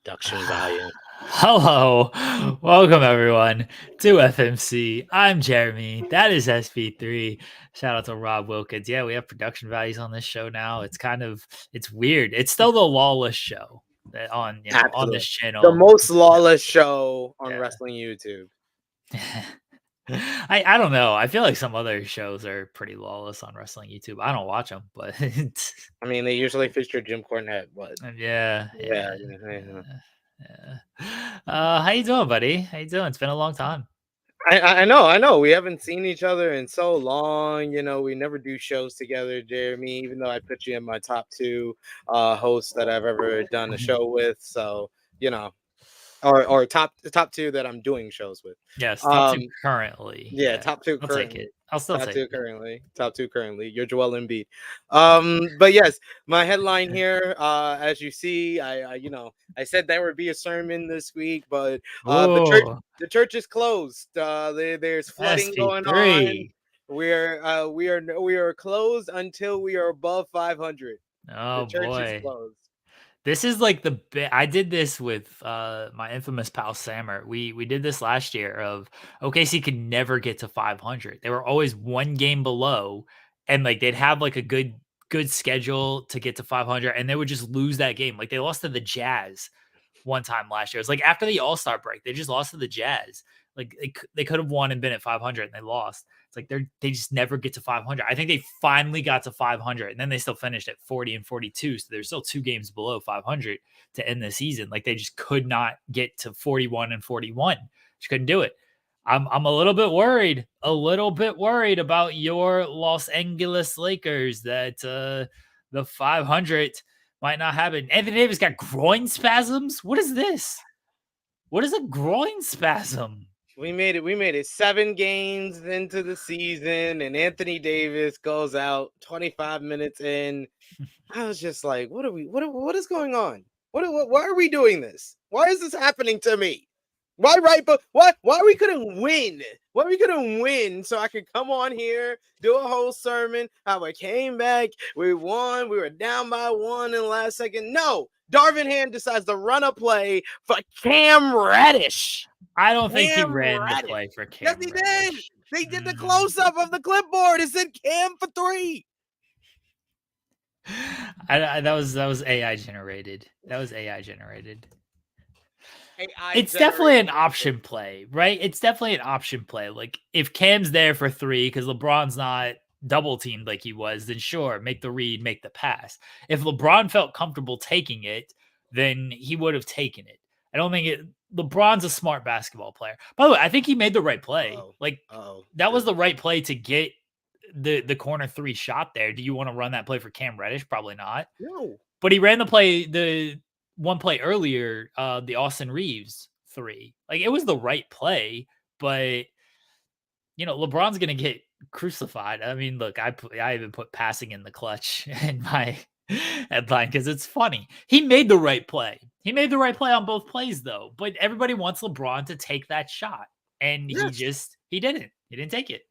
Production value. Hello, welcome everyone to FMC. I'm Jeremy. That is SP3. Shout out to Rob Wilkins. Yeah, we have production values on this show now. It's weird. It's still the lawless show that on on this Absolutely. The channel. most lawless show on Yeah. wrestling YouTube. I don't know. I feel like some other shows are pretty lawless on wrestling YouTube. I don't watch them, but I mean, they usually feature Jim Cornette, but yeah. yeah. How you doing, buddy? How you doing? It's been a long time. I know. We haven't seen each other in so long. We never do shows together, Jeremy, even though I put you in my top two hosts that I've ever done a show with. So, you know, or top two that I'm doing shows with. Yes, top two currently. Yeah, top two I'll take currently. it. I'll still Top take two it. currently. Top two currently. You're Joel Embiid. But yes, my headline here, as you see, I said there would be a sermon this week, but Oh, the church is closed. There's flooding going on. SP3. We are closed until we are above 500. The Oh church is boy. closed. This is like I did this with my infamous pal Sammer. We did this last year of OKC could never get to 500. They were always one game below, and like they'd have like a good schedule to get to 500, and they would just lose that game. Like they lost to the Jazz one time last year. It was like after the All-Star break, they just lost to the Jazz. Like they could have won and been at 500 and they lost. It's like they just never get to 500. I think they finally got to 500 and then they still finished at 40 and 42. So they're still 2 games below 500 to end the season. Like they just could not get to 41 and 41. Just couldn't do it. I'm a little bit worried about your Los Angeles Lakers that the 500 might not happen. Anthony Davis got groin spasms. What is this? What is a groin spasm? We made it 7 games into the season, and Anthony Davis goes out 25 minutes in. I was just like, what is going on? Why are we doing this? Why is this happening to me? Why we couldn't win? Why we couldn't win so I could come on here, do a whole sermon, how I came back, we won, we were down by 1 in the last second. No, Darvin Ham decides to run a play for Cam Reddish. I don't think he ran the play for Cam. Yes, he did. They did the close-up of the clipboard. It said Cam for 3. That was AI generated. It's generated. definitely an option play, right? It's definitely an option play. Like if Cam's there for 3 because LeBron's not double teamed like he was, then sure, make the read, make the pass. If LeBron felt comfortable taking it, then he would have taken it. I don't think it. LeBron's a smart basketball player. By the way, I think he made the right play. That was the right play to get the corner 3 shot there. Do you want to run that play for Cam Reddish? Probably not. No. But he ran the one play earlier, the Austin Reeves 3. Like it was the right play, but LeBron's gonna get crucified. I mean, look, I even put passing in the clutch in my headline because it's funny. He made the right play. He made the right play on both plays, though. But everybody wants LeBron to take that shot, and he didn't. He didn't take it.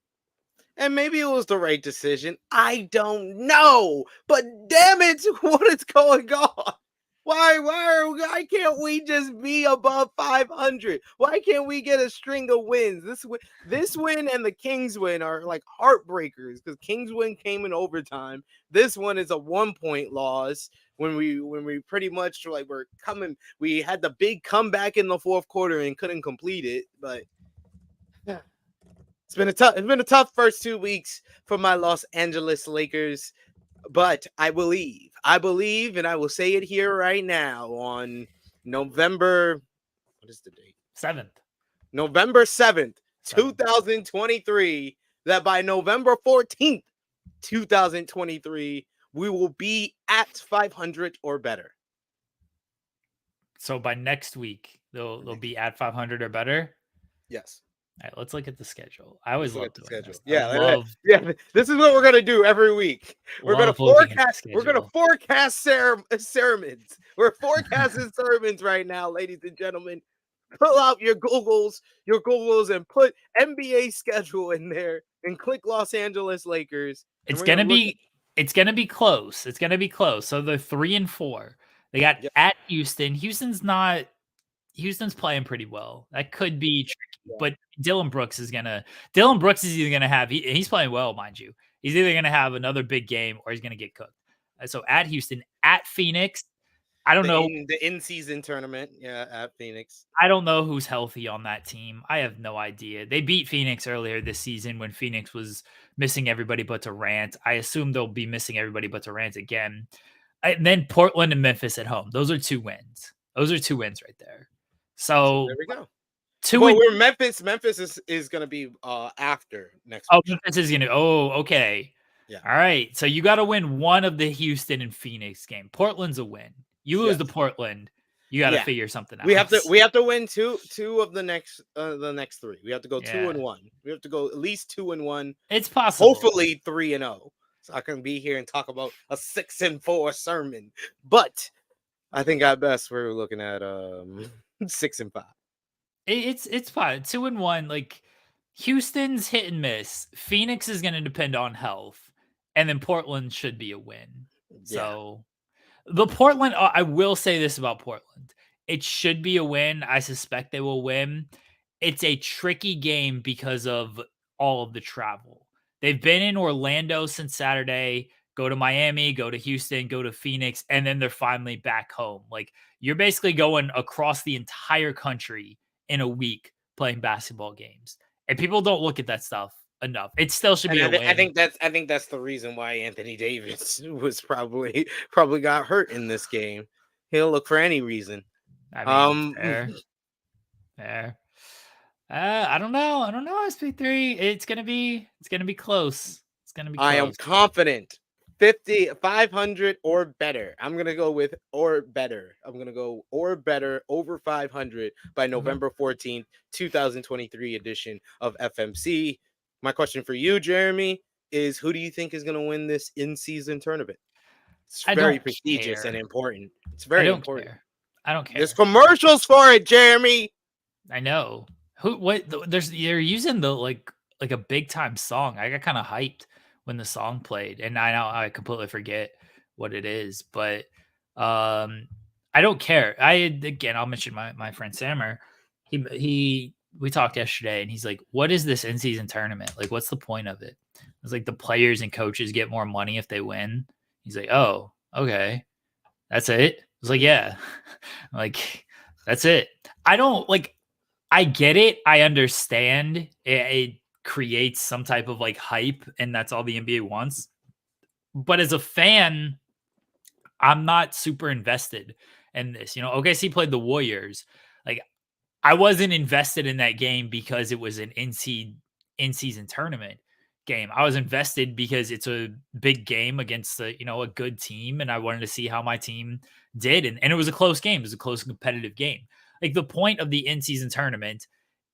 And maybe it was the right decision. I don't know. But damn it, what is going on? Why can't we just be above 500? Why can't we get a string of wins? This win and the Kings win are like heartbreakers because Kings win came in overtime. This one is a 1-point loss when we pretty much we had the big comeback in the fourth quarter and couldn't complete it. But it's been a tough first 2 weeks for my Los Angeles Lakers. But I believe, and I will say it here right now on November, what is the date? 7th. November 7th, 2023, that by November 14th, 2023, we will be at 500 or better. So by next week, they'll be at 500 or better? Yes. All right, let's look at the schedule. I always love doing this. Yeah, this is what we're gonna do every week. We're gonna forecast. We're gonna forecast sermons. We're forecasting sermons right now, ladies and gentlemen. Pull out your Googles, and put NBA schedule in there, and click Los Angeles Lakers. It's gonna be close. So they're 3 and 4. They got Yep. at Houston. Houston's playing pretty well. That could be tricky, Yeah. but Dylan Brooks is either gonna have he's playing well, mind you. He's either gonna have another big game or he's gonna get cooked. So at Houston, at Phoenix, I don't know. The in season tournament, yeah, at Phoenix. I don't know who's healthy on that team. I have no idea. They beat Phoenix earlier this season when Phoenix was missing everybody but Durant. I assume they'll be missing everybody but Durant again. And then Portland and Memphis at home. Those are 2 wins. Those are 2 wins right there. So So there we go. 2 Well, and we're Memphis. Memphis is gonna be after next oh, week. Memphis is gonna oh, okay. Yeah. All right. So you gotta win one of the Houston and Phoenix game. Portland's a win. You lose to Yes. Portland, you gotta Yeah. figure something We have to else. we have to win two of the next three. We have to go two Yeah. and one. We have to go at least 2-1. It's possible. Hopefully 3-0. So I can be here and talk about a 6-4 sermon. But I think at best we're looking at 6-5. It's fine. 2 and 1. Like Houston's hit and miss. Phoenix is going to depend on health, and then Portland should be a win. Yeah. So the Portland, I will say this about Portland. It should be a win. I suspect they will win. It's a tricky game because of all of the travel. They've been in Orlando since Saturday, go to Miami, go to Houston, go to Phoenix, and then they're finally back home. Like you're basically going across the entire country in a week playing basketball games. And people don't look at that stuff enough. It still should And be a I win. think that's the reason why Anthony Davis was probably got hurt in this game. He'll look for any reason. I mean, Um fair. Fair. I don't know. I don't know. SP3. It's gonna be close. It's gonna be I am close. confident. 500 or better. I'm going to go with or better. I'm going to go or better over 500 by Okay. November 14th, 2023 edition of FMC. My question for you, Jeremy, is who do you think is going to win this in-season tournament? It's I very don't prestigious and care. important. It's I very don't important. care. I don't There's care. commercials for it, Jeremy. I know. There's they're using the like a big time song. I got kind of hyped when the song played, and I know I completely forget what it is, but I don't care. I'll mention my friend Sammer. We talked yesterday, and he's like, "What is this in season tournament? Like, what's the point of it?" It's like the players and coaches get more money if they win. He's like, "Oh, okay, that's it." I was like, "Yeah, like that's it." I don't like. I get it. I understand. It creates some type of like hype, and that's all the NBA wants. But as a fan, I'm not super invested in this. You know, OKC played the Warriors. Like I wasn't invested in that game because it was an in season tournament game. I was invested because it's a big game against a good team, and I wanted to see how my team did. And it was a close game. It was a close competitive game. Like the point of the in season tournament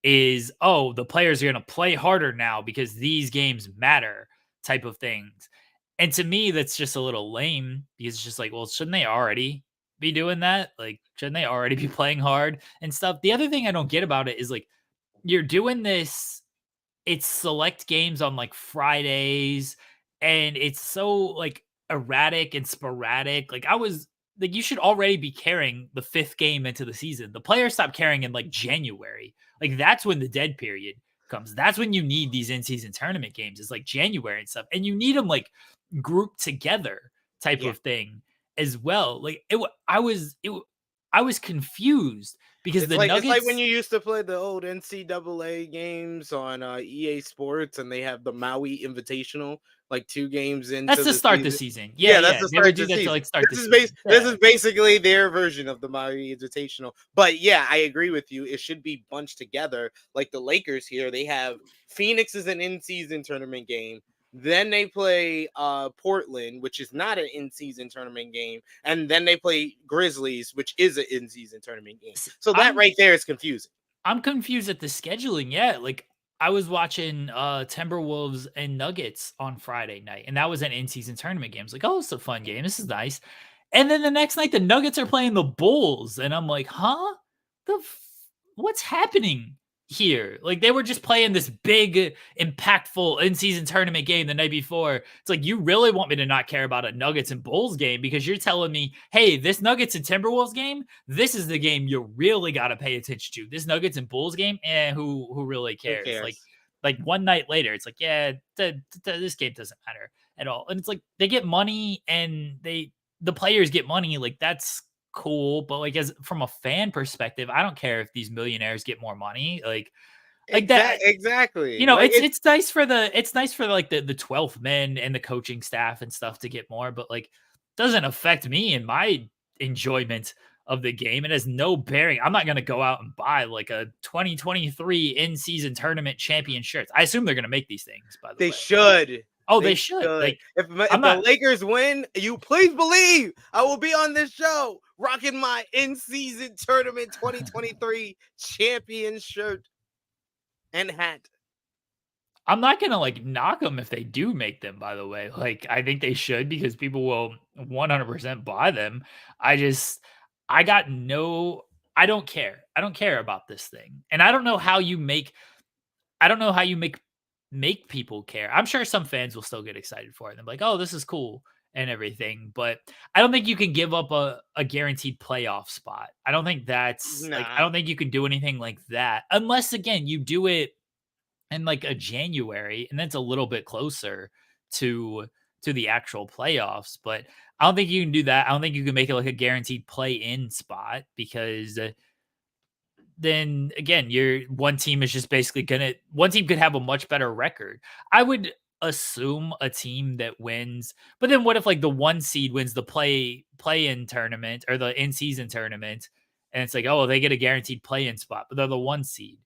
is, oh, the players are going to play harder now because these games matter type of things. And to me, that's just a little lame because it's just like, well, shouldn't they already be doing that? Like, shouldn't they already be playing hard and stuff? The other thing I don't get about it is like, you're doing this, it's select games on like Fridays, and it's so like erratic and sporadic. Like, you should already be carrying the 5th game into the season. The players stop carrying in like January. Like, that's when the dead period comes. That's when you need these in season tournament games, is like January and stuff. And you need them like grouped together type Yeah. of thing as well. Like I was confused because the It's like when Nuggets. you used to play the old NCAA games on EA Sports, and they have the Maui Invitational, like 2 games That's into to the start the season. season. Yeah, Yeah, that's yeah. the They would start do of the that to season. like start the This season. Yeah. is basically their version of the Maui Invitational. But yeah, I agree with you. It should be bunched together. Like the Lakers here, they have Phoenix is an in-season tournament game. Then they play Portland, which is not an in-season tournament game, and then they play Grizzlies, which is an in-season tournament game. So that I'm right there is confusing. I'm confused at the scheduling. Yeah, like I was watching Timberwolves and Nuggets on Friday night, and that was an in-season tournament game. I was like, oh, it's a fun game. This is nice. And then the next night, the Nuggets are playing the Bulls, and I'm like, huh? What's happening? here. Like they were just playing this big, impactful in-season tournament game the night before. It's like you really want me to not care about a Nuggets and Bulls game because you're telling me, hey, this Nuggets and Timberwolves game, this is the game you really got to pay attention to. This Nuggets and Bulls game, who really Who cares? cares? Like one night later, it's like, yeah, this game doesn't matter at all. And it's like they get money and the players get money. Like that's cool, but like as from a fan perspective, I don't care if these millionaires get more money. Like that, Exactly. Like it's it's nice for like the 12th men and the coaching staff and stuff to get more, but like doesn't affect me and my enjoyment of the game. It has no bearing. I'm not gonna go out and buy like a 2023 in-season tournament champion shirts. I assume they're gonna make these things, by the they way. should. Oh, They they should. should. Like If I'm the not Lakers win, you please believe I will be on this show rocking my in-season tournament 2023 champion shirt and hat. I'm not gonna like knock them if they do make them, by the way. Like, I think they should because people will 100% buy them. I just, I got no, I don't care. I don't care about this thing. And I don't know how you make people care. I'm sure some fans will still get excited for it. They're like, oh, this is cool and everything. But I don't think you can give up a guaranteed playoff spot. I don't think that's like, I Nah, don't think you can do anything like that unless, again, you do it in like a January, and that's a little bit closer to the actual playoffs. But I don't think you can do that. I don't think you can make it like a guaranteed play in spot because then again, your one team is just basically gonna one team could have a much better record. I would assume a team that wins, but then what if like the one seed wins the play in tournament or the in season tournament, and it's like, oh, they get a guaranteed play in spot, but they're the one seed.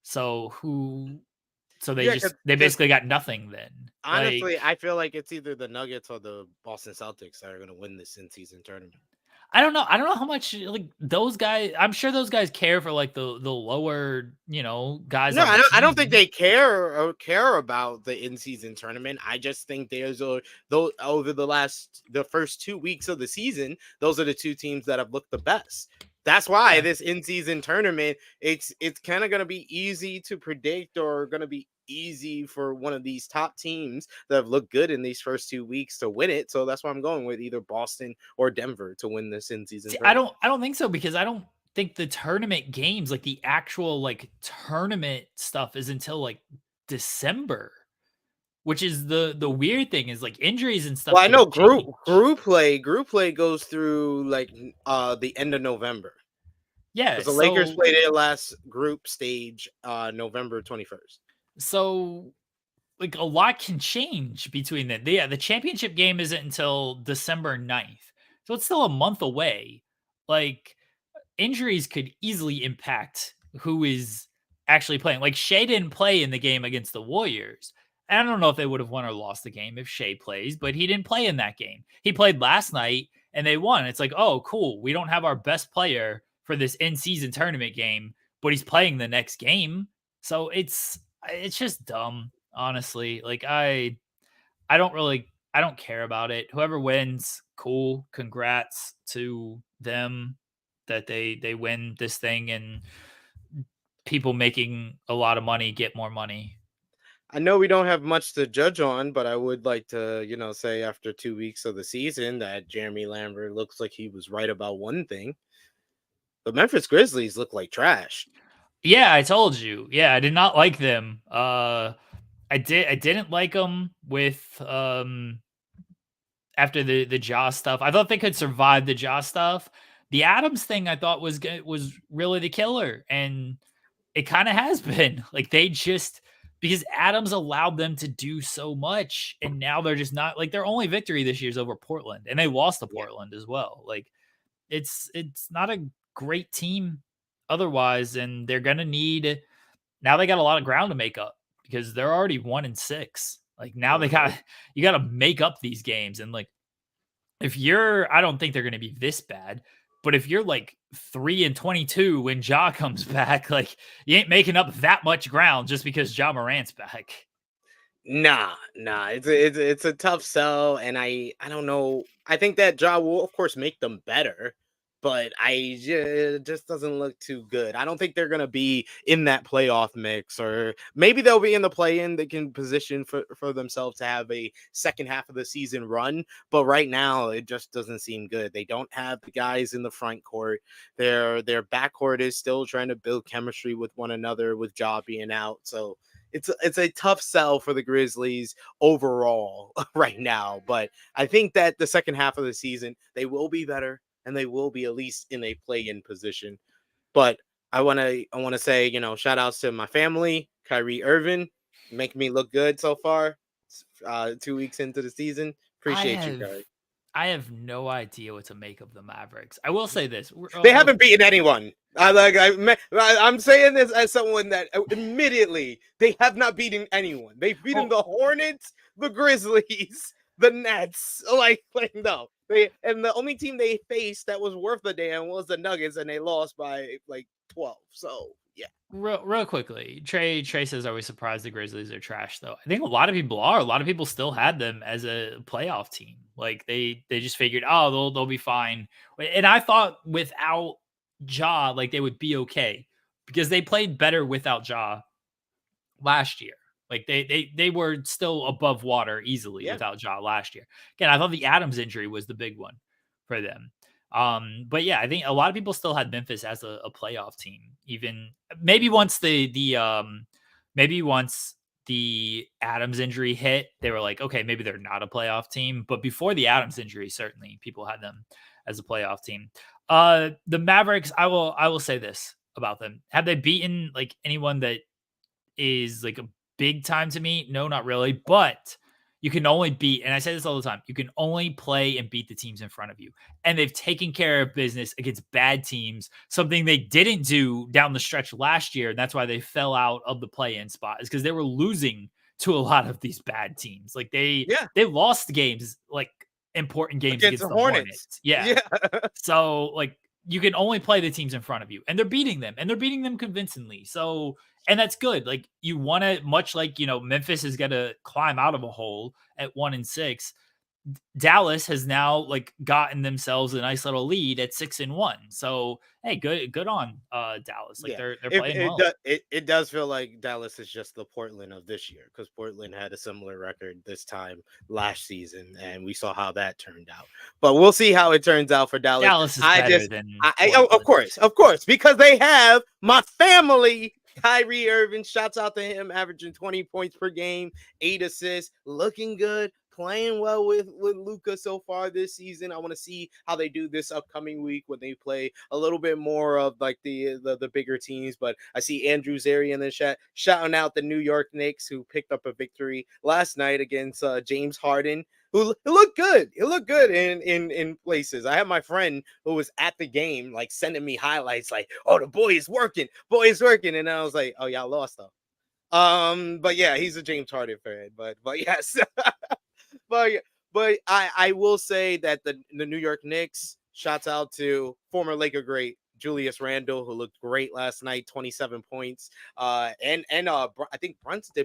So yeah, they because basically got nothing then. honestly, Like, I feel like it's either the Nuggets or the Boston Celtics that are going to win this in-season tournament. I don't know. I don't know how much like those guys. I'm sure those guys care for like the lower guys No, on the I don't think team. they care about the in-season tournament. I just think there's a though over the first 2 weeks of the season, those are the two teams that have looked the best. That's why Yeah. this in-season tournament, it's kind of going to be easy to predict or going to be easy for one of these top teams that have looked good in these first 2 weeks to win it. So that's why I'm going with either Boston or Denver to win this in-season See, tournament. I don't think so because I don't think the tournament games, like the actual like tournament stuff, is until like December. Which is the weird thing is like injuries and stuff Well, I can know change. group play goes through like the end of November Yeah, because the Lakers so played their last group stage November 21st. so like a lot can change between then. Yeah, the championship game isn't until December 9th. So it's still a month away. Like injuries could easily impact who is actually playing. Like Shea didn't play in the game against the Warriors. And I don't know if they would have won or lost the game if Shea plays, but he didn't play in that game. He played last night and they won. It's like, oh, cool. We don't have our best player for this in-season tournament game, but he's playing the next game. So it's just dumb, honestly. Like I don't care about it. Whoever wins, cool. Congrats to them that they win this thing and people making a lot of money get more money. I know we don't have much to judge on, but I would like to, say after 2 weeks of the season that Jeremy Lambert looks like he was right about one thing. The Memphis Grizzlies look like trash. Yeah, I told you. Yeah, I did not like them. I didn't like them with after the Jaw stuff. I thought they could survive the Jaw stuff. The Adams thing I thought was really the killer, and it kind of has been. Like they just because Adams allowed them to do so much, and now they're just not like their only victory this year is over Portland, and they lost to Yeah. Portland as well. Like it's not a great team otherwise, and they're gonna need now they got a lot of ground to make up because they're already 1-6. Like now they got Mhm. you got to make up these games, and like if you're, I don't think they're gonna be this bad, but if you're like 3-22 when Ja comes back, like you ain't making up that much ground just because Ja Morant's back. Nah. It's a tough sell, and I don't know. I think that job will, of course, make them better, but it just doesn't look too good. I don't think they're gonna be in that playoff mix, or maybe they'll be in the play-in. They can position for themselves to have a second half of the season run, but right now it just doesn't seem good. They don't have the guys in the front court. Their backcourt is still trying to build chemistry with one another, with Ja being out. So it's a tough sell for the Grizzlies overall right now. But I think that the second half of the season they will be better, and they will be at least in a play-in position. But I wanna say, shout outs to my family, Kyrie Irving, making me look good so far. 2 weeks into the season. I Appreciate you, have Kyrie. I have no idea what to make of the Mavericks. I will say this, They real haven't beaten anyone. I'm saying this as someone that admittedly they have not beaten anyone. They've beaten oh, the Hornets, the Grizzlies, the Nets. Like no, and the only team they faced that was worth a damn was the Nuggets, and they lost by like 12. So yeah, real quickly, Trey says, "Are we surprised the Grizzlies are trash?" Though I think a lot of people are. A lot of people still had them as a playoff team. Like they just figured, oh, they'll be fine. And I thought without Ja, like they would be okay because they played better without Ja last year. Like they were still above water easily yeah, without Ja last year. Again, I thought the Adams injury was the big one for them. But yeah, I think a lot of people still had Memphis as a playoff team. Even maybe once maybe once the Adams injury hit, they were like, okay, maybe they're not a playoff team. But before the Adams injury, certainly people had them as a playoff team. The Mavericks, I will say this about them. Have they beaten like anyone that is like a big time to me? No, not really. But you can only beat, and I say this all the time, you can only play and beat the teams in front of you. And they've taken care of business against bad teams, something they didn't do down the stretch last year. And that's why they fell out of the play-in spot, is because they were losing to a lot of these bad teams. Like yeah, they lost games, like important games against against the the Hornets. Hornets. Yeah. Yeah, So like you can only play the teams in front of you, and they're beating them, and they're beating them convincingly. So and that's good. Like you want to, much like Memphis is gonna climb out of a hole at 1-6. Dallas has now like gotten themselves a nice little lead at 6-1. So hey, good on Dallas. Like yeah. they're It playing it well. does it does feel like Dallas is just the Portland of this year, because Portland had a similar record this time last season, and we saw how that turned out. But we'll see how it turns out for Dallas. Dallas is I better just, than oh, Portland. of course, because they have my family. Kyrie Irving, shouts out to him, averaging 20 points per game, 8 assists, looking good, playing well with Luca so far this season. I want to see how they do this upcoming week when they play a little bit more of like the bigger teams. But I see Andrew Zeri in the chat shouting out the New York Knicks, who picked up a victory last night against James Harden, who looked good. It looked good in places. I had my friend who was at the game like sending me highlights like, "Oh, the boy is working," and I was like, "Oh, y'all lost though." But yeah, he's a James Harden fan. But yes, but I will say that the New York Knicks, shouts out to former Laker great Julius Randle, who looked great last night, 27 points. I think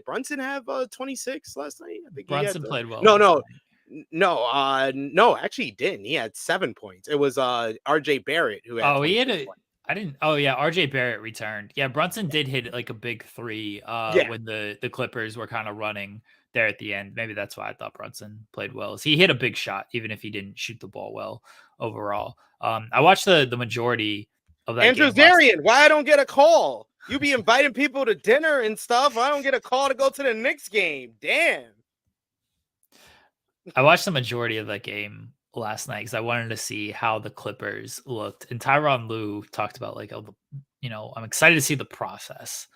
Brunson have 26 last night? I think he had Brunson played well no, last no. night. No, actually he didn't. He had 7 points. It was RJ Barrett who had Oh, he had 26 a points. I didn't oh yeah, RJ Barrett returned. Yeah, Brunson did hit like a big three Yeah. when the Clippers were kind of running there at the end. Maybe that's why I thought Brunson played well. He hit a big shot, even if he didn't shoot the ball well overall. I watched the majority of that Andrew game last Zarian, why I don't get a call? You be inviting people to dinner and stuff. I don't get a call to go to the Knicks game. Damn. I watched the majority of that game last night because I wanted to see how the Clippers looked. And Tyronn Lue talked about like, oh, I'm excited to see the process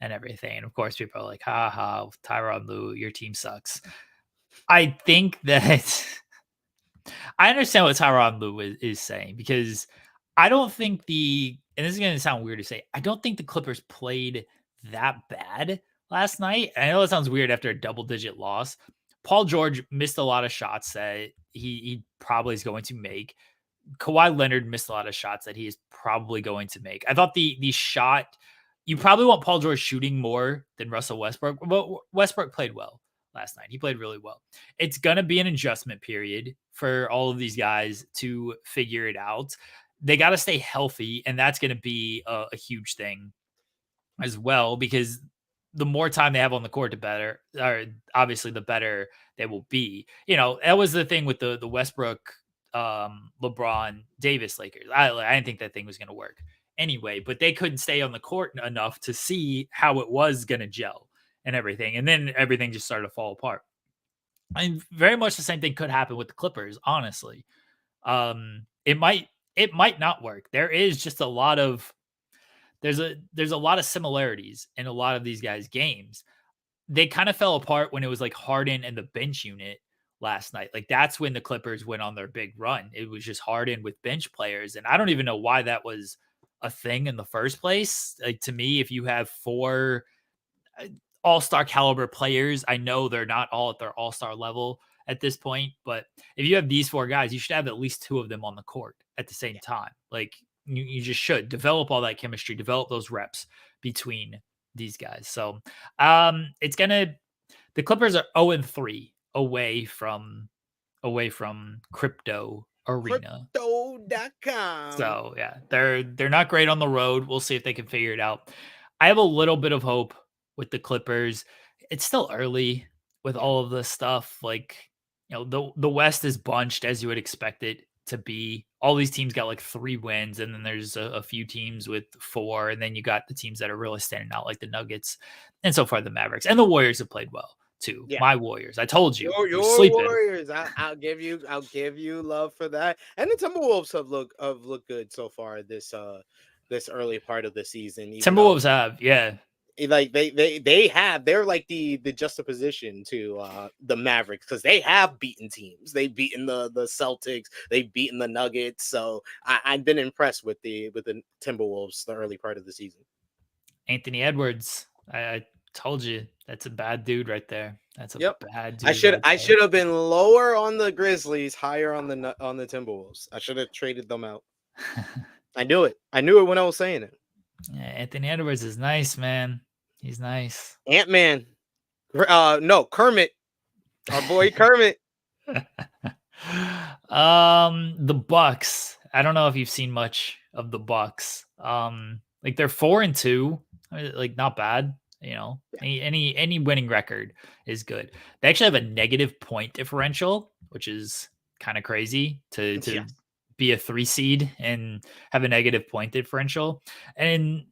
and everything. And of course, people are like, ha ha, Tyronn Lue, your team sucks. I think that I understand what Tyronn Lue is saying, because I don't think and this is going to sound weird to say, I don't think the Clippers played that bad last night. I know it sounds weird after a double digit loss. Paul George missed a lot of shots that he probably is going to make. Kawhi Leonard missed a lot of shots that he is probably going to make. I thought the shot, you probably want Paul George shooting more than Russell Westbrook, but Westbrook played well last night. He played really well. It's going to be an adjustment period for all of these guys to figure it out. they got to stay healthy, and that's going to be a huge thing as well, because the more time they have on the court, the better, or obviously the better they will be. You know, that was the thing with the Westbrook, LeBron Davis Lakers. I didn't think that thing was going to work anyway, but they couldn't stay on the court enough to see how it was going to gel and everything, and then everything just started to fall apart. And very much the same thing could happen with the Clippers, honestly. It might not work. There is just a lot of there's a lot of similarities in a lot of these guys' games. They kind of fell apart when it was like Harden and the bench unit last night. Like that's when the Clippers went on their big run. It was just Harden with bench players, and I don't even know why that was a thing in the first place. Like to me, if you have four all-star caliber players, I know they're not all at their all-star level at this point, but if you have these four guys, you should have at least two of them on the court at the same time. Like you just should develop all that chemistry, develop those reps between these guys. So it's gonna the Clippers are 0-3 away from crypto arena. Crypto.com. So yeah, they're not great on the road. We'll see if they can figure it out. I have a little bit of hope with the Clippers. It's still early with Yeah. all of this stuff. Like, the West is bunched as you would expect it to be. All these teams got like 3 wins, and then there's a few teams with 4, and then you got the teams that are really standing out, like the Nuggets, and so far the Mavericks and the Warriors have played well too. Yeah. My Warriors, I told you, you're Your sleeping. Warriors. I'll give you love for that. And the Timberwolves have looked good so far this early part of the season, even though Timberwolves have, yeah. like they're like the juxtaposition to the Mavericks, because they have beaten teams. They've beaten the Celtics, they've beaten the Nuggets. So I've been impressed with the Timberwolves the early part of the season. Anthony Edwards. I told you that's a bad dude right there. That's a Yep. bad I dude should right I there. should have been lower on the Grizzlies, higher on the Timberwolves. I should have traded them out. I knew it. I knew it when I was saying it. Yeah, Anthony Edwards is nice, man. He's nice. Ant-Man. No, Kermit. Our boy Kermit. The Bucks. I don't know if you've seen much of the Bucks. Like they're 4-2, like not bad. Any winning record is good. They actually have a negative point differential, which is kind of crazy to Yes. be a 3 seed and have a negative point differential. And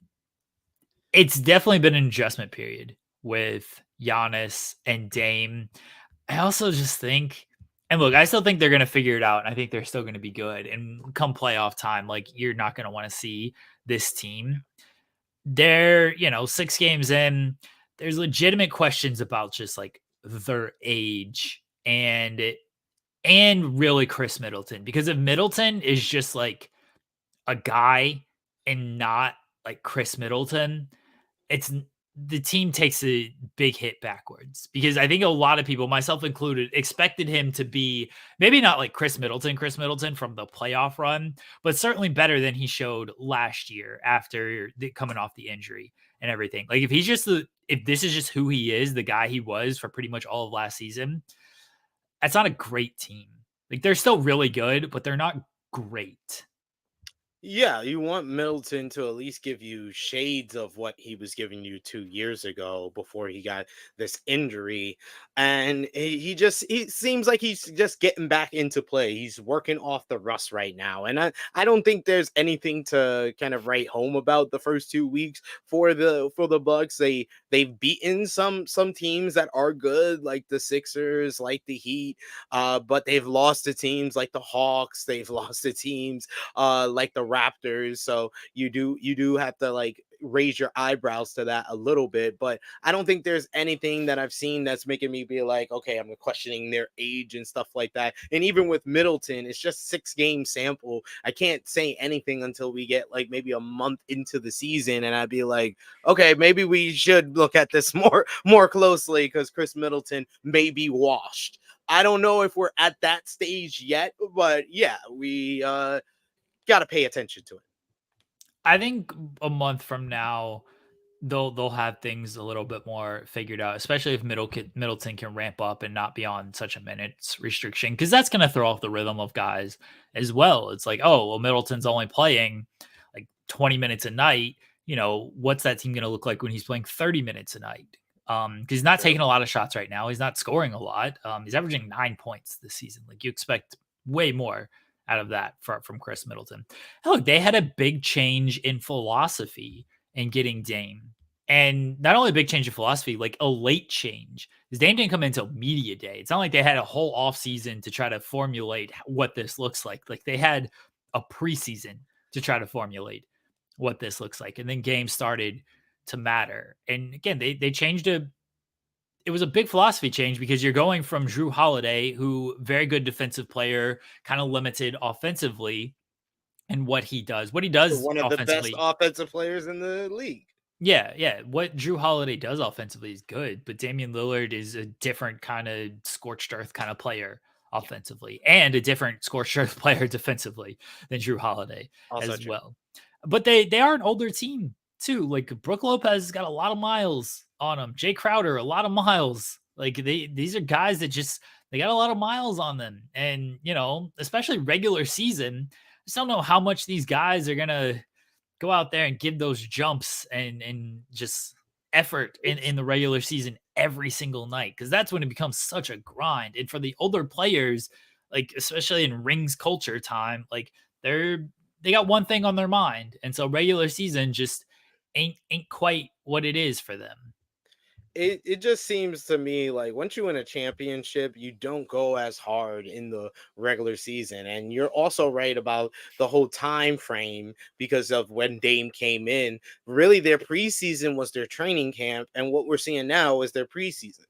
it's definitely been an adjustment period with Giannis and Dame. I also just think, and look, I still think they're going to figure it out. And I think they're still going to be good. And come playoff time, like you're not going to want to see this team. They're, 6 games in. There's legitimate questions about just like their age and really Chris Middleton. Because if Middleton is just like a guy and not like Chris Middleton, it's the team takes a big hit backwards, because I think a lot of people, myself included, expected him to be maybe not like Chris Middleton from the playoff run, but certainly better than he showed last year after coming off the injury and everything. Like if this is just who he is, the guy he was for pretty much all of last season, that's not a great team. Like they're still really good, but they're not great. Yeah, you want Middleton to at least give you shades of what he was giving you 2 years ago before he got this injury. And he seems like he's just getting back into play. He's working off the rust right now. And I don't think there's anything to kind of write home about the first 2 weeks for the Bucks. They've beaten some teams that are good, like the Sixers, like the Heat, but they've lost to teams like the Hawks. They've lost to teams like the Raptors. So you do have to like raise your eyebrows to that a little bit. But I don't think there's anything that I've seen that's making me be like, okay, I'm questioning their age and stuff like that. And even with Middleton, it's just 6 game sample. I can't say anything until we get like maybe a month into the season, and I'd be like, okay, maybe we should look at this more closely, because Chris Middleton may be washed. I don't know if we're at that stage yet, but yeah, we got to pay attention to it. I think a month from now, they'll have things a little bit more figured out, especially if Middleton can ramp up and not be on such a minutes restriction, because that's going to throw off the rhythm of guys as well. It's like, oh, well, Middleton's only playing like 20 minutes a night. What's that team going to look like when he's playing 30 minutes a night? Because he's not True. taking a lot of shots right now. He's not scoring a lot. He's averaging 9 points this season. Like, you expect way more out of that from Chris Middleton. Look, they had a big change in philosophy and getting Dame. And not only a big change in philosophy, like a late change. Because Dame didn't come in until media day. It's not like they had a whole offseason to try to formulate what this looks like. Like, they had a preseason to try to formulate what this looks like. And then games started to matter. And again, they changed it was a big philosophy change, because you're going from Drew Holiday, who very good defensive player, kind of limited offensively and what he does. What he does One of the best offensively, offensive players in the league. yeah, yeah. What Drew Holiday does offensively is good, but Damian Lillard is a different kind of scorched earth kind of player Yeah, offensively, and a different scorched earth player defensively than Drew Holiday also as true. well. But they are an older team too. Like, Brook Lopez has got a lot of miles on him. Jay Crowder, a lot of miles. Like, these are guys that just they got a lot of miles on them, and especially regular season. I just don't know how much these guys are gonna go out there and give those jumps and just effort It's in the regular season every single night, because that's when it becomes such a grind. And for the older players, like especially in rings culture time, like they got one thing on their mind, and so regular season just ain't quite what it is for them. it just seems to me like once you win a championship, you don't go as hard in the regular season. And you're also right about the whole time frame because of when Dame came in. Really, their preseason was their training camp, and what we're seeing now is their preseason.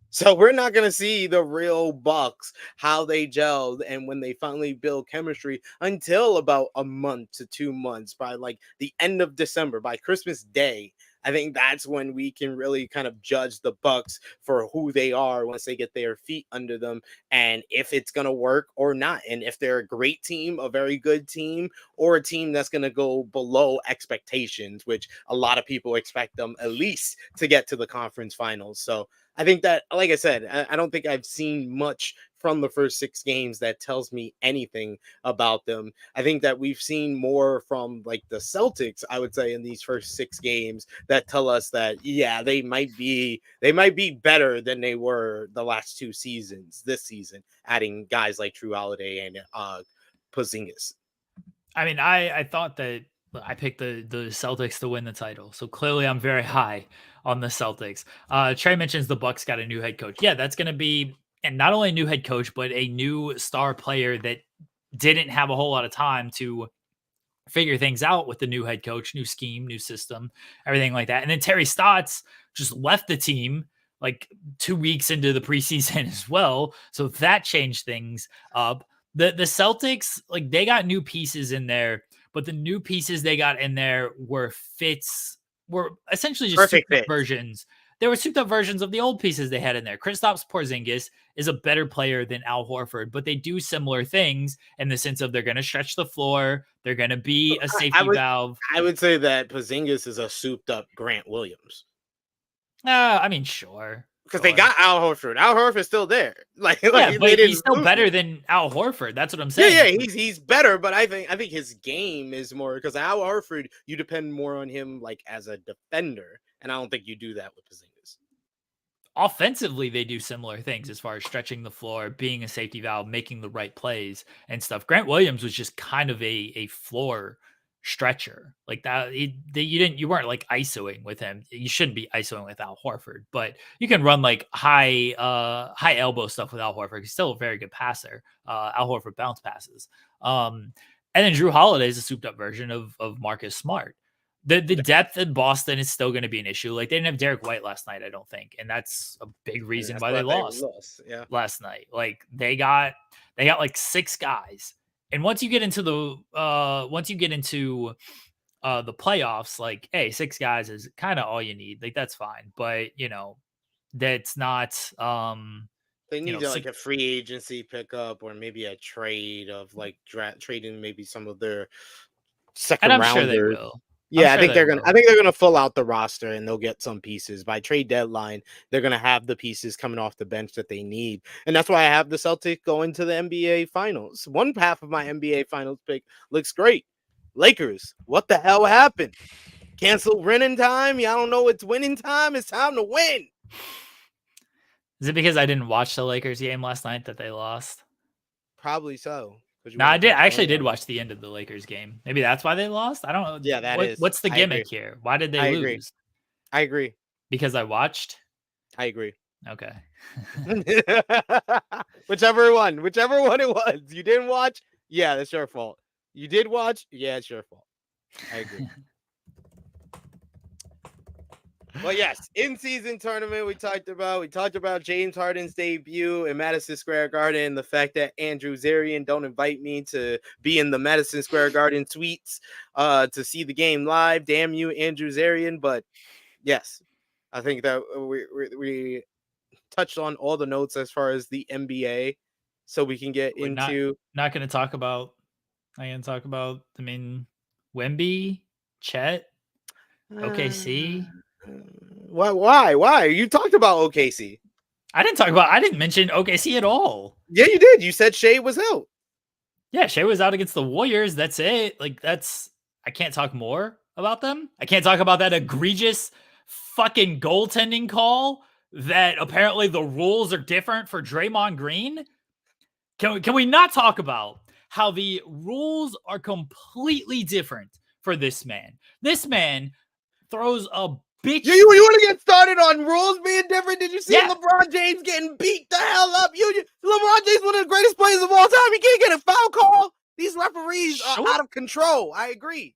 So we're not going to see the real Bucks, how they gelled and when they finally build chemistry until about a month to 2 months, by like the end of December, by Christmas Day. I think that's when we can really kind of judge the Bucks for who they are once they get their feet under them, and if it's going to work or not, and if they're a great team, a very good team, or a team that's going to go below expectations, which a lot of people expect them at least to get to the conference finals. So I think that, like I said, I don't think I've seen much from the first 6 games that tells me anything about them. I think that we've seen more from like the Celtics, I would say, in these first 6 games that tell us that yeah, they might be better than they were the last 2 seasons. This season, adding guys like True Holiday and Porzingis. I mean, I thought that I picked the Celtics to win the title, so clearly I'm very high on the Celtics. Trey mentions the Bucks got a new head coach. Yeah, that's going to be, and not only a new head coach, but a new star player that didn't have a whole lot of time to figure things out with the new head coach, new scheme, new system, everything like that. And then Terry Stotts just left the team like 2 weeks into the preseason as well. So that changed things up. The Celtics, like, they got new pieces in there, but the new pieces they got in there were essentially just Perfect souped up fit. versions. They were souped up versions of the old pieces they had in there. Kristaps Porzingis is a better player than Al Horford, but they do similar things in the sense of they're going to stretch the floor, they're going to be a I safety would valve. I would say that Porzingis is a souped up Grant Williams. I mean, sure, Because they sure. got Al Horford. Al Horford's still there. Like Yeah, they but he's didn't still lose him. better than Al Horford. That's what I'm Yeah, saying. yeah, he's better, but I think his game is more because Al Horford, you depend more on him like as a defender, and I don't think you do that with Porzingis. Offensively, they do similar things as far as stretching the floor, being a safety valve, making the right plays and stuff. Grant Williams was just kind of a floor stretcher like that. You weren't like isoing with him. You shouldn't be isoing with Al Horford, but you can run like high elbow stuff with Al Horford. He's still a very good passer. Al Horford bounce passes. And then Drew Holiday is a souped up version of Marcus Smart. The depth in Boston is still going to be an issue. Like, they didn't have Derek White last night, I don't think, and that's a big And reason that's why they why they lost lost. Yeah. last night. Like, they got like 6 guys, and once you get into the playoffs, like, hey, 6 guys is kind of all you need. Like, that's fine, but that's not They need like six, a free agency pickup or maybe a trade of like trading maybe some of their and second I'm sure they rounders. will. I'm Yeah, I sure think they they're gonna. I will. think they're gonna fill out the roster and they'll get some pieces by trade deadline. They're gonna have the pieces coming off the bench that they need, and that's why I have the Celtics going to the NBA Finals. One half of my NBA Finals pick looks great. Lakers. What the hell happened? Cancel winning time? Y'all don't know it's winning time. It's time to win. Is it because I didn't watch the Lakers game last night that they lost? Probably so, because you No, want I to did. put I actually money did on it. watch the end of the Lakers game. Maybe that's why they lost. I don't know. Yeah, that is. What's the I agree. gimmick here? Why did they I agree. lose? I agree. Because I watched. I agree. Okay. Whichever one it was. You didn't watch? Yeah, that's your fault. You did watch? Yeah, it's your fault. I agree. Well, yes, in-season tournament we talked about James Harden's debut in Madison Square Garden, the fact that Andrew Zarian don't invite me to be in the Madison Square Garden suites to see the game live. Damn you, Andrew Zarian. But yes, I think that we touched on all the notes as far as the NBA, so we can get We're into not going to talk about. I can talk about. I mean, Wemby, Chet, OKC. Why? You talked about OKC. I didn't talk about. I didn't mention OKC at all. Yeah, you did. You said Shea was out. Yeah, Shea was out against the Warriors. That's it. Like that's. I can't talk more about them. I can't talk about that egregious fucking goaltending call that apparently the rules are different for Draymond Green. Can we not talk about how the rules are completely different for this man? This man throws a bitch. You want to get started on rules being different? Did you see Yeah. LeBron James getting beat the hell up? LeBron James, one of the greatest players of all time. He can't get a foul call. These referees are out of control. I agree.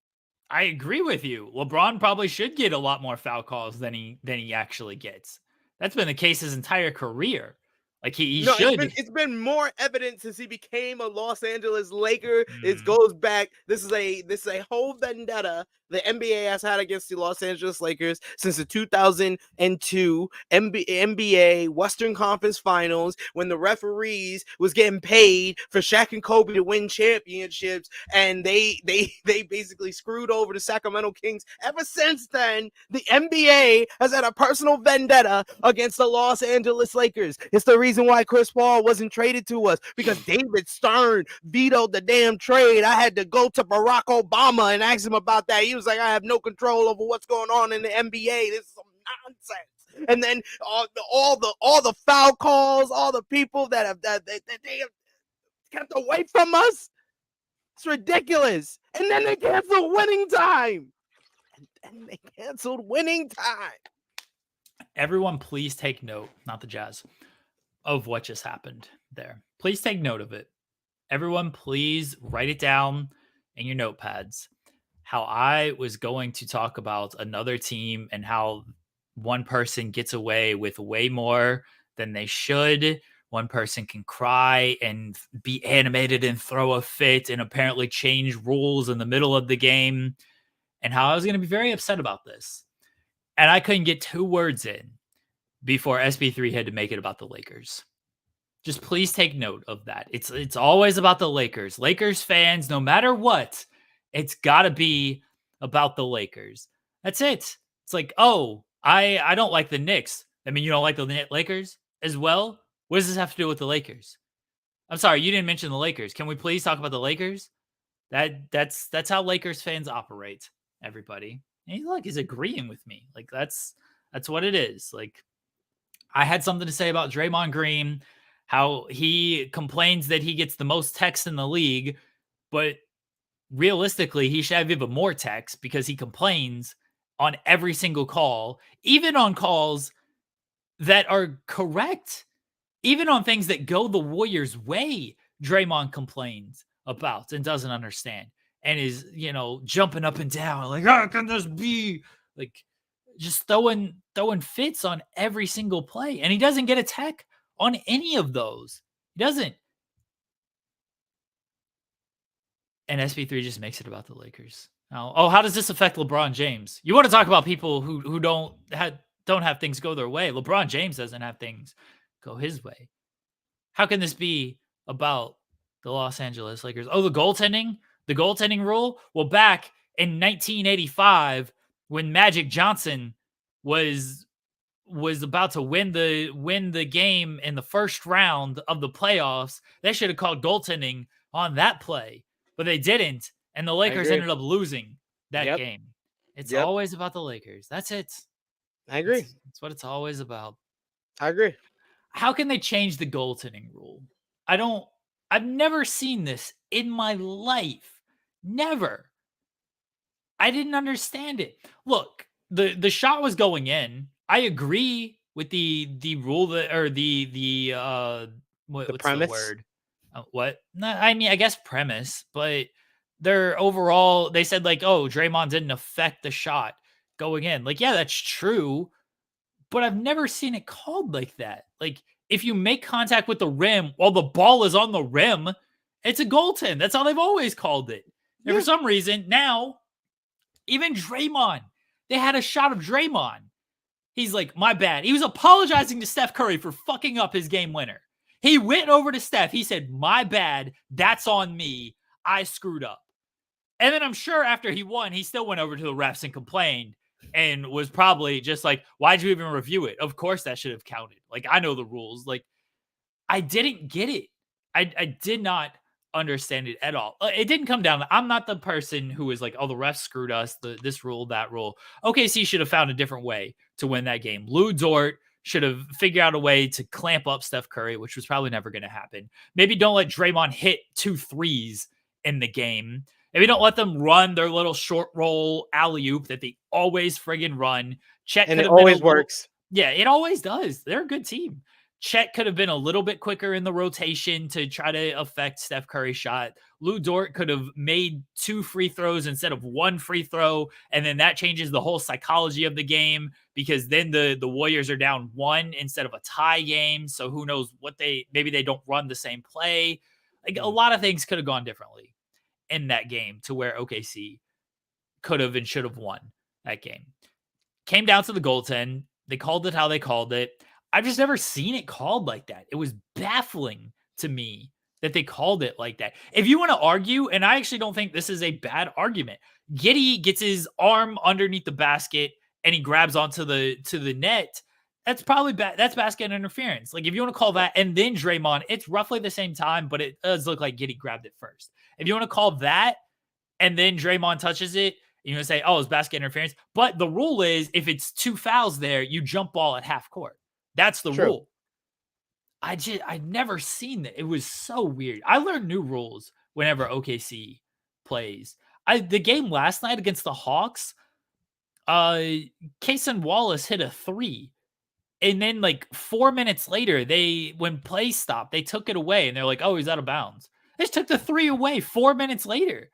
I agree with you. LeBron probably should get a lot more foul calls than he actually gets. That's been the case his entire career. Like he No, should. it's been more evident since he became a Los Angeles Laker. It Mm. goes back. This is a whole vendetta the NBA has had against the Los Angeles Lakers since the 2002 NBA Western Conference Finals, when the referees was getting paid for Shaq and Kobe to win championships, and they basically screwed over the Sacramento Kings. Ever since then, the NBA has had a personal vendetta against the Los Angeles Lakers. It's the reason why Chris Paul wasn't traded to us, because David Stern vetoed the damn trade. I had to go to Barack Obama and ask him about that. He was like, I have no control over what's going on in the NBA. This is some nonsense. And then all the foul calls, all the people that they have kept away from us. It's ridiculous. And then they canceled winning time. And they canceled winning time. Everyone, please take note, not the Jazz, of what just happened there. Please take note of it. Everyone, please write it down in your notepads. How I was going to talk about another team and how one person gets away with way more than they should. One person can cry and be animated and throw a fit and apparently change rules in the middle of the game. And how I was going to be very upset about this. And I couldn't get 2 words in before SP3 had to make it about the Lakers. Just please take note of that. It's always about the Lakers. Lakers fans, no matter what, it's got to be about the Lakers. That's it. It's like, oh, I don't like the Knicks. I mean, you don't like the Lakers as well? What does this have to do with the Lakers? I'm sorry, you didn't mention the Lakers. Can we please talk about the Lakers? That's how Lakers fans operate, everybody. And look, he's agreeing with me. Like that's what it is. Like I had something to say about Draymond Green, how he complains that he gets the most texts in the league, but realistically, he should have even more texts because he complains on every single call, even on calls that are correct, even on things that go the Warriors' way. Draymond complains about and doesn't understand and is, jumping up and down like, how can this be? Like, just throwing fits on every single play. And he doesn't get a tech on any of those. He doesn't. And SP3 just makes it about the Lakers. Now, how does this affect LeBron James? You want to talk about people who don't have things go their way. LeBron James doesn't have things go his way. How can this be about the Los Angeles Lakers? Oh, the goaltending rule? Well, back in 1985 when Magic Johnson was about to win the game in the first round of the playoffs. They should have called goaltending on that play, but they didn't, and the I Lakers agree. ended up losing that Yep. game. It's Yep. always about the Lakers. That's it. I agree. That's what it's always about. I agree. How can they change the goaltending rule? I've never seen this in my life. Never. I didn't understand it. Look, the shot was going in. I agree with the rule that or the The what's the premise. word? What? No, I mean I guess premise, but their overall they said like, oh, Draymond didn't affect the shot going in. Like, yeah, that's true, but I've never seen it called like that. Like, if you make contact with the rim while the ball is on the rim, it's a goaltend. That's how they've always called it. And for Yeah. some reason, now even Draymond, they had a shot of Draymond. He's like, my bad. He was apologizing to Steph Curry for fucking up his game winner. He went over to Steph. He said, my bad. That's on me. I screwed up. And then I'm sure after he won, he still went over to the refs and complained and was probably just like, why'd you even review it? Of course that should have counted. Like, I know the rules. Like, I didn't get it. I did not understand it at all. It didn't come down. I'm not the person who is like, oh, the refs screwed us. This rule, that rule. OKC should have found a different way to win that game. Lou Dort should have figured out a way to clamp up Steph Curry, which was probably never going to happen. Maybe don't let Draymond hit 2 threes in the game. Maybe don't let them run their little short roll alley oop that they always friggin' run. Chet And could it have been always works. yeah, it always does. They're a good team. Chet could have been a little bit quicker in the rotation to try to affect Steph Curry's shot. Lou Dort could have made 2 free throws instead of 1 free throw, and then that changes the whole psychology of the game because then the Warriors are down 1 instead of a tie game. So who knows what maybe they don't run the same play. Like a lot of things could have gone differently in that game to where OKC could have and should have won that game. Came down to the goaltend. They called it how they called it. I've just never seen it called like that. It was baffling to me that they called it like that. If you want to argue, and I actually don't think this is a bad argument, Giddey gets his arm underneath the basket and he grabs onto the net. That's probably that's basket interference. Like if you want to call that, and then Draymond, it's roughly the same time, but it does look like Giddey grabbed it first. If you want to call that, and then Draymond touches it, you're going to say, oh, it's basket interference. But the rule is if it's 2 fouls there, you jump ball at half court. That's the True. rule. I've never seen that. It was so weird. I learned new rules whenever OKC plays. The game last night against the Hawks, Cason Wallace hit a 3. And then like 4 minutes later, when play stopped, they took it away and they're like, oh, he's out of bounds. They just took the 3 away 4 minutes later.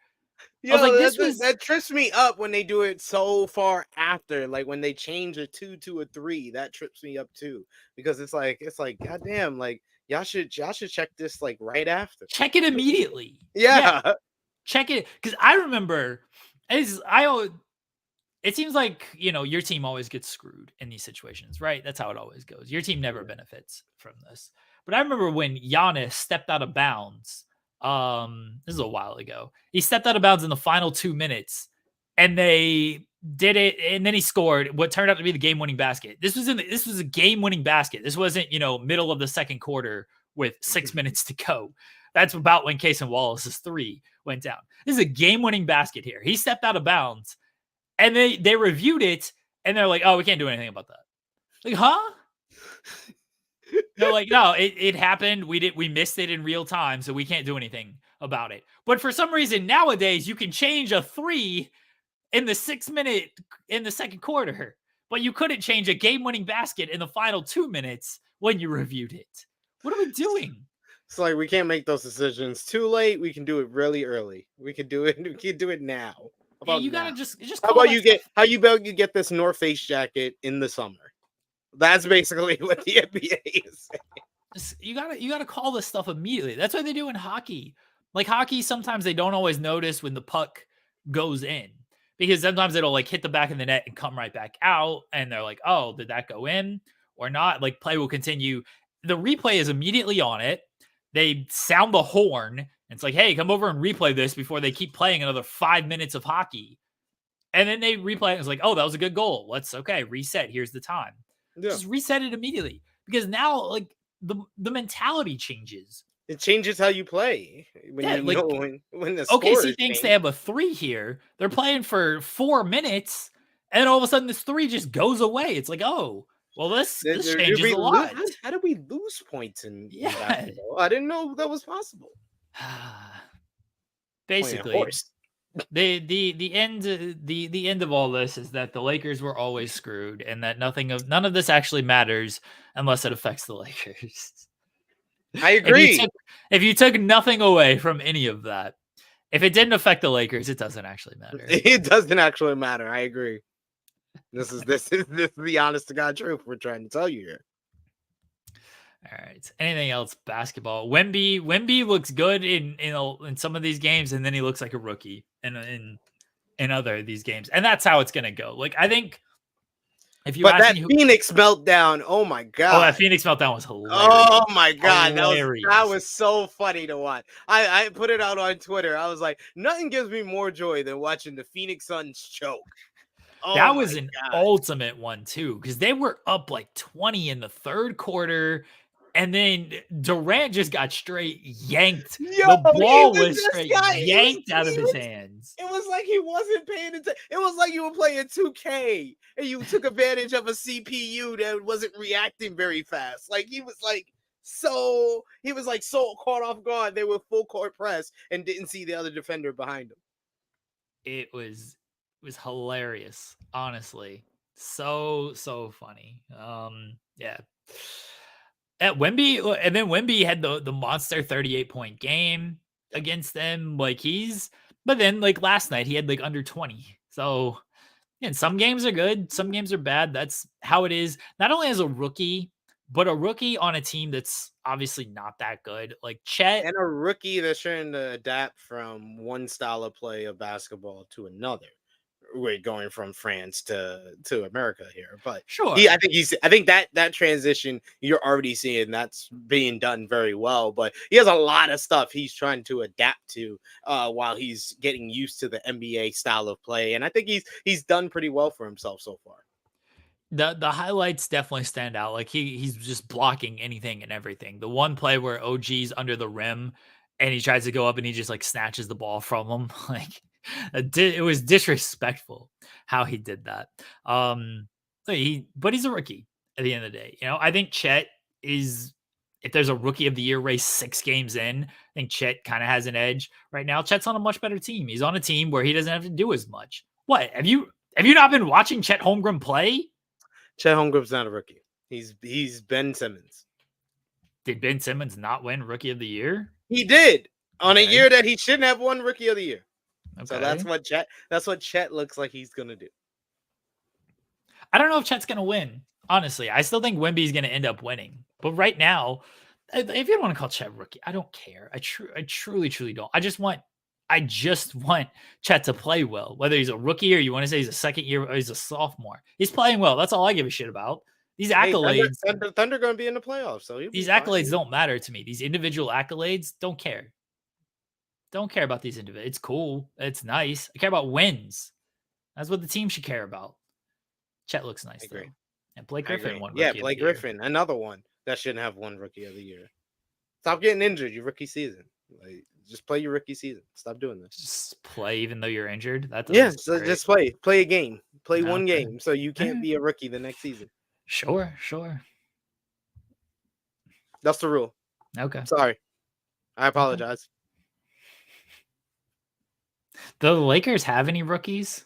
I was like, that trips me up when they do it so far after, like when they change a 2 to a 3. That trips me up too, because it's like goddamn, like y'all should check this like right after. Check it immediately. Yeah. Check it because I remember it seems like, your team always gets screwed in these situations, right? That's how it always goes. Your team never benefits from this. But I remember when Giannis stepped out of bounds. This is a while ago. He stepped out of bounds in the final 2 minutes, and they did it, and then he scored what turned out to be the game-winning basket. This was a game-winning basket. This wasn't, middle of the second quarter with 6 minutes to go. That's about when Cason Wallace's 3 went down. This is a game-winning basket here. He stepped out of bounds. And they reviewed it, and they're like, "Oh, we can't do anything about that." Like, huh? They're like, "No, it happened. We missed it in real time, so we can't do anything about it." But for some reason nowadays, you can change a 3 in the 6 minute in the second quarter, but you couldn't change a game-winning basket in the final 2 minutes when you reviewed it. What are we doing? It's like we can't make those decisions too late. We can do it really early. We can do it. We can do it now. Yeah, you gotta just how about you get this North Face jacket in the summer? That's basically what the NBA is saying. You gotta call this stuff immediately. That's what they do in hockey. Like hockey, sometimes they don't always notice when the puck goes in because sometimes it'll like hit the back of the net and come right back out, and they're like, "Oh, did that go in or not?" Like play will continue. The replay is immediately on it. They sound the horn. It's like, hey, come over and replay this before they keep playing another 5 minutes of hockey. And then they replay it. It's like, oh, that was a good goal. Let's reset. Here's the time. Yeah. Just reset it immediately because now like the mentality changes. It changes how you play when Yeah, you know like when the score OKC is thinks they changed. have a 3 here. They're playing for 4 minutes, and all of a sudden this 3 just goes away. It's like, oh, well, this Did changes we a lose? lot. How did we lose points in Yeah. basketball? I didn't know that was possible. Playing a Basically, horse. the end the end of all this is that the Lakers were always screwed, and that none of this actually matters unless it affects the Lakers. I If you agree. took if you took nothing away from any of that, if it didn't affect the Lakers, it doesn't actually matter. It doesn't actually matter. I agree. This is the honest to God truth we're trying to tell you here. All right. Anything else basketball? Wemby looks good in some of these games, and then he looks like a rookie in other of these games, and that's how it's gonna go. Like I think if you But ask that me, Phoenix meltdown, oh my that god. Phoenix meltdown was hilarious. Oh my god, that Hilarious. was so funny to watch. I put it out on Twitter. I was like, nothing gives me more joy than watching the Phoenix Suns choke. Oh That my was an god. ultimate one too, because they were up like 20 in the third quarter, and then Durant just got straight yanked. Yo, The he ball was was this straight guy. yanked out of his hands. It was like he wasn't paying attention. It was like you were playing 2K and you took advantage of a CPU that wasn't reacting very fast. Like he was like so caught off guard. They were full court press and didn't see the other defender behind him. It was hilarious, honestly. So funny. Yeah. At Wemby, and then Wemby had the monster 38-point game against them. But then like last night he had like under 20. So and some games are good, some games are bad. That's how it is. Not only as a rookie, but a rookie on a team that's obviously not that good. Like Chet, And a rookie that's trying to adapt from one style of play of basketball to another. We're going from France to America here, but sure. I think that transition you're already seeing that's being done very well. But he has a lot of stuff he's trying to adapt to while he's getting used to the NBA style of play, and I think he's done pretty well for himself so far. The highlights definitely stand out. Like he's just blocking anything and everything. The one play where OG's under the rim and he tries to go up and he just like snatches the ball from him. Like it was disrespectful how he did that. But he's a rookie at the end of the day. I think Chet is, if there's a rookie of the year race 6 games in, I think Chet kind of has an edge right now. Chet's on a much better team. He's on a team where he doesn't have to do as much. What have you not been watching Chet Holmgren play? Chet Holmgren's not a rookie. He's Ben Simmons. Did Ben Simmons not win Rookie of the Year? He did on a Okay. year that he shouldn't have won Rookie of the Year. Okay. So that's what Chet looks like he's gonna do. I don't know if Chet's gonna win. Honestly, I still think Wemby's gonna end up winning. But right now, if you don't want to call Chet rookie, I don't care. I truly don't. I just want Chet to play well. Whether he's a rookie or you want to say he's a second year or he's a sophomore, he's playing well. That's all I give a shit about. These Hey, accolades, Thunder going to be in the playoffs, so these accolades don't matter to me. These individual accolades, don't care. Don't care about these individuals. It's cool. It's nice. I care about wins. That's what the team should care about. Chet looks nice though. And Blake Griffin won. Yeah, Blake Griffin, another one that shouldn't have won Rookie of the Year. Stop getting injured your rookie season. Like, just play your rookie season. Stop doing this. Just play even though you're injured. So just play a game. Play one game, so you can't be a rookie the next season. Sure. That's the rule. Okay. Sorry, I apologize. Do the Lakers have any rookies?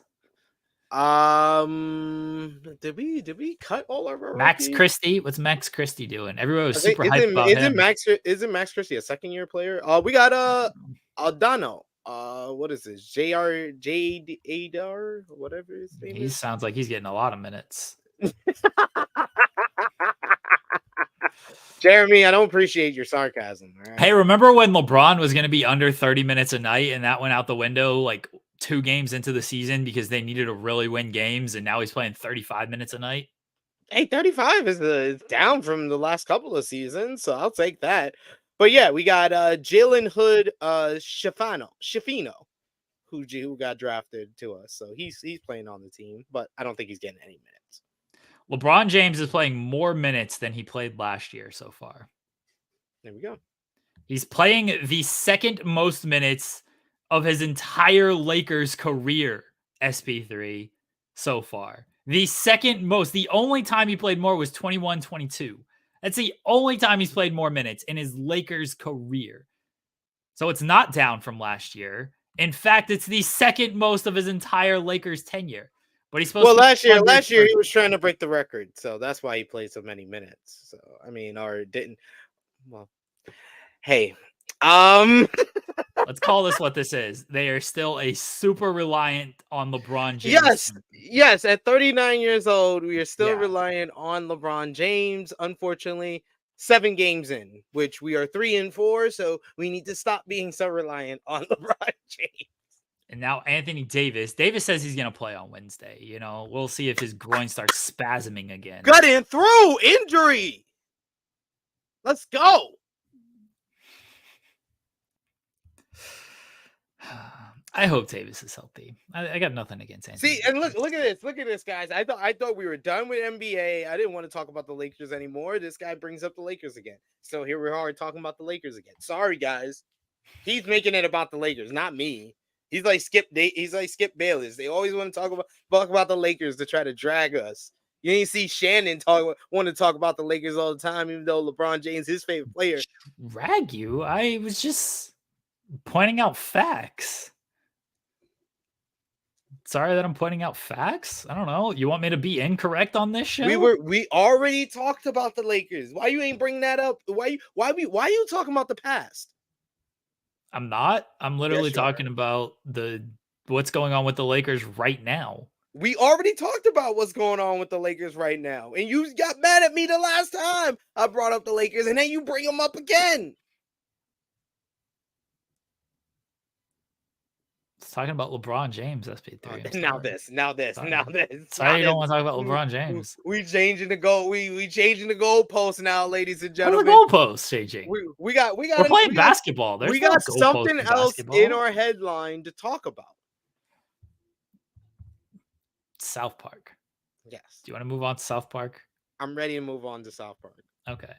Did we cut all of our Max rookies? Christie? What's Max Christie doing? Everyone was super hyped about him. Isn't Max Christie a second-year player? We got Aldano. What is this? Adar, whatever his name is. He sounds like he's getting a lot of minutes. Jeremy, I don't appreciate your sarcasm. Right? Hey, remember when LeBron was going to be under 30 minutes a night and that went out the window like 2 games into the season because they needed to really win games, and now he's playing 35 minutes a night? Hey, 35 is down from the last couple of seasons, so I'll take that. But yeah, we got Jalen Hood Schifino. who got drafted to us. So he's playing on the team, but I don't think he's getting any minutes. LeBron James is playing more minutes than he played last year so far. There we go. He's playing the second most minutes of his entire Lakers career, SP3, so far. The second most. The only time he played more was 21-22. That's the only time he's played more minutes in his Lakers career. So it's not down from last year. In fact, it's the second most of his entire Lakers tenure. But he's supposed to last year he was trying to break the record, so that's why he played so many minutes. So I mean, or didn't. Well, hey, let's call this what this is. They are still a super reliant on LeBron James. Yes. At 39 years old, we are still reliant on LeBron James. Unfortunately, 7 games in, which we are 3-4. So we need to stop being so reliant on LeBron James. And now Anthony Davis. Davis says he's going to play on Wednesday. You know, we'll see if his groin starts spasming again. Got in through injury. Let's go. I hope Davis is healthy. I got nothing against Anthony. See, and look at this, guys. I thought we were done with NBA. I didn't want to talk about the Lakers anymore. This guy brings up the Lakers again. So here we are talking about the Lakers again. Sorry, guys. He's making it about the Lakers, not me. He's like Skip Bayless. They always want to talk about the Lakers to try to drag us. You ain't see Shannon want to talk about the Lakers all the time, even though LeBron James his favorite player. Drag you? I was just pointing out facts. Sorry that I'm pointing out facts. I don't know. You want me to be incorrect on this show? We already talked about the Lakers. Why you ain't bring that up? Why you talking about the past? I'm not. I'm literally talking about what's going on with the Lakers right now. We already talked about what's going on with the Lakers right now. And you got mad at me the last time I brought up the Lakers, and then you bring them up again. It's talking about LeBron James, SP3. Now this. Sorry, you don't want to talk about LeBron James. We changing the goal. We changing the goalposts now, ladies and gentlemen. What are the goalposts changing? We're playing basketball. We got something else in our headline to talk about. South Park. Yes. Do you want to move on to South Park? I'm ready to move on to South Park. Okay.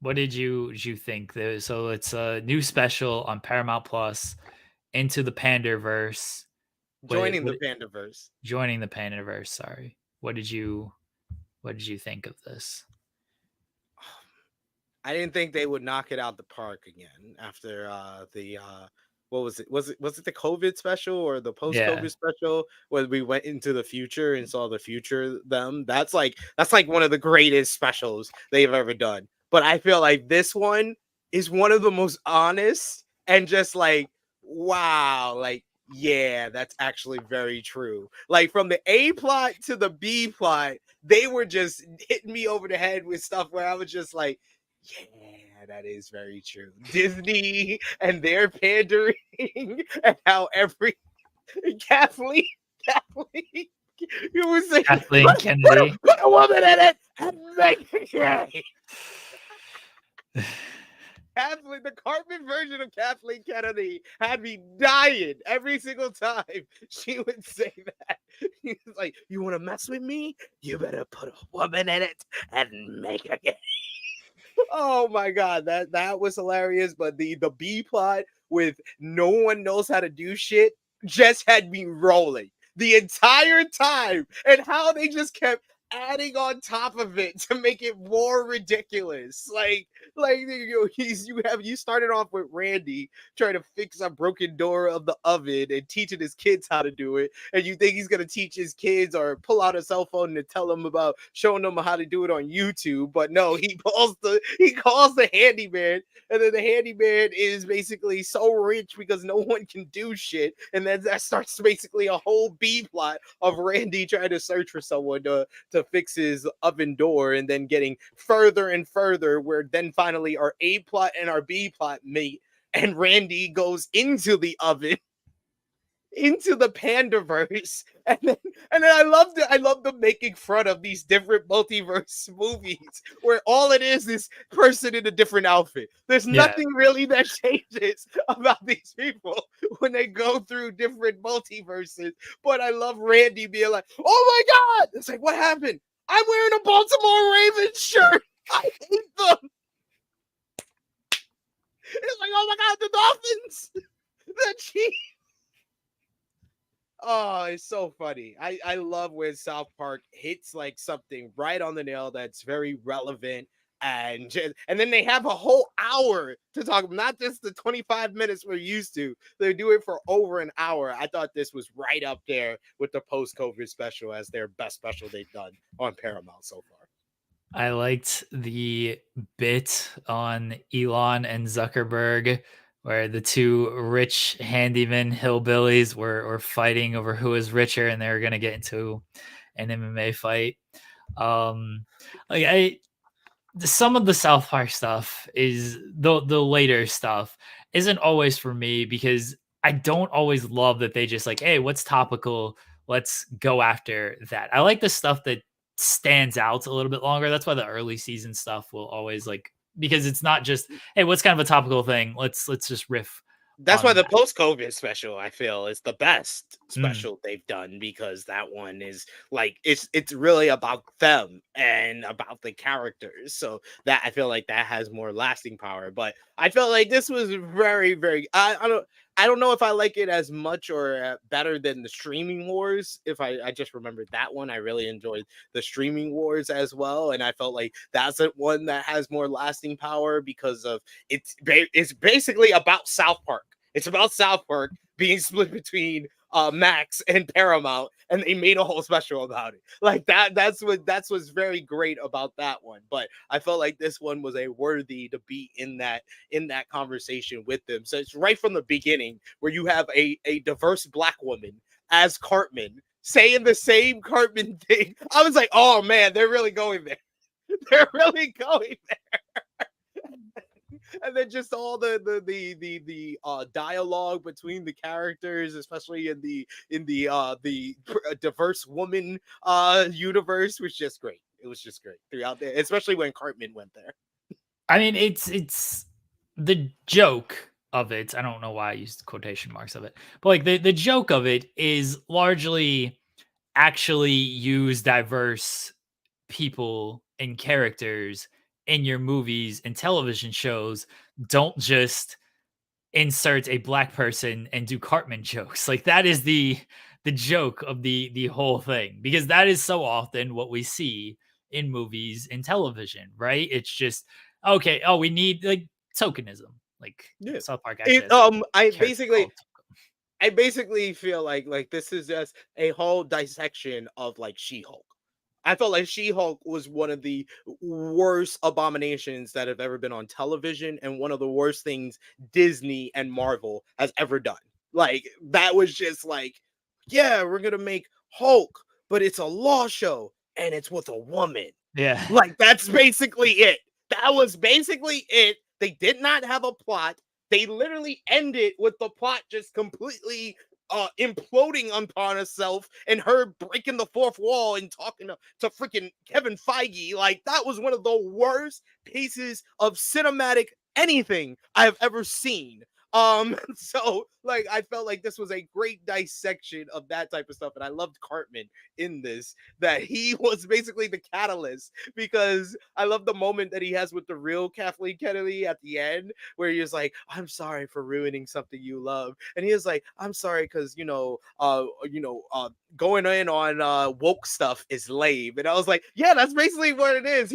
What did you think? So it's a new special on Paramount Plus. Into the Pandaverse. Joining the Pandaverse. Sorry. What did you think of this? I didn't think they would knock it out the park again after the what was it? Was it the COVID special or the post-COVID special where we went into the future and saw the future them? That's like one of the greatest specials they've ever done. But I feel like this one is one of the most honest and just like, wow, like, yeah, that's actually very true. Like from the A plot to the B plot, they were just hitting me over the head with stuff where I was just like, yeah, that is very true. Disney and their pandering and how every Kathleen, you was saying Kathleen Kennedy. Put a woman in it and make it gay. Kathleen, the Cartman version of Kathleen Kennedy had me dying every single time she would say that. He was like, you want to mess with me? You better put a woman in it and make it gay. Oh my God, that was hilarious. But the B plot with no one knows how to do shit just had me rolling the entire time, and how they just kept adding on top of it to make it more ridiculous. You started off with Randy trying to fix a broken door of the oven and teaching his kids how to do it, and you think he's gonna teach his kids or pull out a cell phone and tell them about showing them how to do it on YouTube. But no, he calls the handyman, and then the handyman is basically so rich because no one can do shit, and then that starts basically a whole B plot of Randy trying to search for someone to fix his oven door, and then getting further and further, where then finally our A plot and our B plot meet, and Randy goes into the oven. into the Pandaverse, and then I love them making fun of these different multiverse movies where all it is person in a different outfit. There's Yeah. nothing really that changes about these people when they go through different multiverses. But I love Randy being like, "Oh my god!" It's like, what happened? I'm wearing a Baltimore Ravens shirt. I hate them. It's like, oh my god, the Dolphins, the Chiefs. Oh, it's so funny. I love when South Park hits like something right on the nail that's very relevant, and then they have a whole hour to talk, not just the 25 minutes we're used to. They do it for over an hour. I thought this was right up there with the post-COVID special as their best special they've done on Paramount so far. I liked the bit on Elon and Zuckerberg where the two rich handyman hillbillies were fighting over who was richer and they were going to get into an MMA fight. Um, like I some of the South Park stuff is the later stuff isn't always for me because I don't always love that they just like, hey, what's topical? Let's go after that. I like the stuff that stands out a little bit longer. That's why the early season stuff will always like because it's not just, hey, what's kind of a topical thing? Let's just riff That's why on the that. post-COVID special I feel is the best Mm. special they've done because that one is like it's really about them and about the characters. So that I feel like that has more lasting power. But I felt like this was very I don't know if I like it as much or better than the streaming wars. If I just remembered that one, I really enjoyed the streaming wars as well, and I felt like that's one that has more lasting power because of it's basically about South Park. It's about South Park being split between Max and Paramount, and they made a whole special about it. Like that. That's what's very great about that one. But I felt like this one was a worthy to be in that conversation with them. So it's right from the beginning where you have a diverse black woman as Cartman saying the same Cartman thing. I was like, oh man, they're really going there. They're really going and then just all the dialogue between the characters, especially in the diverse woman universe, was just great. It was just great throughout there, especially when Cartman went there. I mean, it's the joke of it. I don't know why I used quotation marks of it, but like the joke of it is largely actually use diverse people and characters in your movies and television shows. Don't just insert a black person and do Cartman jokes. Like that is the joke of the whole thing because that is so often what we see in movies and television, right? It's just okay, oh, we need like tokenism. Like Yeah. South Park actually It has a I character basically called I basically feel like this is just a whole dissection of like She-Hulk. I felt like She-Hulk was one of the worst abominations that have ever been on television and one of the worst things Disney and Marvel has ever done. Like that was just like, yeah, we're gonna make Hulk, but it's a law show and it's with a woman. yeah. Like that's basically it. That was basically it. They did not have a plot. They literally ended with the plot just completely imploding upon herself and her breaking the fourth wall and talking to freaking Kevin Feige. Like that was one of the worst pieces of cinematic anything I've ever seen. So like I felt like this was a great dissection of that type of stuff, and I loved Cartman in this, that he was basically the catalyst because I love the moment that he has with the real Kathleen Kennedy at the end where he was like, I'm sorry for ruining something you love. And he was like, I'm sorry because going in on woke stuff is lame. And I was like, yeah, that's basically what it is.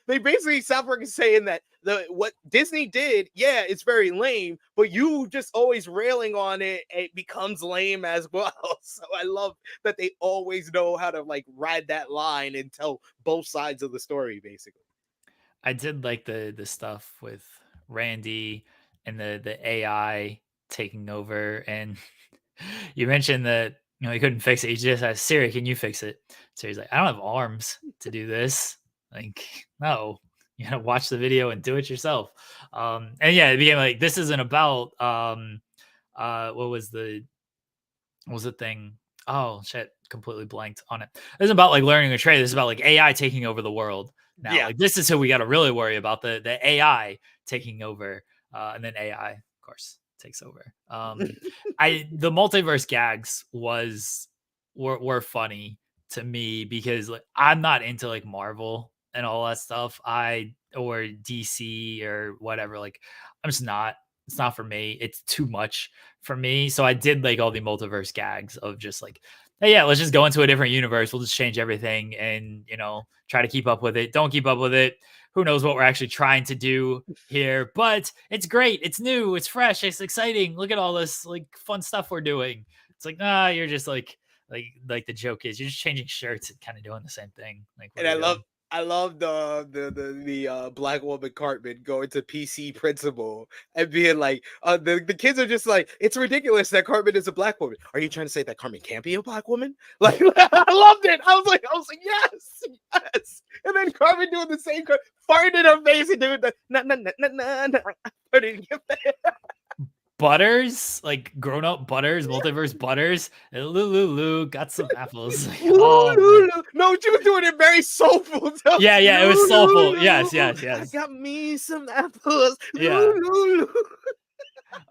They basically South Park is saying that what Disney did, yeah, it's very lame, but you just always railing on it, it becomes lame as well. So I love that they always know how to like ride that line and tell both sides of the story, basically. I did like the stuff with Randy and the AI taking over. And you mentioned that he couldn't fix it. He just asked Siri, "Can you fix it?" So he's like, "I don't have arms to do this." Like, no, you gotta watch the video and do it yourself. And yeah, it became like this isn't about what was the what was the thing? Oh shit, completely blanked on it. This is about like learning a trade. This is about like AI taking over the world now. Yeah. Like this is who we got to really worry about, the AI taking over, and then AI, of course, takes over. I the multiverse gags were funny to me because like I'm not into like Marvel and all that stuff. Or DC or whatever. Like I'm just not. It's not for me. It's too much for me. So I did like all the multiverse gags of just like, hey, yeah, let's just go into a different universe. We'll just change everything and, try to keep up with it. Don't keep up with it. Who knows what we're actually trying to do here, but it's great. It's new. It's fresh. It's exciting. Look at all this like fun stuff we're doing. It's like, nah, you're just like the joke is you're just changing shirts and kind of doing the same thing. Like, what And are we doing? I love the black woman Cartman going to PC principal and being like, the kids are just like, it's ridiculous that Cartman is a black woman. Are you trying to say that Cartman can't be a black woman? Like, I loved it. I was like, yes, yes. And then Cartman doing the same, farting in her face and doing the putting it there. Butters, like grown up Butters, multiverse Butters. Lulu got some apples. Like, oh man. No, she was doing it very soulful. Yeah, yeah, it was soulful. Yes, yes, I yes. got me some apples. Yeah.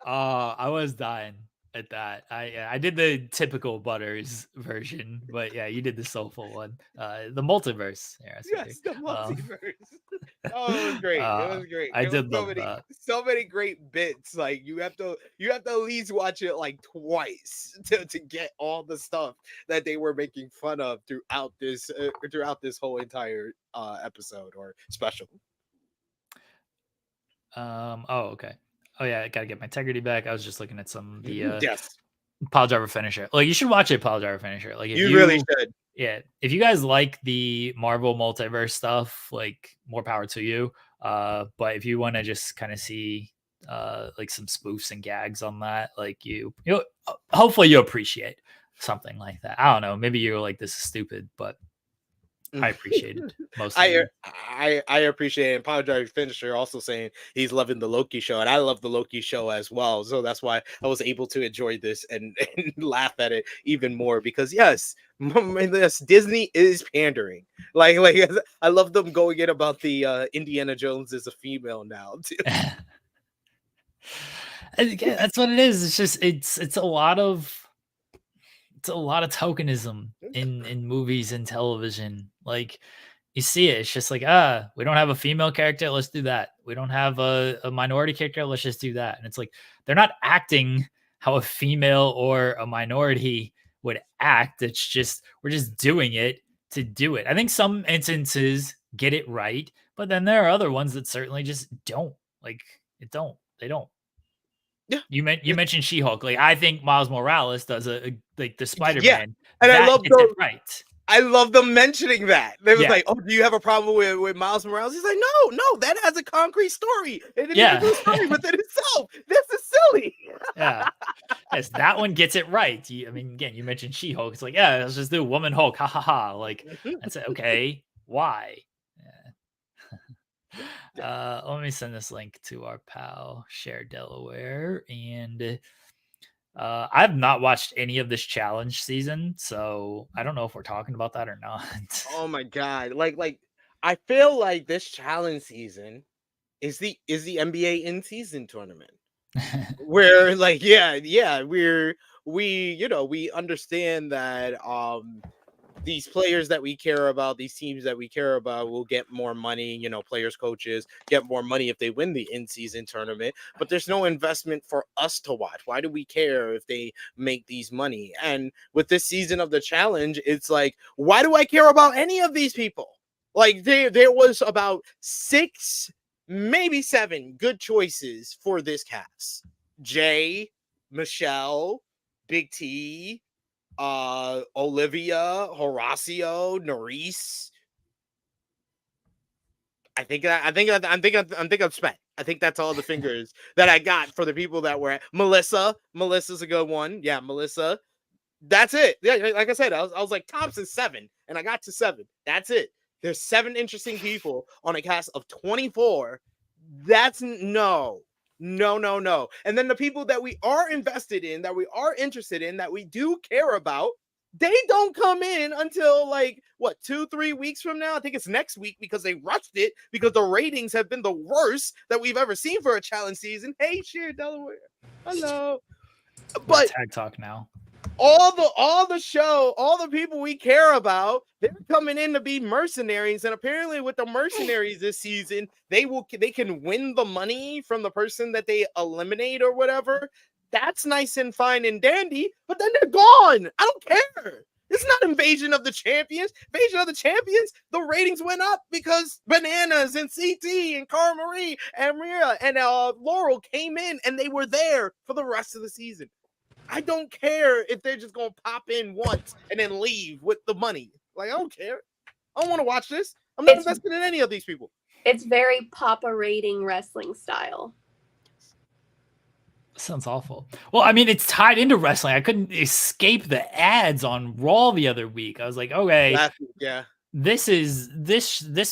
I was dying at that. I did the typical Butters version, but yeah, you did the soulful one. The multiverse. Yeah, Yes, the multiverse. Oh, it was great. It was great. I There was did love that. so many great bits. Like you have to at least watch it like twice to get all the stuff that they were making fun of throughout this whole entire episode or special. Oh, okay. Oh yeah, I gotta get my integrity back. I was just looking at some of the Yes, Pile Driver Finisher. Like you should watch it, Pile Driver Finisher. Like if you really should. yeah, if you guys like the Marvel multiverse stuff, like more power to you. But if you want to just kind of see like some spoofs and gags on that, like you hopefully you appreciate something like that. I don't know. Maybe you're like, this is stupid, but I appreciated most of it. I appreciate it. And Power Drive Finisher also saying he's loving the Loki show, and I love the Loki show as well. So that's why I was able to enjoy this and laugh at it even more because yes, yes, Disney is pandering. Like I love them going in about the Indiana Jones is a female now too. And again, that's what it is. It's just it's a lot of tokenism in movies and television. Like you see it, it's just like, we don't have a female character, let's do that. We don't have a minority character, let's just do that. And it's like they're not acting how a female or a minority would act. It's just we're just doing it to do it. I think some instances get it right, but then there are other ones that certainly just don't. Like they don't. Yeah, You mentioned She-Hulk. Like I think Miles Morales does a like the yeah, Spider-Man and I that love gets it those. right. I love them mentioning that. They was Yeah, like, "Oh, do you have a problem with Miles Morales?" He's like, No, that has a concrete story. It didn't even yeah, do a story within itself. This is silly." yeah. Yes, that one gets it right. I mean, again, you mentioned She-Hulk. It's like, yeah, let's just do Woman Hulk. Ha ha ha. Like that's it. Okay, why? Let me send this link to our pal Cher Delaware, and I've not watched any of this challenge season, so I don't know if we're talking about that or not. Oh my god! Like I feel like this challenge season is the NBA in season tournament where like yeah we understand that these players that we care about, these teams that we care about will get more money, players, coaches get more money if they win the in-season tournament, but there's no investment for us to watch. Why do we care if they make these money? And with this season of the challenge, it's like, why do I care about any of these people? Like there was about 6, maybe 7 good choices for this cast. Jay, Michelle, Big T, Olivia, Horacio, Nerys. I think I'm spent. I think that's all the fingers that I got for the people that were Melissa. Melissa's a good one. Yeah, Melissa. That's it. Yeah, like I said, I was like Thompson 7, and I got to 7. That's it. There's 7 interesting people on a cast of 24. That's no. No, no, no. And then the people that we are invested in, that we are interested in, that we do care about, they don't come in until like what 2-3 weeks from now. I think it's next week because they rushed it because the ratings have been the worst that we've ever seen for a challenge season. Hey, Cher, Delaware. Hello. We're But tag talk now. all the people we care about, they're coming in to be mercenaries, and apparently with the mercenaries this season, they can win the money from the person that they eliminate or whatever. That's nice and fine and dandy, but then they're gone. I don't care. It's not Invasion of the Champions. Invasion of the Champions, the ratings went up because Bananas and CT and Cara Marie and Maria and Laurel came in and they were there for the rest of the season. I don't care if they're just gonna pop in once and then leave with the money. Like, I don't care. I don't want to watch this. I'm not invested in any of these people. It's very Papa rating wrestling style. Sounds awful. Well, I mean, it's tied into wrestling. I couldn't escape the ads on Raw the other week. I was like, okay, yeah. This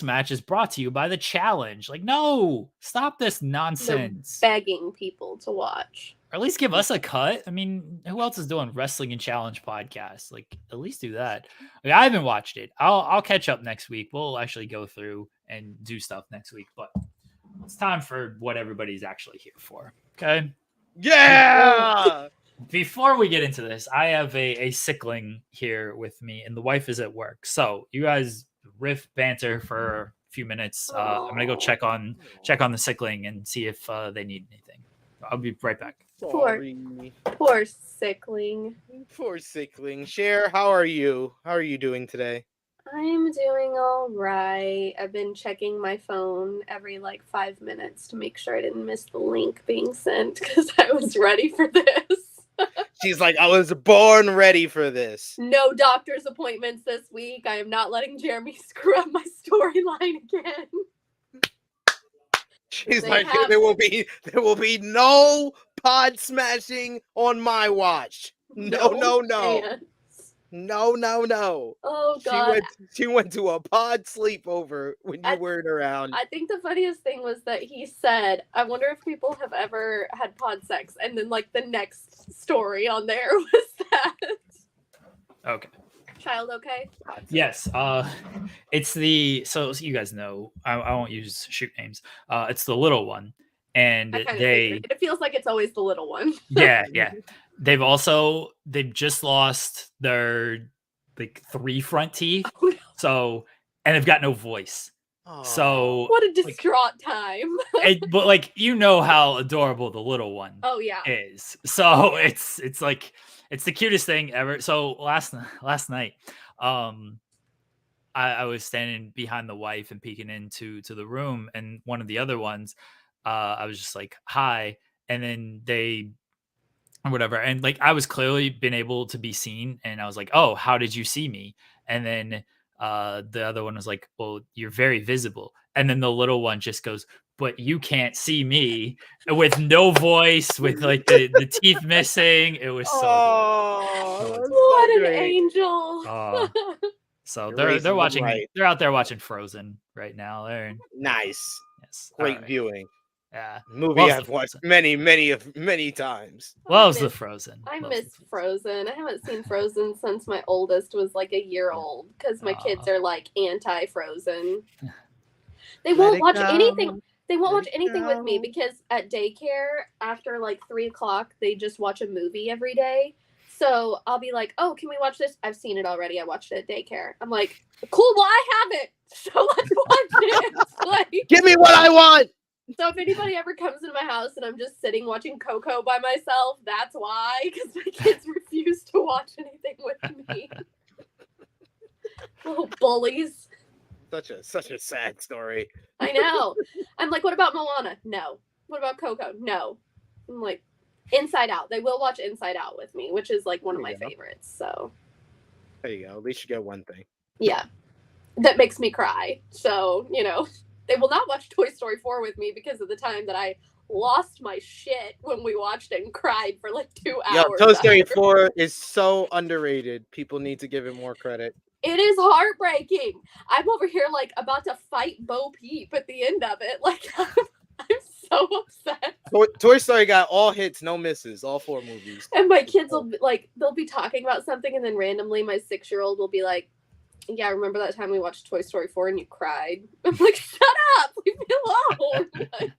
match is brought to you by the Challenge. Like, no, stop this nonsense. They're begging people to watch. Or at least give us a cut. I mean, who else is doing wrestling and challenge podcasts? Like, at least do that. Like, I haven't watched it. I'll catch up next week. We'll actually go through and do stuff next week. But it's time for what everybody's actually here for. Okay. Yeah. Before we get into this, I have a sickling here with me, and the wife is at work. So you guys riff banter for a few minutes. I'm gonna go check on the sickling and see if they need anything. I'll be right back. Poor sickling. Poor sickling. Cher, how are you? How are you doing today? I'm doing all right. I've been checking my phone every 5 minutes to make sure I didn't miss the link being sent because I was ready for this. She's like, I was born ready for this. No doctor's appointments this week. I am not letting Jeremy screw up my storyline again. She's like, there will be no pod smashing on my watch. No. No. Oh God. She went to a pod sleepover when you weren't around. I think the funniest thing was that he said, I wonder if people have ever had pod sex, and then the next story on there was that. Okay. Child okay? Yes. It's so you guys know, I won't use shoot names. It's the little one. And it feels like it's always the little one. yeah. They've just lost their 3 front teeth. Oh, no. So, and they've got no voice. So what a distraught time. But you know how adorable the little one is. So it's the cutest thing ever. So last night, I was standing behind the wife and peeking into the room, and one of the other ones, I was just like, hi. And then they, or whatever. And I was clearly been able to be seen. And I was like, oh, how did you see me? And then the other one was like, well, you're very visible. And then the little one just goes, but you can't see me, with no voice, with the teeth missing. It was so good. What an angel. So they're watching. Right. They're out there watching Frozen right now. They're nice. Yes. Great viewing. Yeah. Movie I've watched many times. Loves the Frozen. I miss Frozen. I haven't seen Frozen since my oldest was a year old, because my kids are anti-Frozen. They won't watch anything. They won't watch anything with me because at daycare, after 3 o'clock, they just watch a movie every day. So I'll be like, oh, can we watch this? I've seen it already. I watched it at daycare. I'm like, cool, well, I have it. So let's watch it. Give me what I want. So if anybody ever comes into my house and I'm just sitting watching Coco by myself, that's why, because my kids refuse to watch anything with me. Little bullies. Such a sad story. I know. I'm like, what about Moana? No. What about Coco? No. I'm like, Inside Out. They will watch Inside Out with me, which is one of my favorites. So there you go. At least you get one thing. Yeah. That makes me cry. So, they will not watch Toy Story 4 with me because of the time that I lost my shit when we watched it and cried for 2 hours. Yeah, Toy Story 4 is so underrated. People need to give it more credit. It is heartbreaking. I'm over here about to fight Bo Peep at the end of it. I'm so upset. Toy Story got all hits, no misses, all 4 movies. And my kids will be like, they'll be talking about something, and then randomly my 6-year-old will be like, "Yeah, remember that time we watched Toy Story 4 and you cried?" I'm like, "Shut up, leave me alone." Like,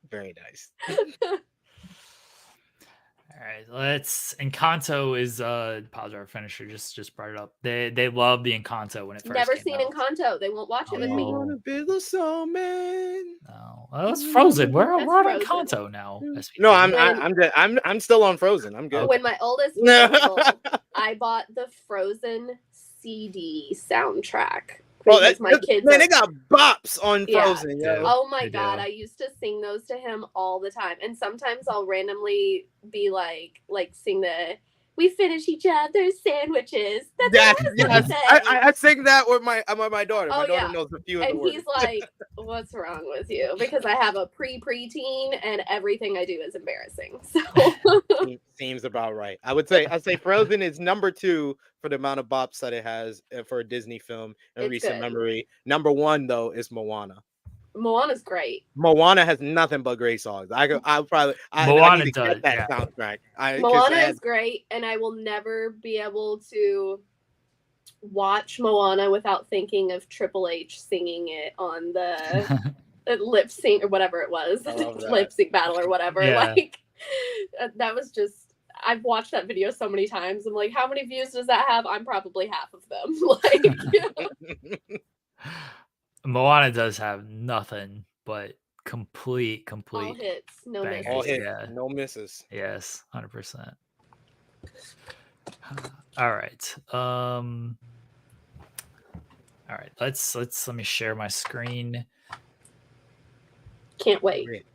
very nice. All right, let's. Encanto is pause our finisher. Just brought it up. They love the Encanto when it first never came seen out. Encanto. They won't watch it with me. I wanna be the snowman. Oh, well, that's Frozen. We're That's on Frozen. Encanto now. No, SP3. I'm still on Frozen. I'm good. When my oldest was little, I bought the Frozen CD soundtrack. Because my kids man, they got bops on Yeah. Frozen. Yeah. Yo. Oh my They god, do. I used to sing those to him all the time. And sometimes I'll randomly be like sing the "We finish each other's sandwiches." That's Yes, what I was gonna say. I sing that with my daughter. Oh, My daughter yeah. knows a few of the And words. he's like, "What's wrong with you?" Because I have a preteen and everything I do is embarrassing. So Seems about right. I'd say Frozen is number 2 for the amount of bops that it has for a Disney film in It's recent good. memory. Number 1 though is Moana. Moana's great. Moana has nothing but great songs. I need Moana to does, get that yeah. soundtrack. Moana is great, and I will never be able to watch Moana without thinking of Triple H singing it on the lip sync or whatever it was, I love that. lip sync battle or whatever. Yeah. Like that was just. I've watched that video so many times. I'm like, how many views does that have? I'm probably half of them. Like, Moana does have nothing but complete all hits, no bangers. misses. All hit, Yeah. no misses. Yes, 100%. All right. All right. Let me share my screen. Can't wait. Great.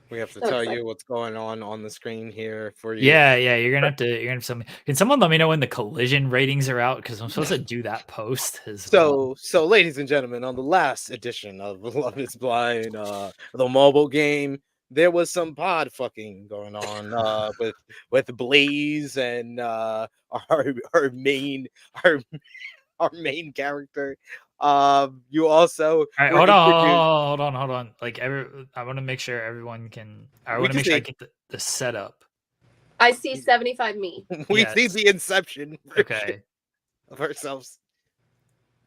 We have to So tell excited. you what's going on the screen here for you. Yeah, you're gonna have to tell me. Can someone let me know when the collision ratings are out? Because I'm supposed to do that post as well. So, ladies and gentlemen, on the last edition of Love Is Blind, the mobile game, there was some pod fucking going on with Blaze and our main character. You also All right, were hold on. Like I want to make sure everyone can. I We want to can make sure I see- get the setup. I see 75 me. we Yes. see the inception Okay. of ourselves.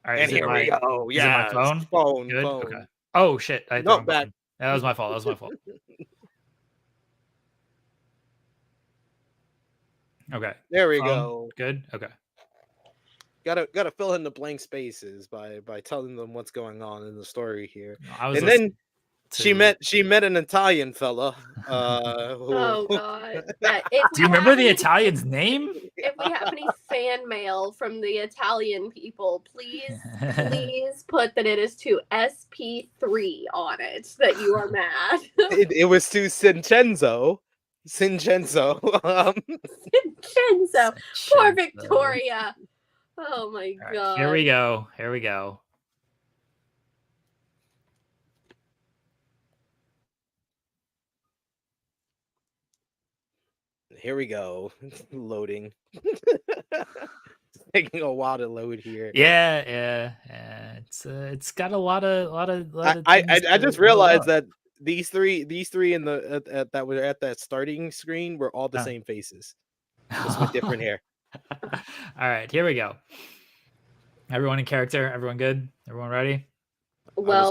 All right. And here we go. Is it my phone? Phone. Good. Phone. Okay. Oh shit! I hit the No, wrong back. button. That was my fault. Okay. There we Phone. go. Good. Okay. Gotta fill in the blank spaces by telling them what's going on in the story here. I was And then listening she met an Italian fella. Who, Oh god. Yeah, Do you remember the Italian's name? If we have any fan mail from the Italian people, please put that it is to SP3 on it that you are mad. it was to Cincenzo. Vincenzo. Poor Victoria. Oh my All right, god. here we go. Here we go. Loading. Taking a while to load here. Yeah. It's got a lot of. I just realized that these three in the that were at that starting screen were all the same faces, just with different hair. All right, here we go. Everyone in character. Everyone good? Everyone ready? Well,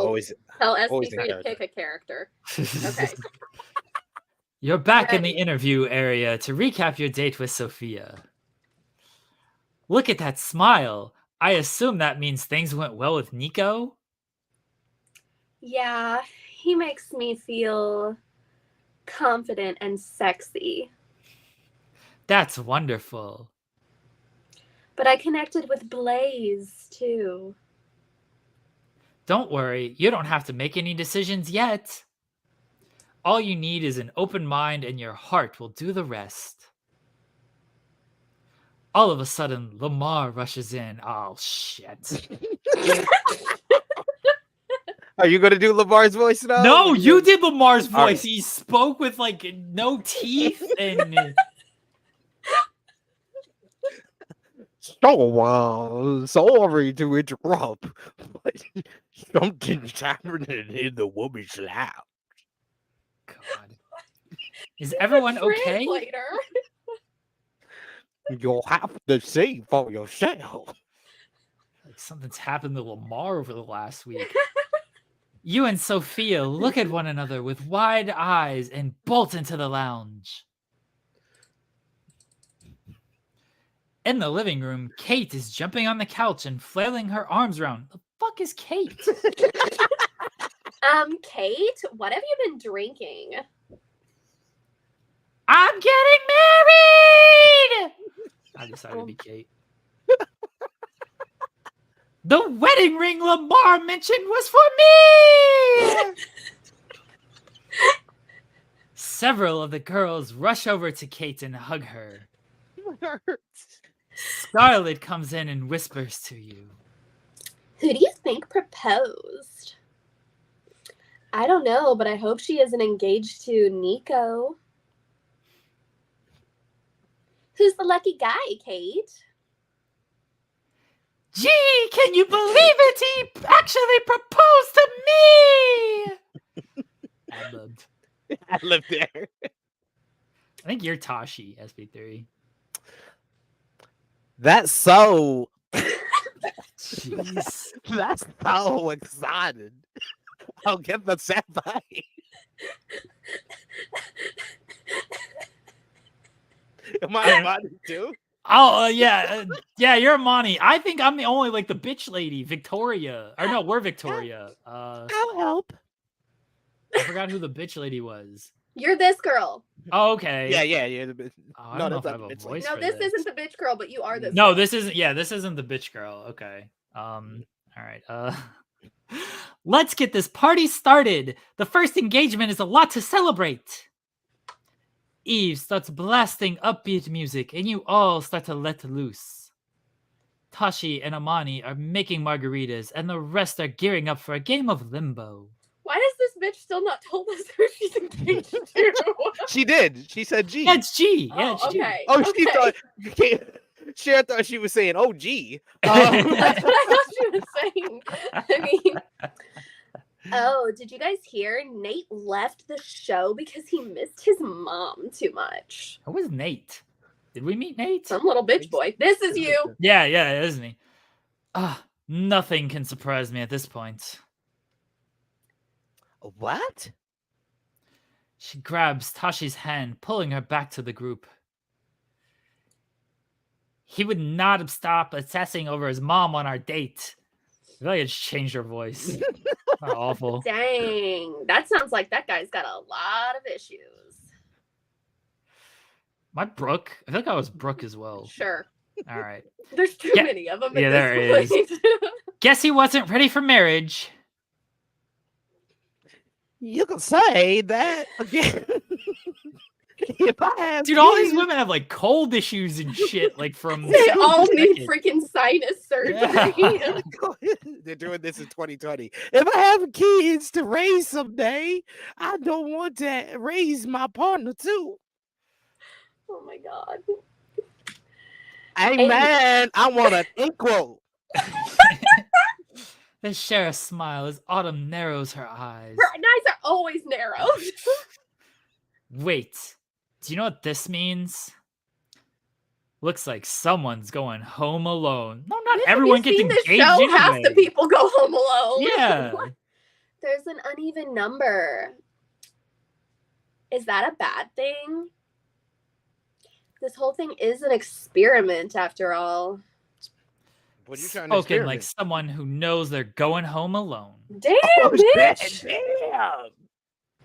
tell always SP3 to pick a character. Okay. You're back in the interview area to recap your date with Sophia. Look at that smile. I assume that means things went well with Nico? Yeah, he makes me feel confident and sexy. That's wonderful. But I connected with Blaze, too. Don't worry, you don't have to make any decisions yet. All you need is an open mind and your heart will do the rest. All of a sudden, Lamar rushes in. Oh, shit. Are you going to do Lamar's voice now? No, you did Lamar's voice. Right. He spoke with, like, no teeth and... So, sorry to interrupt, but something's happening in the woman's lap. God. Is everyone okay? Translator. You'll have to see for yourself. Like something's happened to Lamar over the last week. You and Sophia look at one another with wide eyes and bolt into the lounge. In the living room, Kate is jumping on the couch and flailing her arms around. The fuck is Kate? Kate, what have you been drinking? I'm getting married! I decided to be Kate. The wedding ring Lamar mentioned was for me! Several of the girls rush over to Kate and hug her. It hurts. Scarlett comes in and whispers to you. Who do you think proposed? I don't know, but I hope she isn't engaged to Nico. Who's the lucky guy, Kate? Gee, can you believe it? He actually proposed to me! Ad-libbed. I live there. I think you're Tashi, SP3. That's so. Jeez. That's so excited. I'll get the senpai. Am I Amani too? Oh, yeah. Yeah, you're Amani. I think I'm the only, like, the bitch lady, Victoria. Or no, we're Victoria. I'll help. I forgot who the bitch lady was. You're this girl. Oh, okay. Yeah. The Oh, I don't know if I have a bitch voice No, for this isn't the bitch girl, but you are this No, girl. this isn't. Yeah, this isn't the bitch girl. Okay. All right. Let's get this party started. The first engagement is a lot to celebrate. Eve starts blasting upbeat music, and you all start to let loose. Tashi and Amani are making margaritas, and the rest are gearing up for a game of limbo. Why has this bitch still not told us who she's engaged to? She did. She said G. Yeah, it's G. Yeah, Oh, it's G. okay. Oh, okay. she thought. Cher thought she was saying, "Oh, G." That's what I thought she was saying. I mean, oh, did you guys hear Nate left the show because he missed his mom too much? Who was Nate? Did we meet Nate? Some little bitch boy. This is you. Yeah, isn't he? Nothing can surprise me at this point. What? She grabs Tashi's hand, pulling her back to the group. He would not have stopped obsessing over his mom on our date. I feel like it's changed her voice. Awful. Dang. That sounds like that guy's got a lot of issues. My Brooke? I think I was Brooke as well. Sure. All right. There's too many of them. Yeah, there is. Guess he wasn't ready for marriage. You can say that again. If I have Dude, all these women have like cold issues and shit, like from. They all need freaking sinus surgery. Yeah. They're doing this in 2020. If I have kids to raise someday, I don't want to raise my partner too. Oh my god. Hey man, I want an equal. They share a smile as Autumn narrows her eyes. Her eyes are always narrow. Wait, do you know what this means? Looks like someone's going home alone. No, not everyone gets engaged this show, anyway. half the people go home alone. Yeah. There's an uneven number. Is that a bad thing? This whole thing is an experiment after all. What are you trying to Spoken like someone who knows they're going home alone. Damn, bitch! Damn.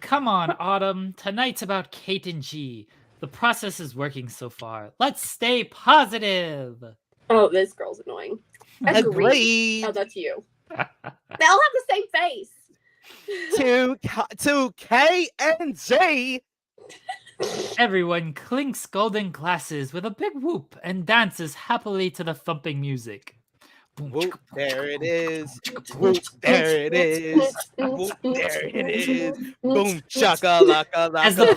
Come on, Autumn. Tonight's about Kate and G. The process is working so far. Let's stay positive. Oh, this girl's annoying. Agreed. Oh, that's you. They all have the same face. to K and J. Everyone clinks golden glasses with a big whoop and dances happily to the thumping music. Whoop, there it is. Whoop, there it is. Whoop, there it is. Boom, shaka laka laka. As the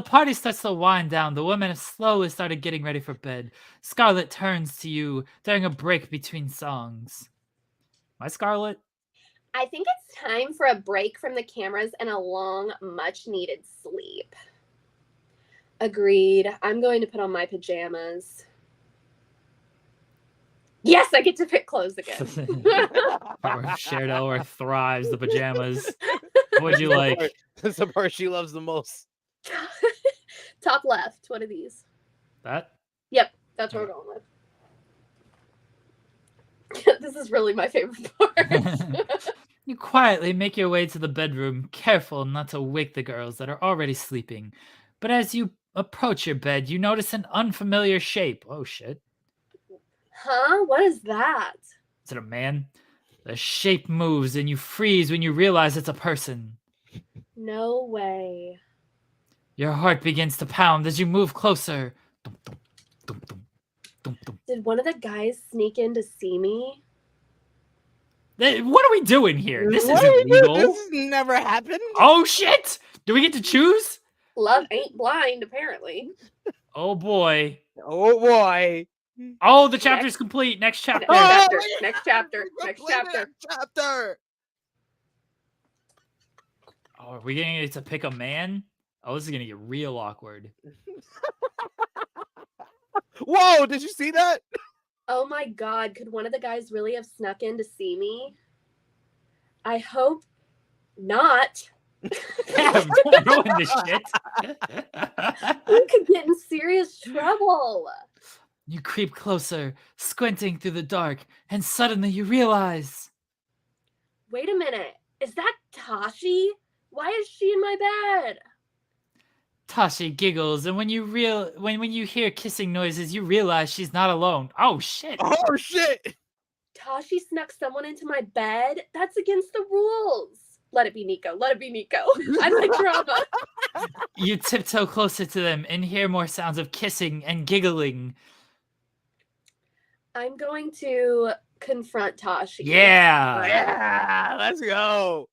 party starts to wind down, the women have slowly started getting ready for bed. Scarlett turns to you during a break between songs. My Scarlett? I think it's time for a break from the cameras and a long, much-needed sleep. Agreed. I'm going to put on my pajamas. Yes, I get to pick clothes again. Cher Delware thrives the pajamas. What'd you like? That's the part she loves the most. Top left. What are these? That? Yep, that's what we're going with. This is really my favorite part. You quietly make your way to the bedroom, careful not to wake the girls that are already sleeping. But as you approach your bed, you notice an unfamiliar shape. Oh, shit. Huh? What is that? Is it a man? The shape moves and you freeze when you realize it's a person. No way. Your heart begins to pound as you move closer. Dum, dum, dum, dum, dum, dum. Did one of the guys sneak in to see me? What are we doing here? This What isn't legal. This has never happened. Oh, shit! Do we get to choose? Love ain't blind, apparently. Oh, boy. Oh boy. Oh, the chapter's complete. Next chapter. Next chapter. Oh, are we getting to pick a man? Oh, this is going to get real awkward. Whoa, did you see that? Oh my god, could one of the guys really have snuck in to see me? I hope not. Damn, don't ruin this shit. We could get in serious trouble. You creep closer, squinting through the dark, and suddenly you realize... Wait a minute. Is that Tashi? Why is she in my bed? Tashi giggles, and when you hear kissing noises, you realize she's not alone. Oh, shit. Oh, shit. Tashi snuck someone into my bed? That's against the rules. Let it be Nico. Let it be Nico. I like drama. You tiptoe closer to them and hear more sounds of kissing and giggling. I'm going to confront Tashi. Yeah. Yeah, let's go.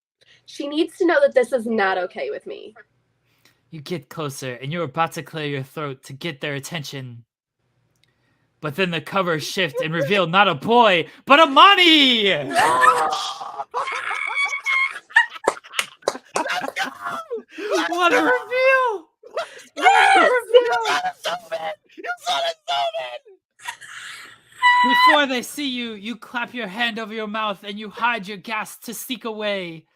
She needs to know that this is not okay with me. You get closer and you're about to clear your throat to get their attention. But then the covers shift and reveal not a boy, but a Money! What a reveal! Yes! Before they see you, you clap your hand over your mouth and you hide your gas to sneak away.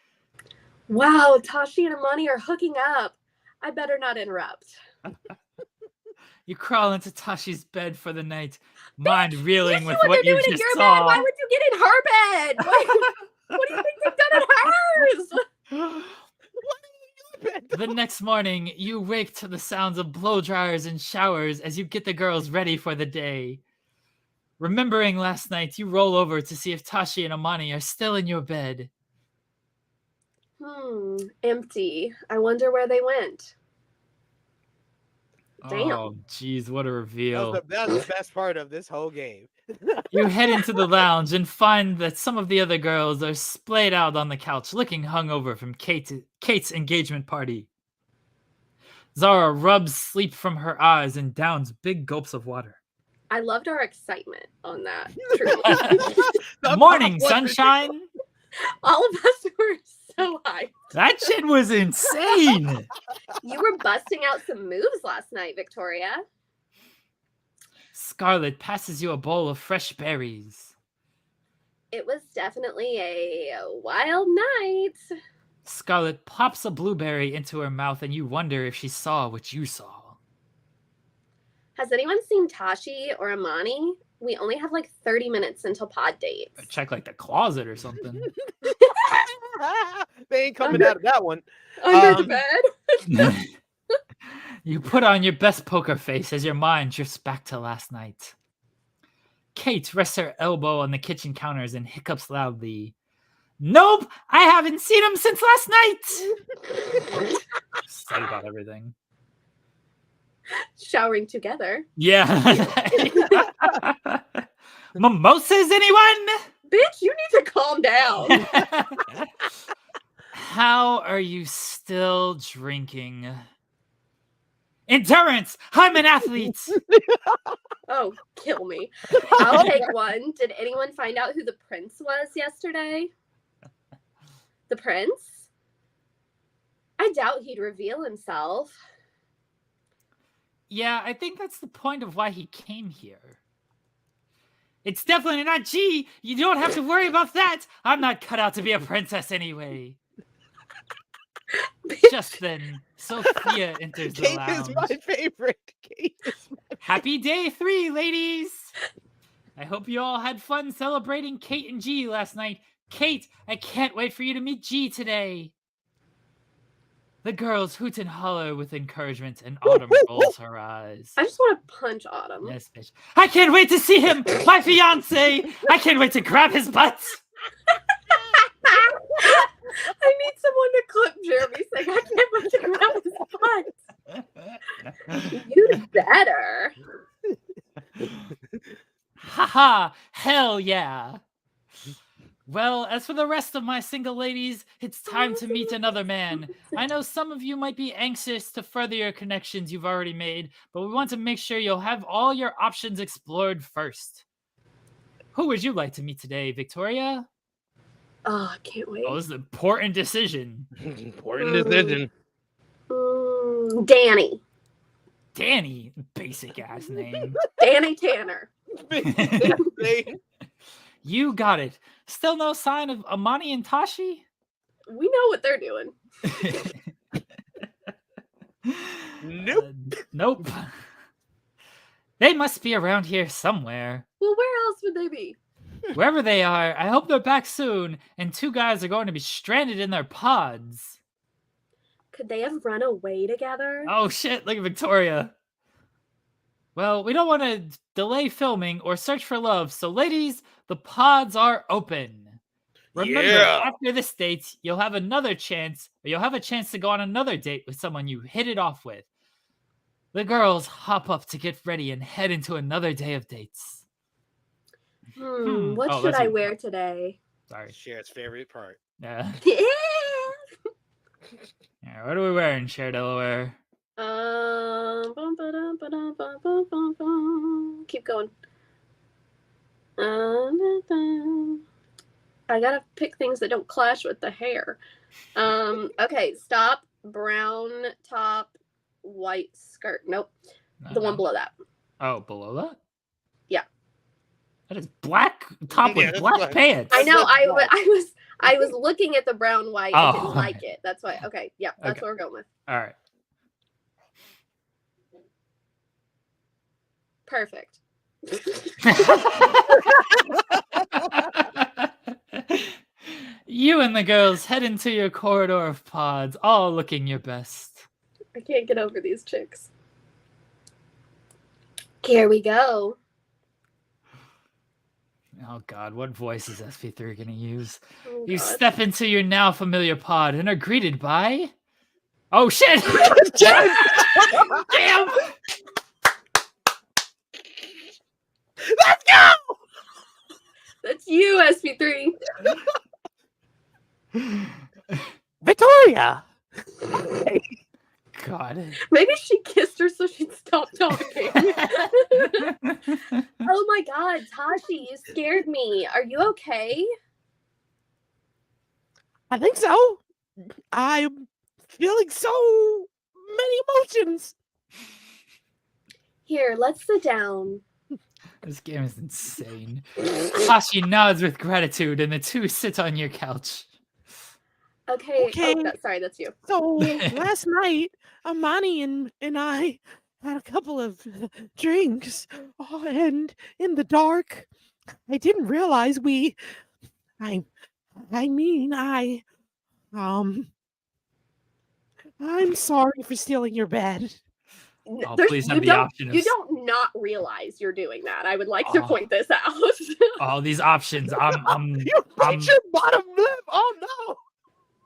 Wow, Tashi and Amani are hooking up. I better not interrupt. You crawl into Tashi's bed for the night, mind reeling with what what you they're doing just in your saw. bed. Why would you get in her bed? What do you think they've done in hers? The next morning, you wake to the sounds of blow dryers and showers as you get the girls ready for the day. Remembering last night, you roll over to see if Tashi and Amani are still in your bed. Empty. I wonder where they went. Damn. Oh, jeez, what a reveal. That was the best part of this whole game. You head into the lounge and find that some of the other girls are splayed out on the couch, looking hungover from Kate's engagement party. Zara rubs sleep from her eyes and downs big gulps of water. I loved our excitement on that. Truly. Morning, sunshine! All of us were so hyped. That shit was insane! You were busting out some moves last night, Victoria. Scarlett passes you a bowl of fresh berries. It was definitely a wild night. Scarlett pops a blueberry into her mouth and you wonder if she saw what you saw. Has anyone seen Tashi or Amani? We only have like 30 minutes until pod dates. Check like the closet or something. They ain't coming out of that one. Under the bed? You put on your best poker face as your mind drifts back to last night. Kate rests her elbow on the kitchen counters and hiccups loudly. Nope, I haven't seen him since last night. Excited about everything. Showering together. Yeah. Mimosas, anyone? Bitch, you need to calm down. How are you still drinking? Endurance! I'm an athlete! Oh, kill me. I'll take one. Did anyone find out who the prince was yesterday? The prince? I doubt he'd reveal himself. Yeah, I think that's the point of why he came here. It's definitely not G. You don't have to worry about that. I'm not cut out to be a princess anyway. Just then, Sophia enters the Kate lounge. is my favorite. Kate is my Happy day 3, ladies! I hope you all had fun celebrating Kate and G last night. Kate, I can't wait for you to meet G today. The girls hoot and holler with encouragement, and Autumn rolls her eyes. I just want to punch Autumn. Yes, bitch. I can't wait to see him, my fiance. I can't wait to grab his butt. I need someone to clip Jeremy saying, I can't wait to grab his butt. You better. Haha, hell yeah. Well, as for the rest of my single ladies, it's time to meet another man. I know some of you might be anxious to further your connections you've already made, but we want to make sure you'll have all your options explored first. Who would you like to meet today, Victoria? Oh, I can't wait. Oh, this is an important decision. important decision. Danny. Danny, basic ass name. Danny Tanner. You got it. Still no sign of Amani and Tashi? We know what they're doing. Nope. Nope. They must be around here somewhere. Well, where else would they be? Wherever they are, I hope they're back soon, and 2 guys are going to be stranded in their pods. Could they have run away together? Oh shit, look at Victoria. Well, we don't want to delay filming or search for love, so ladies, the pods are open. Remember, after this date, you'll have a chance to go on another date with someone you hit it off with. The girls hop up to get ready and head into another day of dates. What should I wear today? Sorry. Cher's favorite part. Yeah. Yeah. Yeah, what are we wearing, Cher Delaware? Keep going. I gotta pick things that don't clash with the hair. Okay, stop. Brown top, white skirt. Nope. The one below that. Oh, below that? Yeah. That is black top with black pants. I know. I was looking at the brown white. I didn't like it. That's why. Okay. Yeah. That's what we're going with. All right. Perfect. You and the girls head into your corridor of pods, all looking your best. I can't get over these chicks. Here we go. Oh god, what voice is SP3 gonna use? Oh, you God. step into your now familiar pod and are greeted by... Oh shit! Damn! Let's go! That's you, SP3. Victoria! God. Maybe she kissed her so she'd stop talking. Oh my god, Tashi, you scared me. Are you okay? I think so. I'm feeling so many emotions. Here, let's sit down. This game is insane. Tashi nods with gratitude and the 2 sit on your couch. Okay. Oh, sorry, that's you. So last night, Amani and I had a couple of drinks, and in the dark, I didn't realize I'm sorry for stealing your bed. Oh, please have the option. You don't not realize you're doing that. I would like to point this out. All these options. You bite your bottom lip. Oh no.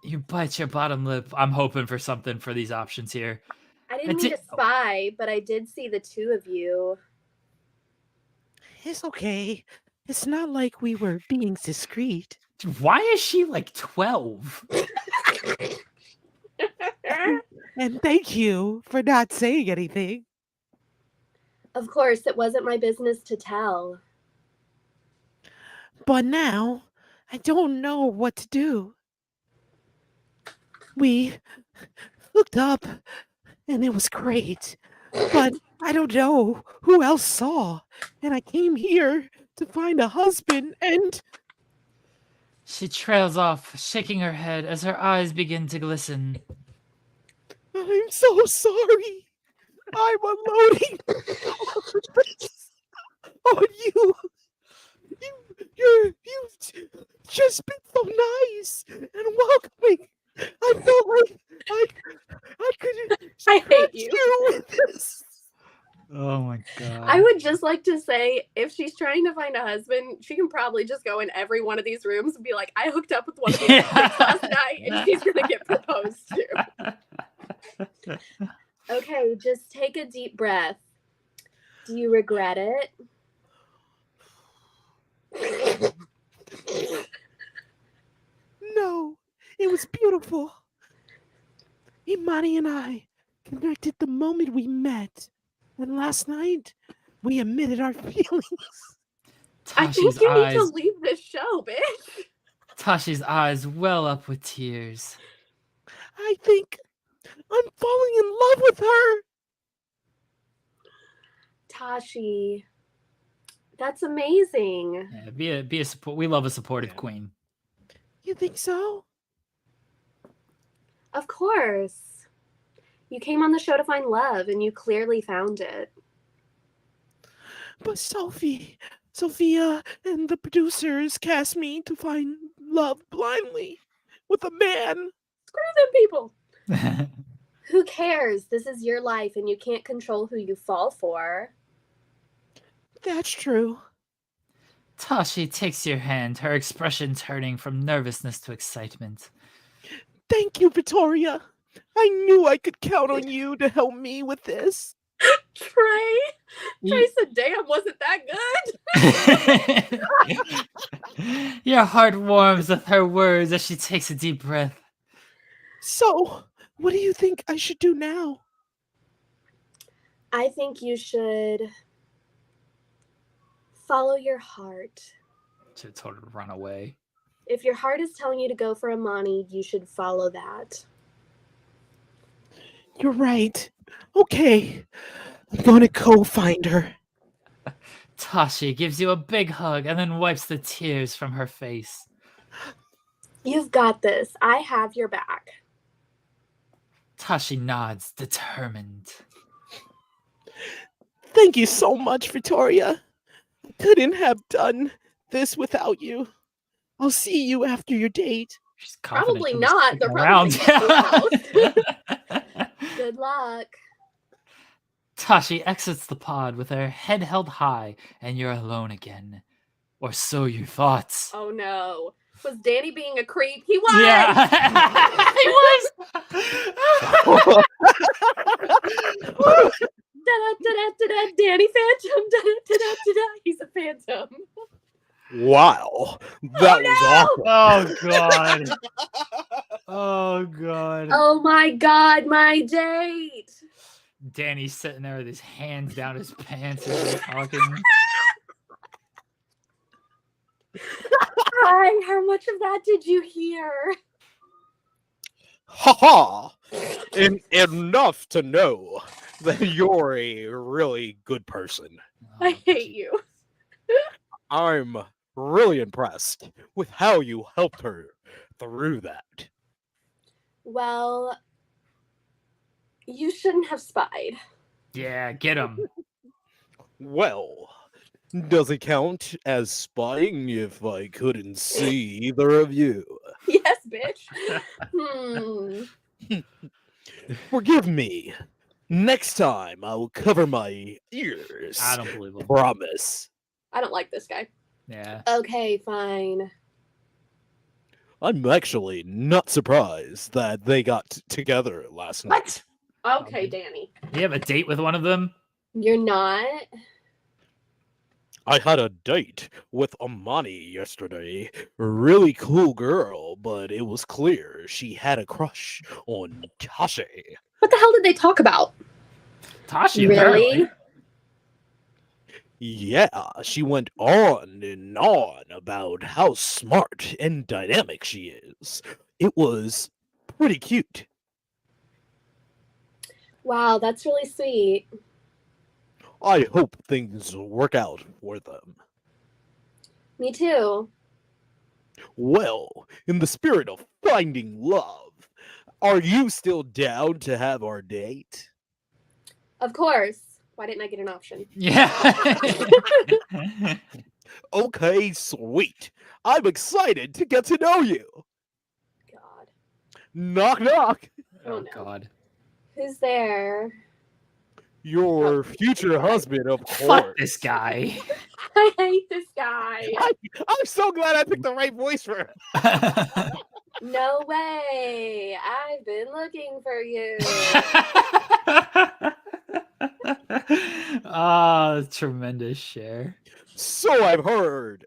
You bite your bottom lip. I'm hoping for something for these options here. I didn't mean to spy, but I did see the 2 of you. It's okay. It's not like we were being discreet. Why is she like 12? And thank you for not saying anything. Of course, it wasn't my business to tell. But now, I don't know what to do. We hooked up, and it was great. But I don't know who else saw. And I came here to find a husband, and She trails off, shaking her head as her eyes begin to glisten. I'm so sorry. I'm unloading all of this on you. You've just been so nice and welcoming. I felt like I could I hate trust you. you with this. Oh my god. I would just like to say, if she's trying to find a husband, she can probably just go in every one of these rooms and be like, I hooked up with one of the other chicks last night, and she's going to get proposed to. Okay, just take a deep breath. Do you regret it? No, it was beautiful. Imani and I connected the moment we met. And last night, we admitted our feelings. I think you need to leave this show, bitch. Tashi's eyes well up with tears. I think I'm falling in love with her. Tashi, that's amazing. Yeah, be a support. We love a supportive queen. You think so? Of course. You came on the show to find love, and you clearly found it. But Sophia, and the producers cast me to find love blindly with a man. Screw them people. Who cares? This is your life, and you can't control who you fall for. That's true. Tashi takes your hand, her expression turning from nervousness to excitement. Thank you, Victoria. I knew I could count on you to help me with this. Trey said, damn, wasn't that good? Your heart warms with her words as she takes a deep breath. So, what do you think I should do now? I think you should follow your heart. Should have told her to run away. If your heart is telling you to go for Imani, you should follow that. You're right. Okay. I'm going to go find her. Tashi gives you a big hug and then wipes the tears from her face. You've got this. I have your back. Tashi nods, determined. Thank you so much, Victoria. I couldn't have done this without you. I'll see you after your date. She's probably not. They're probably close. Good luck. Tashi exits the pod with her head held high, and you're alone again. Or so you thought. Oh no. Was Danny being a creep? He was! Yeah! He was! Danny Phantom! He's a phantom. Wow. That was awful. Oh god. Oh god. Oh my god, my date. Danny's sitting there with his hands down his pants as he's talking. Hi, how much of that did you hear? Ha ha! Enough to know that you're a really good person. I hate you. I'm really impressed with how you helped her through that. Well, you shouldn't have spied. Yeah, get him. Well, does it count as spying if I couldn't see either of you? Yes, bitch. Forgive me. Next time I will cover my ears. I don't believe him. Promise. I don't like this guy. Yeah. Okay, fine. I'm actually not surprised that they got together last night. What? Okay, Danny. You have a date with one of them? You're not? I had a date with Imani yesterday. Really cool girl, but it was clear she had a crush on Tashi. What the hell did they talk about? Tashi, really? Apparently. Yeah, she went on and on about how smart and dynamic she is. It was pretty cute. Wow, that's really sweet. I hope things work out for them. Me too. Well, in the spirit of finding love, are you still down to have our date? Of course. Why didn't I get an option? Yeah. Okay, sweet. I'm excited to get to know you. God. Knock, knock. Oh, Oh no. God. Who's there? Your future husband, of course. Fuck this guy. I hate this guy. I'm so glad I picked the right voice for him. No way. I've been looking for you. Oh, tremendous Cher. So I've heard.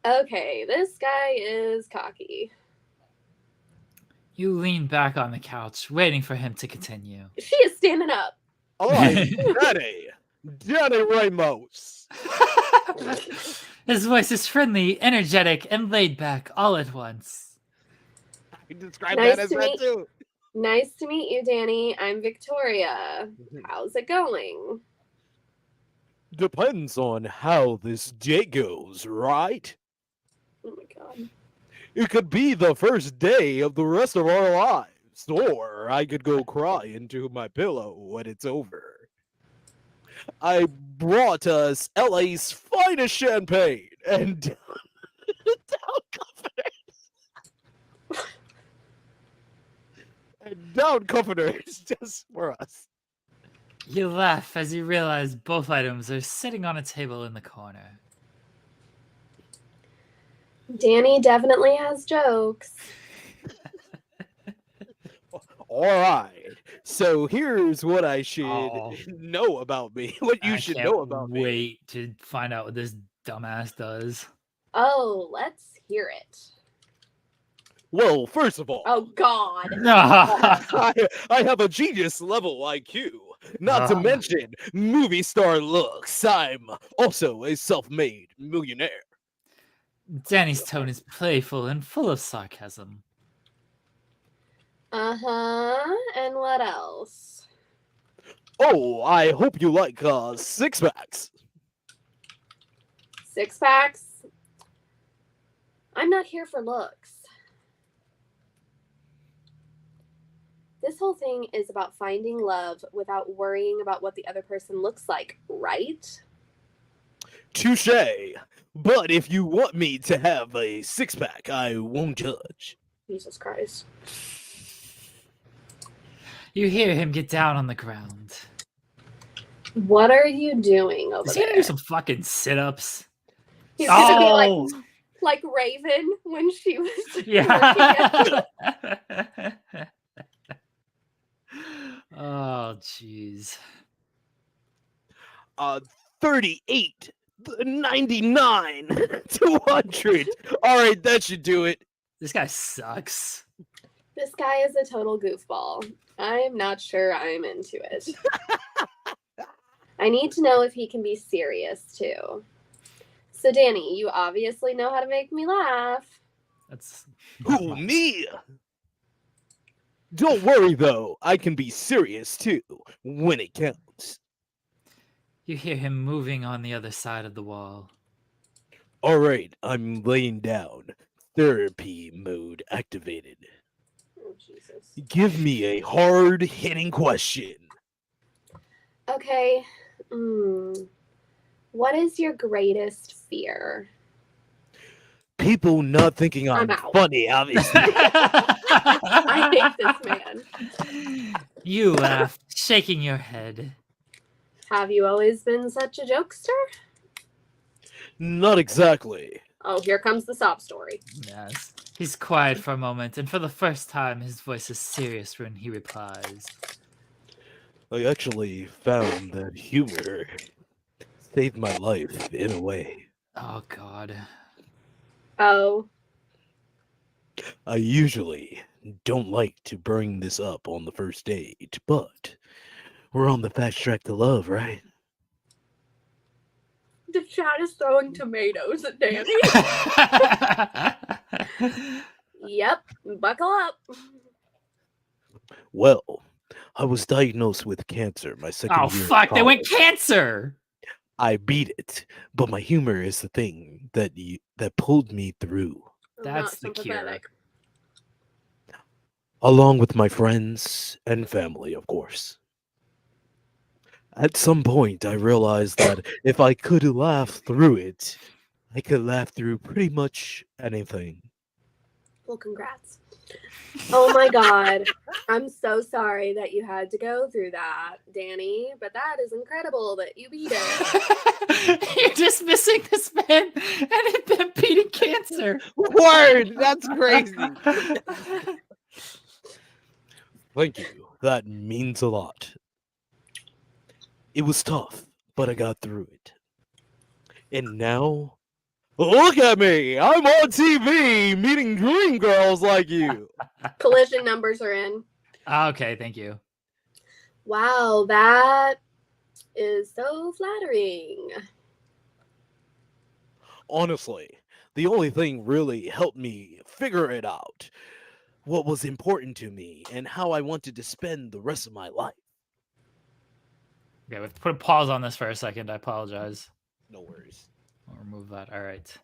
Okay, this guy is cocky. You lean back on the couch, waiting for him to continue. She is standing up. Oh, I'm Danny Ramos. His voice is friendly, energetic, and laid back all at once. I can describe Nice that as to that meet- too. Nice to meet you, Danny. I'm Victoria. How's it going? Depends on how this date goes, right? Oh my god. It could be the first day of the rest of our lives, or I could go cry into my pillow when it's over. I brought us LA's finest champagne and down comforters. And down comforters just for us. You laugh as you realize both items are sitting on a table in the corner. Danny definitely has jokes. All right. So here's what I should Oh. know about me. What you I should can't know about me. wait to find out what this dumbass does. Oh, let's hear it. Well, first of all, Oh god. I have a genius level IQ. Not to Ah. mention movie star looks. I'm also a self-made millionaire. Danny's tone is playful and full of sarcasm. Uh-huh. And what else? Oh, I hope you like six packs. 6-packs? I'm not here for looks. This whole thing is about finding love without worrying about what the other person looks like, right? Touche. But if you want me to have a six-pack, I won't judge. Jesus Christ. You hear him get down on the ground. What are you doing over Is he gonna do there? some fucking sit-ups? He's gonna be Oh, like Raven when she was working yeah. Oh, jeez. 38, 99, 200. All right, that should do it. This guy sucks. This guy is a total goofball. I'm not sure I'm into it. I need to know if he can be serious too. So Danny, you obviously know how to make me laugh. That's Who, me? Don't worry, though. I can be serious, too, when it counts. You hear him moving on the other side of the wall. All right, I'm laying down. Therapy mode activated. Oh, Jesus. Give me a hard-hitting question. Okay. What is your greatest fear? People not thinking I'm out. funny, obviously. I hate this man. You laugh, shaking your head. Have you always been such a jokester? Not exactly. Oh, here comes the sob story. Yes. He's quiet for a moment, and for the first time, his voice is serious when he replies. I actually found that humor saved my life in a way. Oh, God. Oh. I usually don't like to bring this up on the first date, but we're on the fast track to love, right? The chat is throwing tomatoes at Danny. Yep. Buckle up. Well, I was diagnosed with cancer my second Oh year. of fuck! They went college. cancer. I beat it, but my humor is the thing that pulled me through. That's the cure. Along with my friends and family, of course. At some point, I realized that if I could laugh through it, I could laugh through pretty much anything. Well, congrats. Oh my God. I'm so sorry that you had to go through that, Danny, but that is incredible that you beat it. You're dismissing this man and him beating cancer. Word, that's crazy. Thank you. That means a lot. It was tough, but I got through it. And now, look at me! I'm on TV meeting dream girls like you. Collision numbers are in. Okay, thank you. Wow, that is so flattering. Honestly, the only thing really helped me figure it out, what was important to me and how I wanted to spend the rest of my life. Okay, we'll put a pause on this for a second. I apologize. No worries. I'll remove that. All right.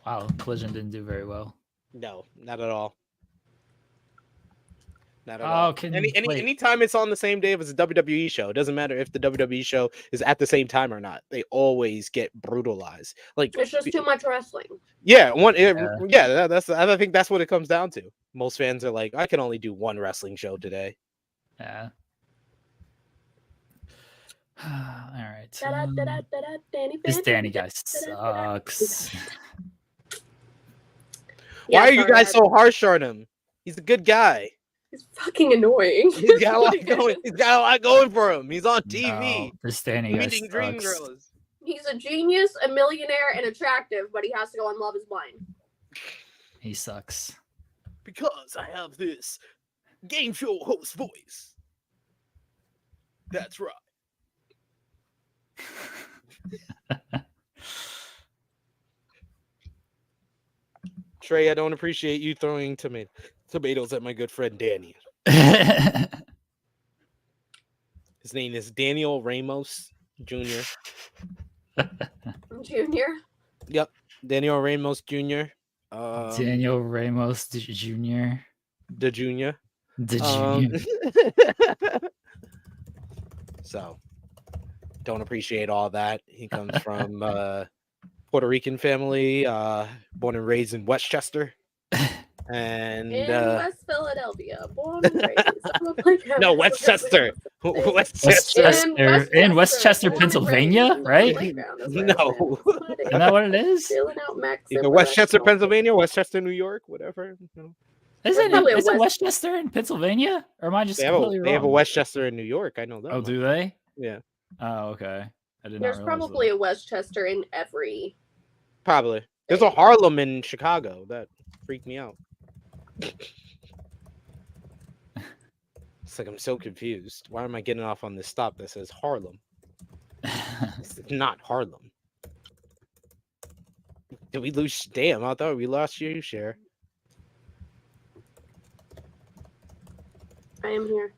Wow, Collision didn't do very well. No, not at all. Not at all. Wait. Anytime it's on the same day as a WWE show, it doesn't matter if the WWE show is at the same time or not. They always get brutalized. Like It's just too much wrestling. yeah, I think that's what it comes down to. Most fans are like, I can only do one wrestling show today. Yeah. All right. This Danny guy sucks. Why are you guys so harsh on him? He's a good guy. He's fucking annoying. He's got a lot going. He's got a lot going for him. He's on TV. No, this Danny guy Meeting dream sucks. girls. He's a genius, a millionaire, and attractive, but he has to go on Love is Blind. He sucks. Because I have this game show host voice. That's right. Trey, I don't appreciate you throwing tomatoes at my good friend Danny. His name is Daniel Ramos Jr. Junior? Yep, Daniel Ramos Jr. Daniel Ramos Jr. The Junior. The Junior. So, don't appreciate all that. He comes from Puerto Rican family, born and raised in Westchester. And in West Philadelphia, born and raised. No, Westchester. In Westchester, Pennsylvania, right? No. Isn't that what it is? Either Westchester, Pennsylvania, Westchester, New York, whatever. Isn't Westchester in Pennsylvania? Or am I just completely wrong? They have a Westchester in New York. I know that. Oh, do they? Yeah. Oh, okay. I did There's not probably a Westchester in every. Probably. There's a Harlem in Chicago. That freaked me out. It's like I'm so confused. Why am I getting off on this stop that says Harlem? It's not Harlem. Did we lose? Damn, I thought we lost you, Cher. I am here.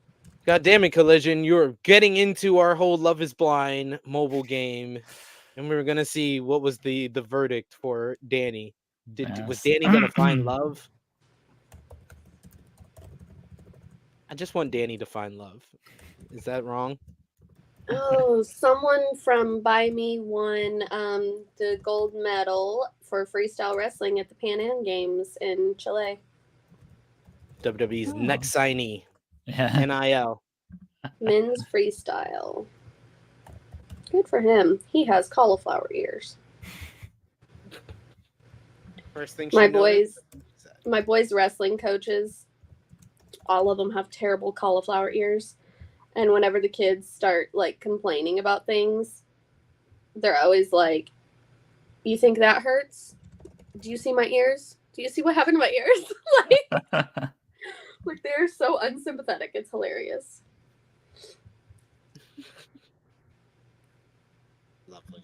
God damn it, Collision. You're getting into our whole Love is Blind mobile game. And we were gonna see what was the verdict for Danny. Was Danny gonna find love? I just want Danny to find love. Is that wrong? Oh, someone from By Me won the gold medal for freestyle wrestling at the Pan Am Games in Chile. WWE's next signee. Yeah. NIL. Men's freestyle. Good for him. He has cauliflower ears. First thing my boys' wrestling coaches, all of them have terrible cauliflower ears. And whenever the kids start like complaining about things, they're always like, "You think that hurts? Do you see my ears? Do you see what happened to my ears?" like they're so unsympathetic. It's hilarious. Lovely.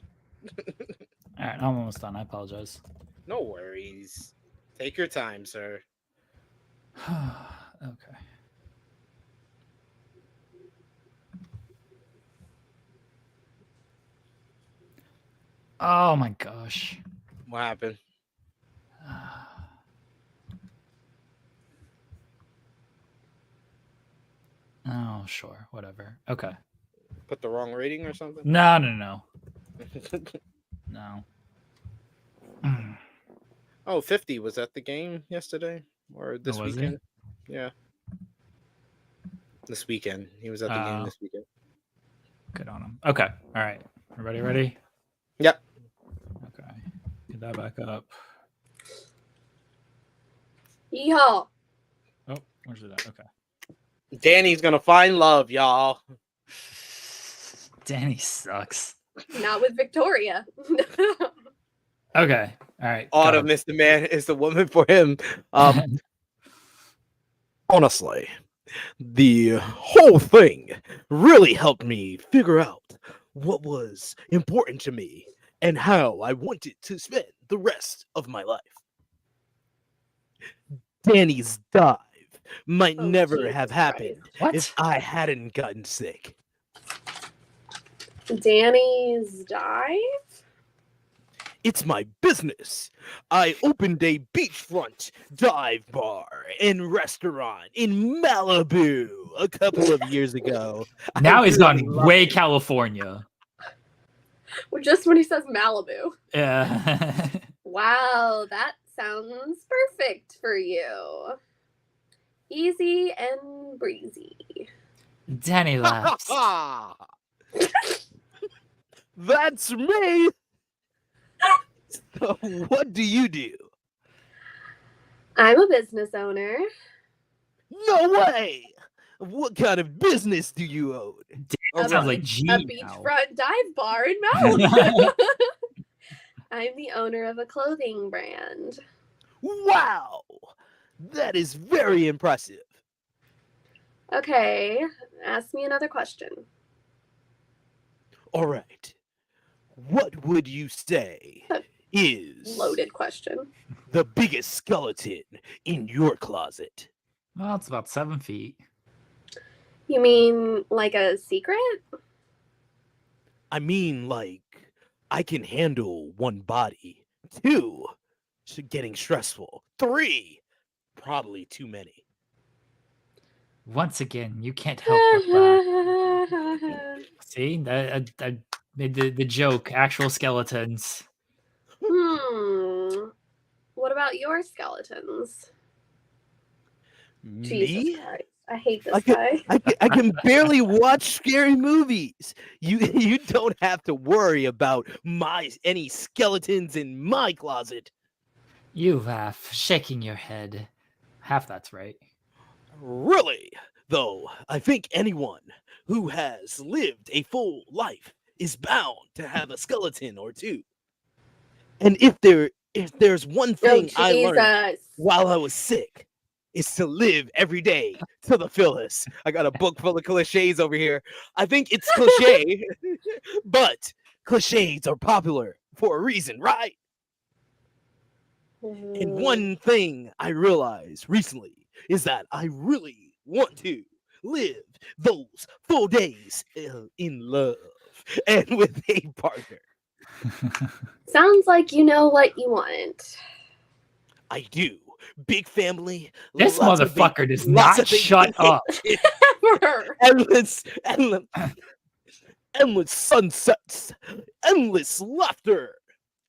All right, I'm almost done. I apologize. No worries. Take your time, sir. Okay. Oh my gosh. What happened? Oh, sure. Whatever. Okay. Put the wrong rating or something? No. No. Oh, 50 was at the game yesterday or this was he? weekend? Yeah. This weekend. He was at the game this weekend. Good on him. Okay. All right. Everybody ready? Yep. Okay. Get that back up. Yeehaw. Oh, where's it at? Okay. Danny's gonna find love, y'all. Danny sucks. Not with Victoria. Okay. All right. Autumn is the man, is the woman for him. Honestly, the whole thing really helped me figure out what was important to me and how I wanted to spend the rest of my life. Danny's dive might never Jesus have happened What? if I hadn't gotten sick. Danny's dive? It's my business. I opened a beachfront dive bar and restaurant in Malibu a couple of years ago. Now I he's really gone loved way it. California. Well, just when he says Malibu. Yeah. Wow, that sounds perfect for you. Easy and breezy. Danny laughs. That's me. So what do you do? I'm a business owner. No way. What kind of business do you own? That sounds like G A now. beachfront dive bar in Malibu. I'm the owner of a clothing brand. Wow. That is very impressive. Okay, ask me another question. All right. What would you say is Loaded question. the biggest skeleton in your closet? Well, it's about 7 feet. You mean like a secret? I mean, like, I can handle 1 body. 2, getting stressful. 3, probably too many. Once again, you can't help but laugh. See, I made the joke. Actual skeletons. What about your skeletons? Jesus Me? Christ. I hate this guy. I can barely watch scary movies. You don't have to worry about any skeletons in my closet. You laugh, shaking your head. Half that's right. Really? Though, I think anyone who has lived a full life is bound to have a skeleton or 2. And if there's one thing I learned while I was sick, is to live every day to the fullest. I got a book full of cliches over here. I think it's cliche, but cliches are popular for a reason, right? And one thing I realized recently is that I really want to live those full days in love and with a partner. Sounds like you know what you want. I do. Big family. This lots of motherfucker does not shut up. endless sunsets, endless laughter,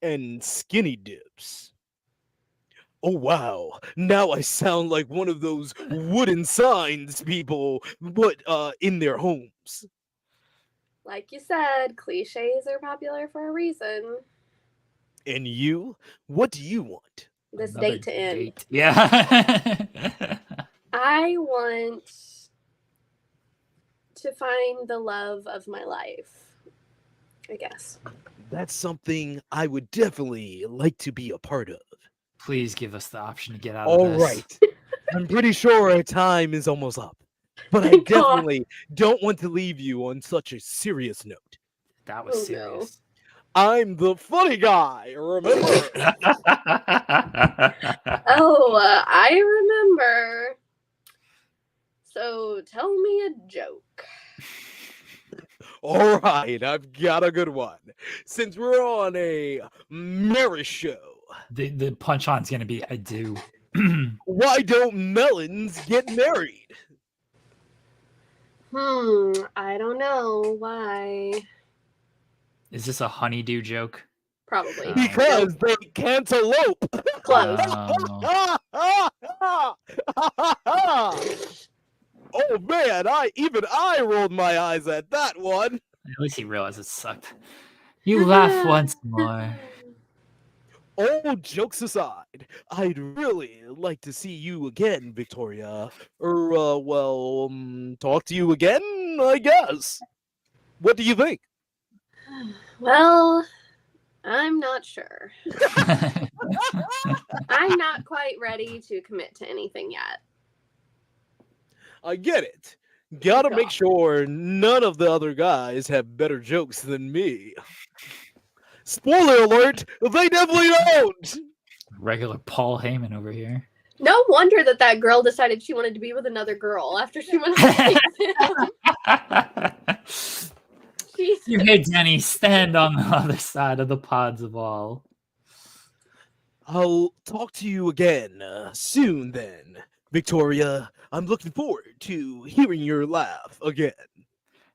and skinny dips. Oh wow, now I sound like one of those wooden signs people put in their homes. Like you said, cliches are popular for a reason. And you? What do you want? This Another date to end. date. Yeah. I want to find the love of my life, I guess. That's something I would definitely like to be a part of. Please give us the option to get out All of this. right. I'm pretty sure our time is almost up. But I definitely don't want to leave you on such a serious note. That was Oh, no. I'm the funny guy, remember? Oh I remember. So tell me a joke. All right, I've got a good one. Since we're on a marriage show, The punchline's gonna be I do. why don't melons get married? I don't know why. Is this a honeydew joke? Probably. Because they cantaloupe. Close. Oh man, I rolled my eyes at that one. At least he realized it sucked. You laugh once more. All jokes aside, I'd really like to see you again, Victoria. Talk to you again, I guess. What do you think? Well, I'm not sure. I'm not quite ready to commit to anything yet. I get it. Gotta make sure none of the other guys have better jokes than me. Spoiler alert, they definitely don't! Regular Paul Heyman over here. No wonder that girl decided she wanted to be with another girl after she went on You hear Danny stand on the other side of the pods of all. I'll talk to you again soon then, Victoria. I'm looking forward to hearing your laugh again.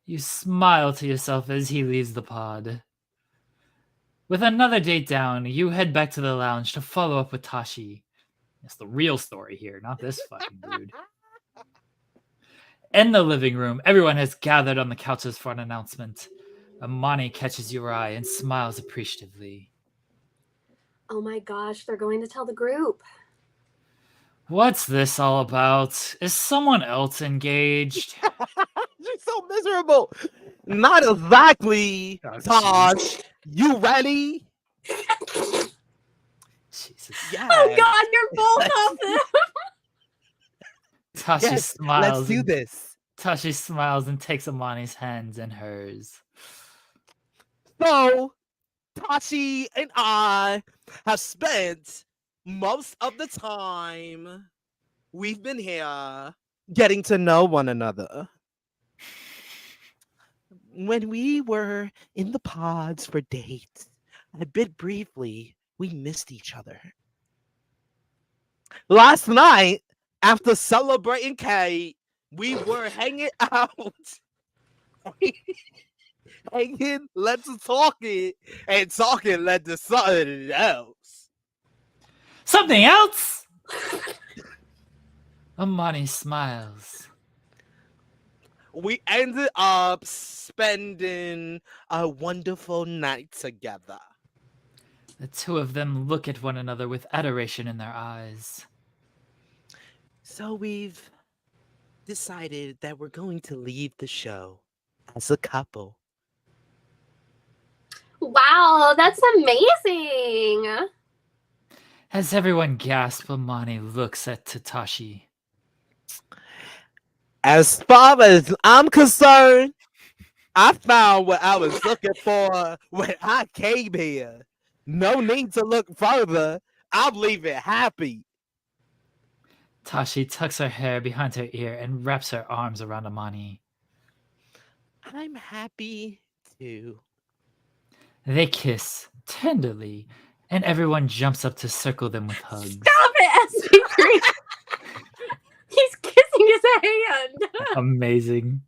You smile to yourself as he leaves the pod. With another date down, you head back to the lounge to follow up with Tashi. It's the real story here, not this fucking dude. In the living room, everyone has gathered on the couches for an announcement. Amani catches your eye and smiles appreciatively. Oh my gosh, they're going to tell the group. What's this all about? Is someone else engaged? She's so miserable. Not exactly, Tosh. You ready? Jesus. Yes. Oh God, you're both of them. Tashi smiles. Let's do this. Tashi smiles and takes Amani's hands in hers. So, Tashi and I have spent most of the time we've been here getting to know one another. When we were in the pods for dates, a bit briefly, we missed each other. Last night, after celebrating Kate, we were hanging out. Hanging led to talking, and talking led to something else. Something else? Amani smiles. We ended up spending a wonderful night together. The two of them look at one another with adoration in their eyes. So we've decided that we're going to leave the show as a couple. Wow, that's amazing. As everyone gasps, Amani looks at Tatashi. As far as I'm concerned, I found what I was looking for when I came here. No need to look further. I'm leaving happy. Tashi tucks her hair behind her ear and wraps her arms around Amani. I'm happy too. They kiss tenderly, and everyone jumps up to circle them with hugs. Stop it, SP3. He's kissing his hand. Amazing.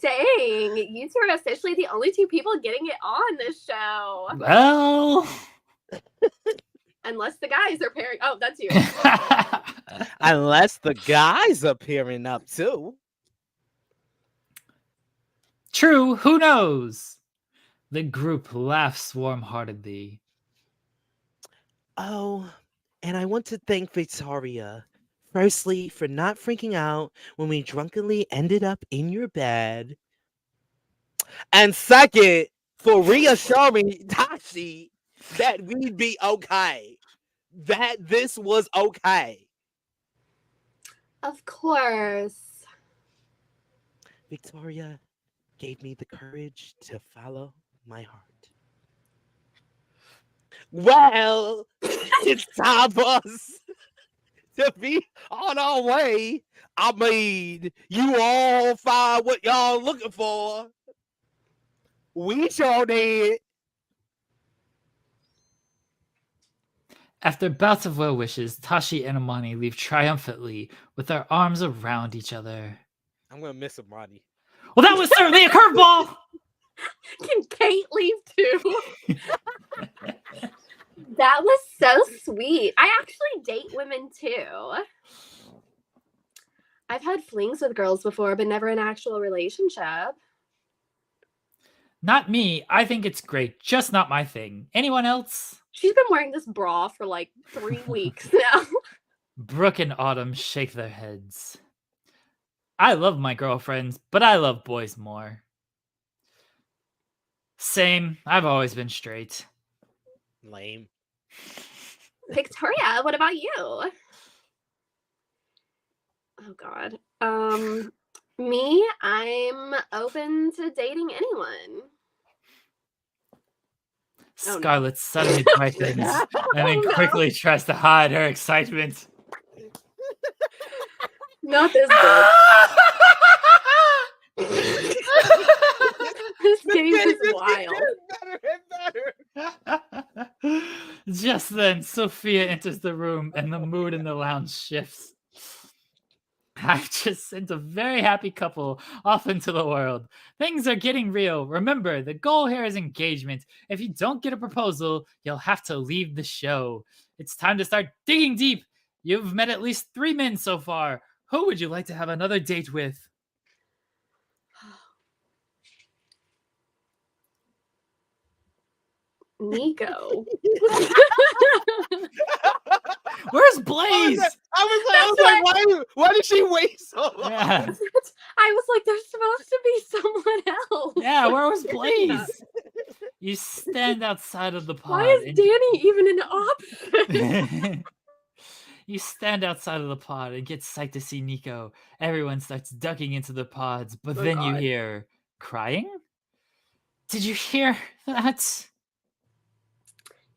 Dang, you two are officially the only two people getting it on this show. Well, Unless the guys are pairing. Oh, that's you. Unless the guys are pairing up too. True, who knows? The group laughs warm-heartedly. Oh, and I want to thank Victoria. Firstly, for not freaking out when we drunkenly ended up in your bed. And second, for reassuring Tashi that we'd be okay. That this was okay. Of course. Victoria gave me the courage to follow my heart. Well, it's time for us to be on our way. I mean, you all find what y'all looking for. We sure did. After bouts of well wishes, Tashi and Amani leave triumphantly with their arms around each other. I'm gonna miss Amani. Well, that was certainly a curveball! Can Kate leave too? That was so sweet. I actually date women too. I've had flings with girls before, but never an actual relationship. Not me. I think it's great. Just not my thing. Anyone else? She's been wearing this bra for like 3 weeks now. Brooke and Autumn shake their heads. I love my girlfriends, but I love boys more. Same. I've always been straight. Lame. Victoria, what about you? Oh God. Me, I'm open to dating anyone. Oh, Scarlett no. suddenly brightens and then quickly tries to hide her excitement. Not this good. This game is wild. Better. Just then, Sophia enters the room and the mood in the lounge shifts. I've just sent a very happy couple off into the world. Things are getting real. Remember, the goal here is engagement. If you don't get a proposal, you'll have to leave the show. It's time to start digging deep. You've met at least 3 men so far. Who would you like to have another date with? Nico. Where's Blaze? I was like, why did she wait so long? Yeah. I was like, there's supposed to be someone else. Yeah, where was Blaze? You stand outside of the pod. Why is Danny even an option? You stand outside of the pod and get psyched to see Nico. Everyone starts ducking into the pods, but then you hear crying? Did you hear that?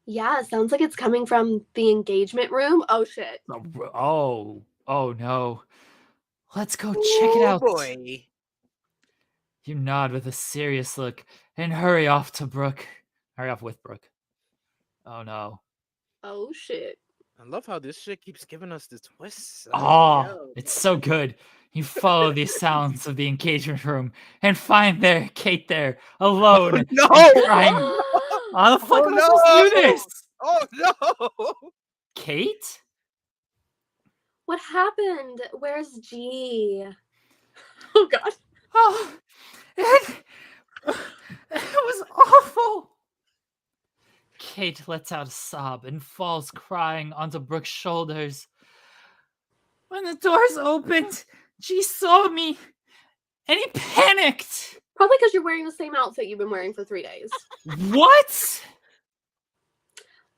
Yeah, sounds like it's coming from the engagement room. Oh shit. Oh no. Let's go check it out. Boy. You nod with a serious look and hurry off to Brooke. Hurry off with Brooke. Oh no. Oh shit. I love how this shit keeps giving us the twists. It's so good. You follow the sounds of the engagement room and find Kate there, alone. No! Crying. How the fuck am I supposed to do this? Oh no! Kate? What happened? Where's G? Oh god. Oh, it was awful. Kate lets out a sob and falls crying onto Brooke's shoulders. When the doors opened, G saw me and he panicked. Probably because you're wearing the same outfit you've been wearing for 3 days. What?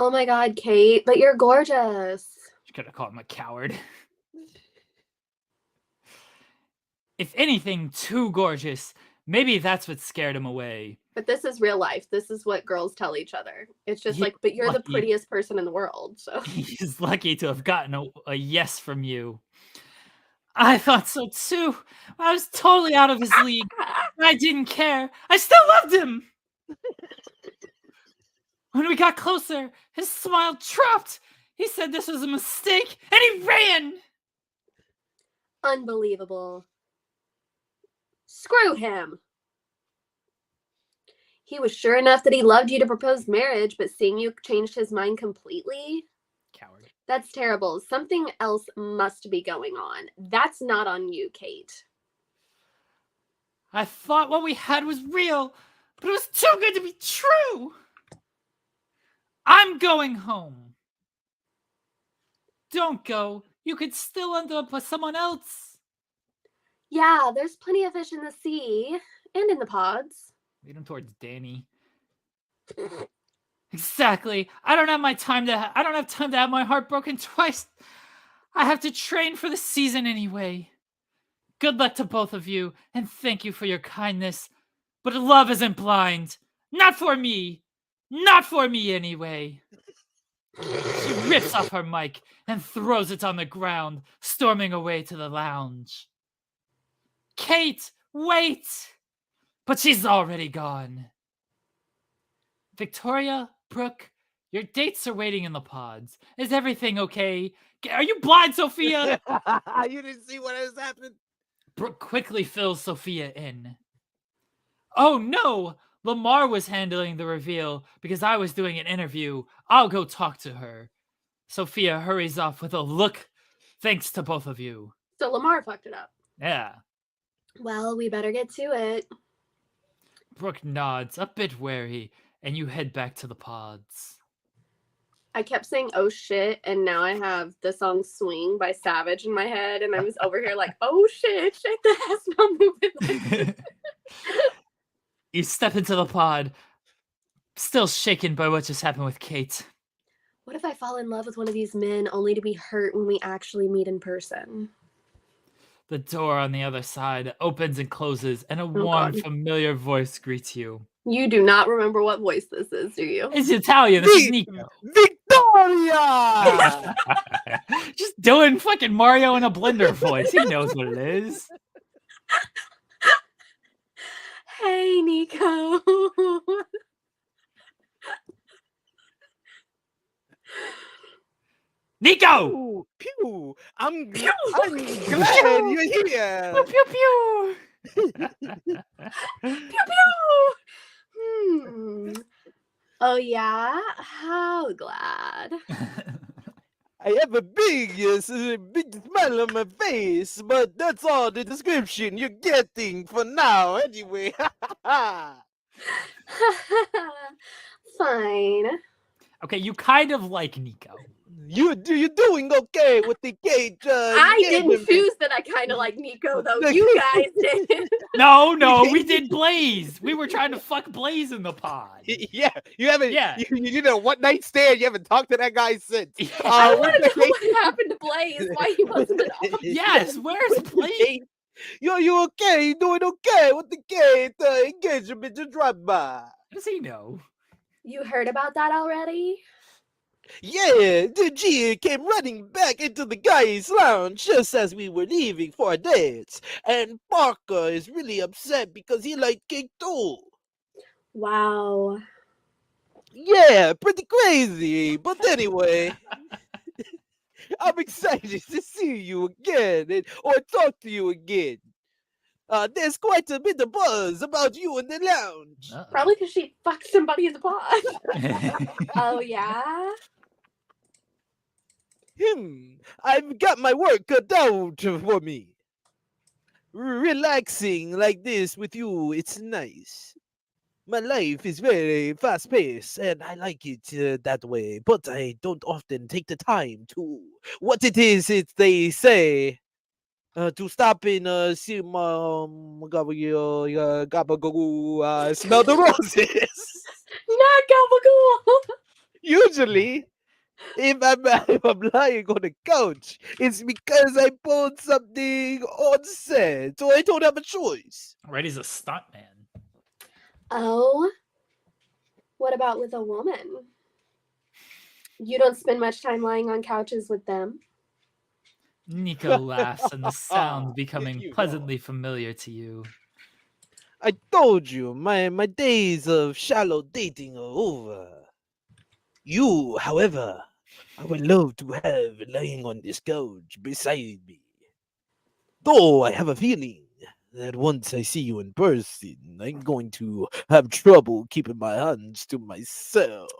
Oh my god, Kate, but you're gorgeous. You could have called him a coward. If anything, too gorgeous. Maybe that's what scared him away. But this is real life. This is what girls tell each other. It's just like, but you're the prettiest person in the world. So he's lucky to have gotten a yes from you. I thought so too. I was totally out of his league. I didn't care. I still loved him. When we got closer, his smile dropped. He said this was a mistake, and he ran. Unbelievable. Screw him. He was sure enough that he loved you to propose marriage, but seeing you changed his mind completely? Coward. That's terrible. Something else must be going on. That's not on you, Kate. I thought what we had was real, but it was too good to be true. I'm going home. Don't go. You could still end up with someone else. Yeah, there's plenty of fish in the sea and in the pods. Lead him towards Danny. Exactly. I don't have time to have my heart broken twice. I have to train for the season anyway. Good luck to both of you, and thank you for your kindness. But love isn't blind. Not for me. Not for me anyway. She rips off her mic and throws it on the ground, storming away to the lounge. Kate, wait! But she's already gone. Victoria, Brooke, your dates are waiting in the pods. Is everything okay? Are you blind, Sophia? You didn't see what was happening? Brooke quickly fills Sophia in. Oh no! Lamar was handling the reveal because I was doing an interview. I'll go talk to her. Sophia hurries off with a look. Thanks to both of you. So Lamar fucked it up. Yeah. Well, we better get to it. Brooke nods, a bit wary, and you head back to the pods. I kept saying, oh shit, and now I have the song Swing by Savage in my head, and I'm just over here like, oh shit, shake the ass, not moving. You step into the pod, still shaken by what just happened with Kate. What if I fall in love with one of these men only to be hurt when we actually meet in person? The door on the other side opens and closes, and a warm, familiar voice greets you. You do not remember what voice this is, do you? It's Italian. This is Nico. Victoria! Just doing fucking Mario in a blender voice. He knows what it is. Hey, Nico. Nico! Pew! I'm Pew! glad you're here. Pew pew! Pew pew! Oh yeah? How glad. I have a big smile on my face, but that's all the description you're getting for now anyway. Fine. Okay, you kind of like Nico. You're doing okay with the Kate. I didn't choose that I kind of like Nico, though. You guys did. No, we did Blaze. We were trying to fuck Blaze in the pod. Yeah, you haven't. Yeah. You did a one night stand. You haven't talked to that guy since. I want to know what happened to Blaze. Why he wasn't at all. Yes, where's Blaze? Yo, you okay? You doing okay with the Kate engagement to drop by? Does he know? You heard about that already? Yeah, the G came running back into the guys' lounge just as we were leaving for a date. And Parker is really upset because he liked cake too. Wow. Yeah, pretty crazy. But anyway, I'm excited to see you again or talk to you again. There's quite a bit of buzz about you in the lounge. Probably because she fucked somebody in the pod. Oh, yeah? I've got my work cut out for me. Relaxing like this with you, it's nice. My life is very fast-paced, and I like it that way, but I don't often take the time to, what it is they say, to stop and see my gabagool, smell the roses. Not gabagool. Usually, if I'm lying on the couch, it's because I pulled something on set, so I don't have a choice. Reddy's a stuntman. Oh, what about with a woman? You don't spend much time lying on couches with them? Nico laughs, and the sound becoming pleasantly familiar to you. I told you, my days of shallow dating are over. You, however, I would love to have lying on this couch beside me. Though I have a feeling that once I see you in person, I'm going to have trouble keeping my hands to myself.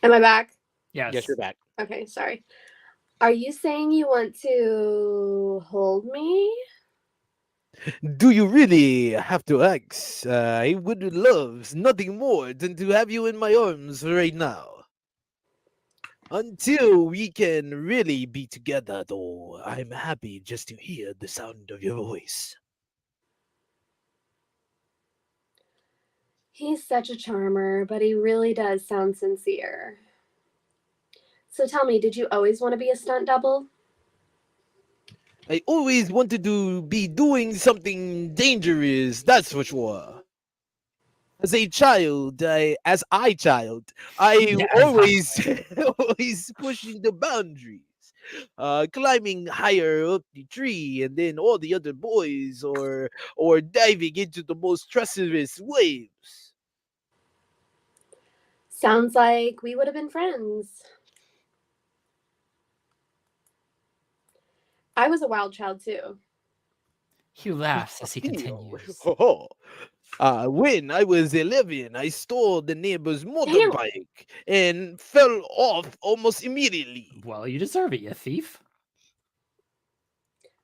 Am I back? Yes, you're back. Okay, sorry. Are you saying you want to hold me? Do you really have to ask? I would love nothing more than to have you in my arms right now. Until we can really be together, though, I'm happy just to hear the sound of your voice. He's such a charmer, but he really does sound sincere. So tell me, did you always want to be a stunt double? I always wanted to be doing something dangerous, that's for sure. As a child, I Yeah, as always always pushing the boundaries, climbing higher up the tree, and then all the other boys, or diving into the most treacherous waves. Sounds like we would have been friends. I was a wild child too. Hugh laughs as he Theo. continues. When I was 11, I stole the neighbor's Damn. motorbike and fell off almost immediately. Well, you deserve it, you thief.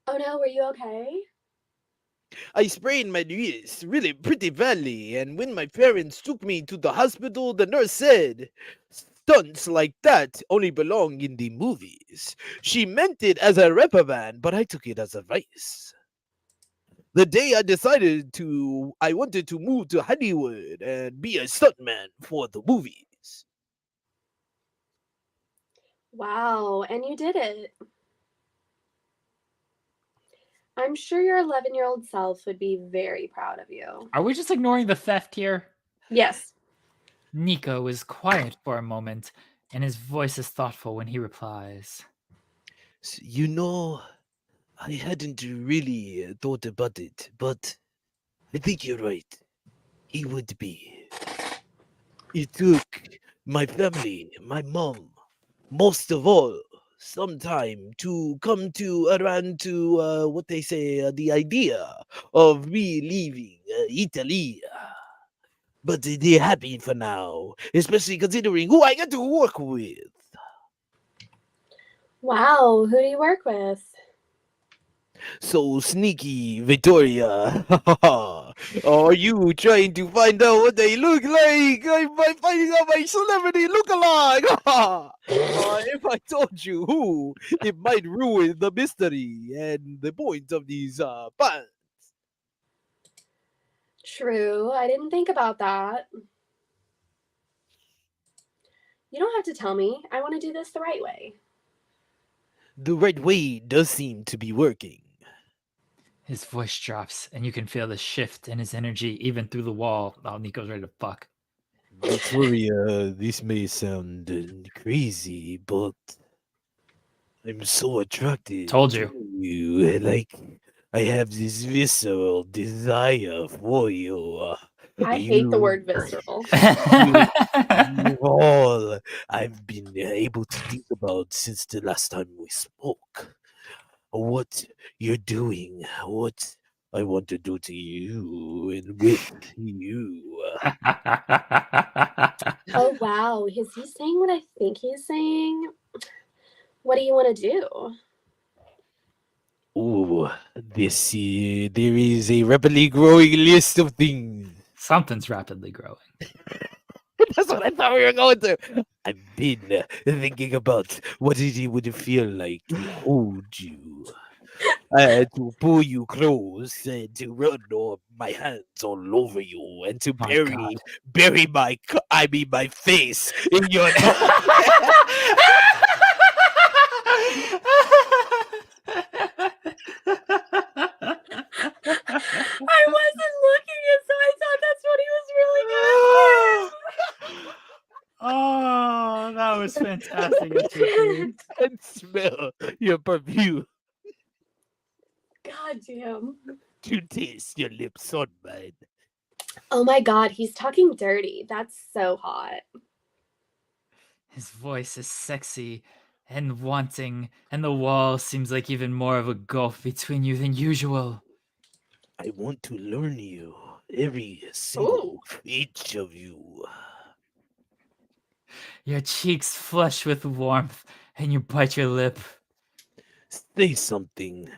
Oh no, were you okay? I sprained my wrist really pretty badly, and when my parents took me to the hospital, the nurse said, "Stunts like that only belong in the movies." She meant it as a reprimand, but I took it as advice. The day I wanted to move to Hollywood and be a stuntman for the movies. Wow, and you did it. I'm sure your 11-year-old self would be very proud of you. Are we just ignoring the theft here? Yes. Nico is quiet for a moment, and his voice is thoughtful when he replies. You know, I hadn't really thought about it, but I think you're right. He would be. It took my family, my mom, most of all, some time to come to around to what they say, the idea of me leaving Italy. But they're happy for now, especially considering who I get to work with. Wow, who do you work with? So sneaky, Victoria. Are you trying to find out what they look like? I'm finding out my celebrity look-alike. If I told you who, it might ruin the mystery and the point of these pants. True, I didn't think about that. You don't have to tell me. I want to do this the right way. The right way does seem to be working. His voice drops, and you can feel the shift in his energy even through the wall. Oh, Nico's ready to fuck. Victoria, this may sound crazy, but I'm so attracted Told you. to you. Like, I have this visceral desire for you. I hate the word visceral. You all I've been able to think about since the last time we spoke. What you're doing, what I want to do to you and with you. Oh, wow. Is he saying what I think he's saying? What do you want to do? Ooh, there is a rapidly growing list of things. Something's rapidly growing. That's what I thought we were going to. I've been thinking about what it would feel like to hold you, to pull you close, and to run all my hands all over you, and to My bury my face in your. I wasn't looking, and so I thought that's what he was really going to do. Oh, that was fantastic. And smell your perfume. God damn. To taste your lips on mine. Oh my god, he's talking dirty. That's so hot. His voice is sexy and wanting, and the wall seems like even more of a gulf between you than usual. I want to learn you, every single each of you. Your cheeks flush with warmth, and you bite your lip. Say something.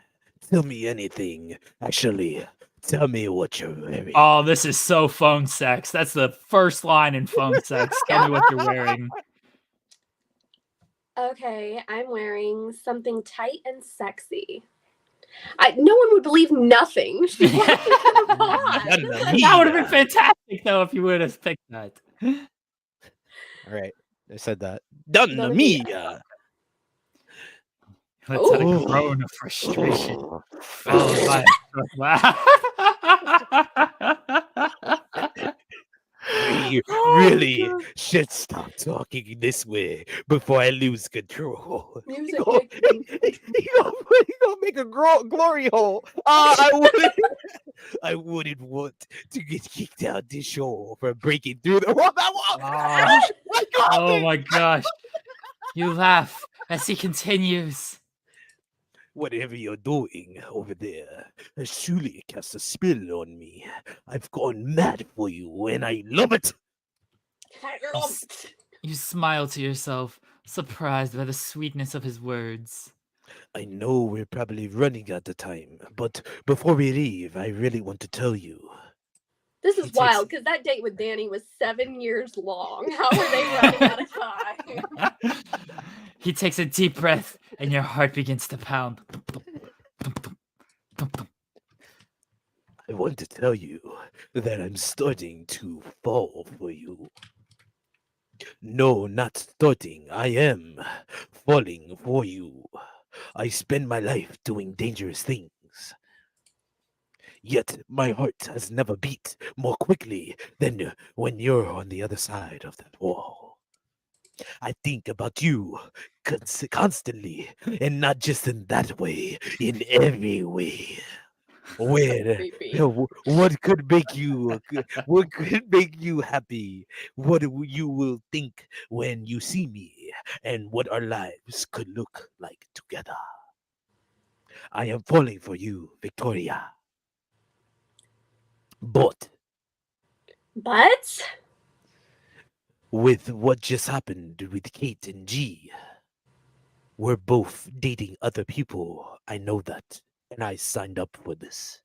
Tell me anything. Actually, tell me what you're wearing. Oh, this is so phone sex. That's the first line in phone sex. Tell me what you're wearing. Okay, I'm wearing something tight and sexy. No one would believe nothing. She walked into the pod. That would have been fantastic, though, if you would have picked that. All right, I said that. Donna Mia. Let's have a groan of frustration. Followed by really should stop talking this way before I lose control. Music He gonna, he gonna make a glory hole. I wouldn't want to get kicked out this show for breaking through the wall. Oh my gosh. You laugh as he continues. Whatever you're doing over there has surely cast a spell on me. I've gone mad for you, and I love it. You smile to yourself, surprised by the sweetness of his words. I know we're probably running out of time, but before we leave, I really want to tell you. This is wild because that date with Danny was 7 years long. How are they running out of time? He takes a deep breath, and your heart begins to pound. I want to tell you that I'm starting to fall for you. No, not starting. I am falling for you. I spend my life doing dangerous things. Yet my heart has never beat more quickly than when you're on the other side of that wall. I think about you constantly, and not just in that way, in every way. What could make you happy? What you will think when you see me, and what our lives could look like together. I am falling for you, Victoria. But with what just happened with Kate and G, we're both dating other people. I know that, and I signed up for this.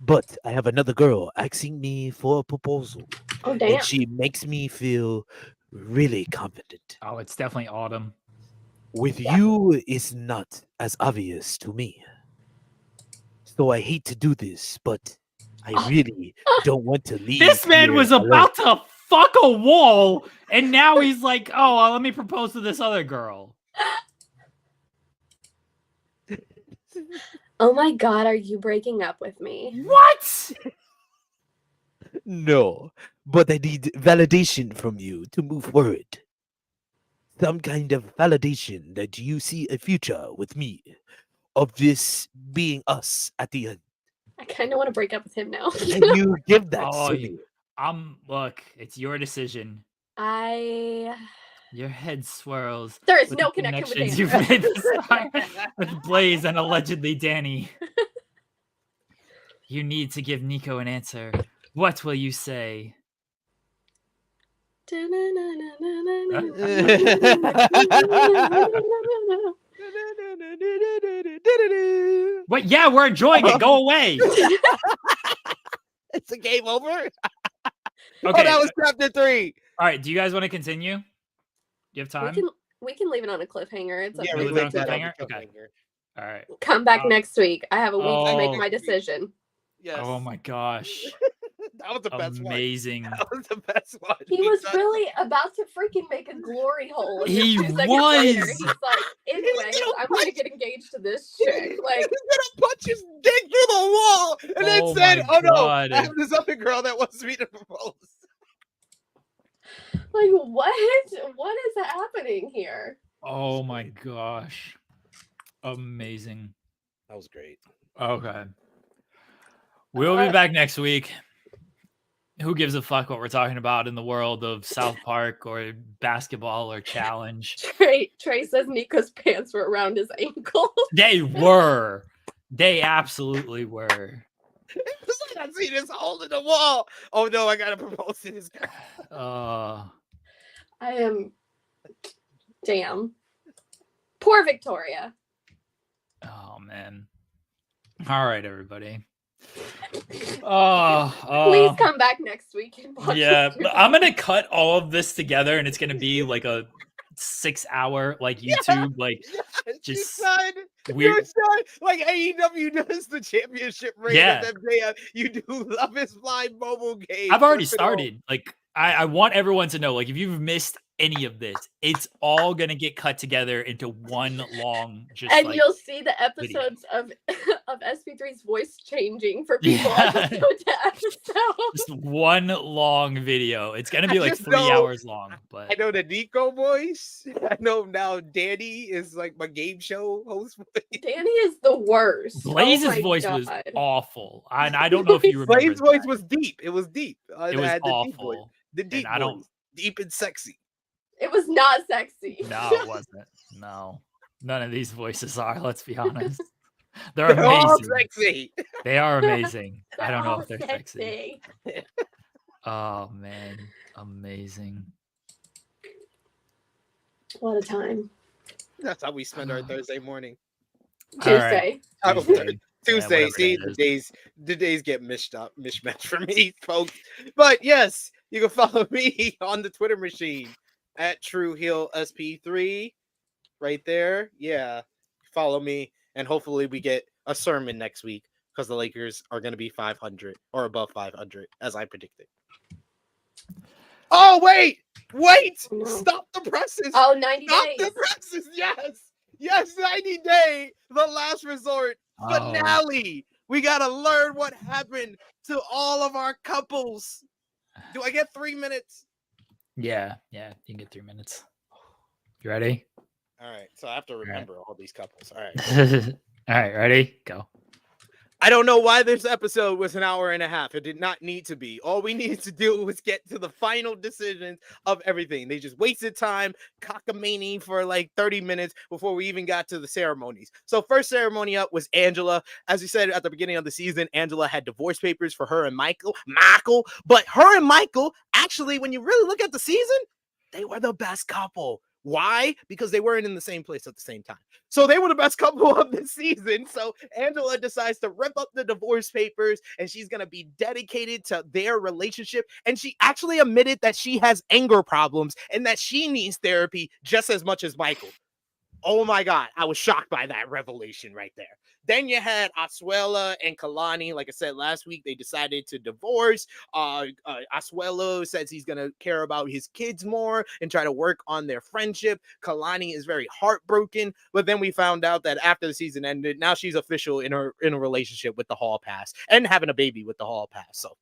But I have another girl asking me for a proposal. Oh, damn. And she makes me feel really confident. Oh, it's definitely Autumn. With you, it's not as obvious to me. So I hate to do this, but I really don't want to leave. This man was about to fuck a wall, and now he's like, oh, let me propose to this other girl. Oh my God, are you breaking up with me? What? No, but I need validation from you to move forward. Some kind of validation that you see a future with me, of this being us at the end. I kind of want to break up with him now. Can you give that to me? Look, it's your decision. Your head swirls. There is no connection with Danny. You've made with Blaze and allegedly Danny. You need to give Nico an answer. What will you say? What? Yeah, we're enjoying it. Go away. It's a game over. Okay. Oh, that was chapter 3. All right. Do you guys want to continue? Do you have time? We can leave it on a cliffhanger. It's we leave it on a cliffhanger. Okay. All right. Come back next week. I have a week to make my decision. Yes. Oh my gosh. That was the best one. Amazing. That was the best one. He was really about to freaking make a glory hole. He was. He's like, anyway, I'm going to get engaged to this chick. Like, he's gonna punch his dick through the wall, and then said, "Oh no, I have this other girl that wants me to propose." Like, what? What is happening here? Oh my gosh. Amazing. That was great. Okay. We'll be back next week. Who gives a fuck what we're talking about in the world of South Park or basketball or challenge? Trey says Nico's pants were around his ankle. They were. They absolutely were. It's like I see this hole in the wall. Oh no, I gotta propose to this girl. I am. Damn. Poor Victoria. Oh man. All right, everybody. Please come back next week and watch. Yeah, I'm gonna cut all of this together, and it's gonna be like a 6-hour like YouTube, just weird. Like AEW does the championship ring. Yeah, you do Love Is Blind mobile game. I've already started. Like, I want everyone to know. Like, if you've missed any of this. It's all gonna get cut together into one long, just and like you'll see the video. episodes of SP3's voice changing for people episode to episode. Just one long video. It's gonna be I like just 3 know- hours long. I But know the Nico voice. I know now Danny is like my game show host voice. Danny is the worst. Blaze's Oh my voice was God. awful, and I don't know if you remember. Blaze's voice was deep. It was deep. It was had the deep voice. awful. The deep I don't- voice. Deep and sexy. It was not sexy. No, it wasn't. No, none of these voices are. Let's be honest. They're They're all amazing. sexy. They are amazing. I don't know all if they're sexy. Oh man, amazing. What a time. That's how we spend our Thursday morning. All right. Tuesday. Oh, Tuesday. Tuesday. whatever See, that is. the days get mishmashed for me, folks. But yes, you can follow me on the Twitter machine at TrueHeelSP3. Right there. Yeah. Follow me. And hopefully we get a sermon next week because the Lakers are going to be 500 or above 500, as I predicted. Oh, wait. No. Stop the presses. Oh, 90 Stop days. the presses. Yes, 90 day, the last resort finale. We got to learn what happened to all of our couples. Do I get 3 minutes? Yeah, you can get 3 minutes. You ready? All right. So I have to remember all these couples. All right. All right, ready? Go. I don't know why this episode was an hour and a half. It did not need to be. All we needed to do was get to the final decisions of everything. They just wasted time, cockamamie for like 30 minutes before we even got to the ceremonies. So first ceremony up was Angela. As we said at the beginning of the season, Angela had divorce papers for her and Michael. But her and Michael, actually, when you really look at the season, they were the best couple. Why? Because they weren't in the same place at the same time. So they were the best couple of the season. So Angela decides to rip up the divorce papers and she's going to be dedicated to their relationship. And she actually admitted that she has anger problems and that she needs therapy just as much as Michael. Oh my God. I was shocked by that revelation right there. Then you had Asuela and Kalani. Like I said last week, they decided to divorce. Asuelo says he's going to care about his kids more and try to work on their friendship. Kalani is very heartbroken. But then we found out that after the season ended, now she's official in a relationship with the Hall Pass and having a baby with the Hall Pass. So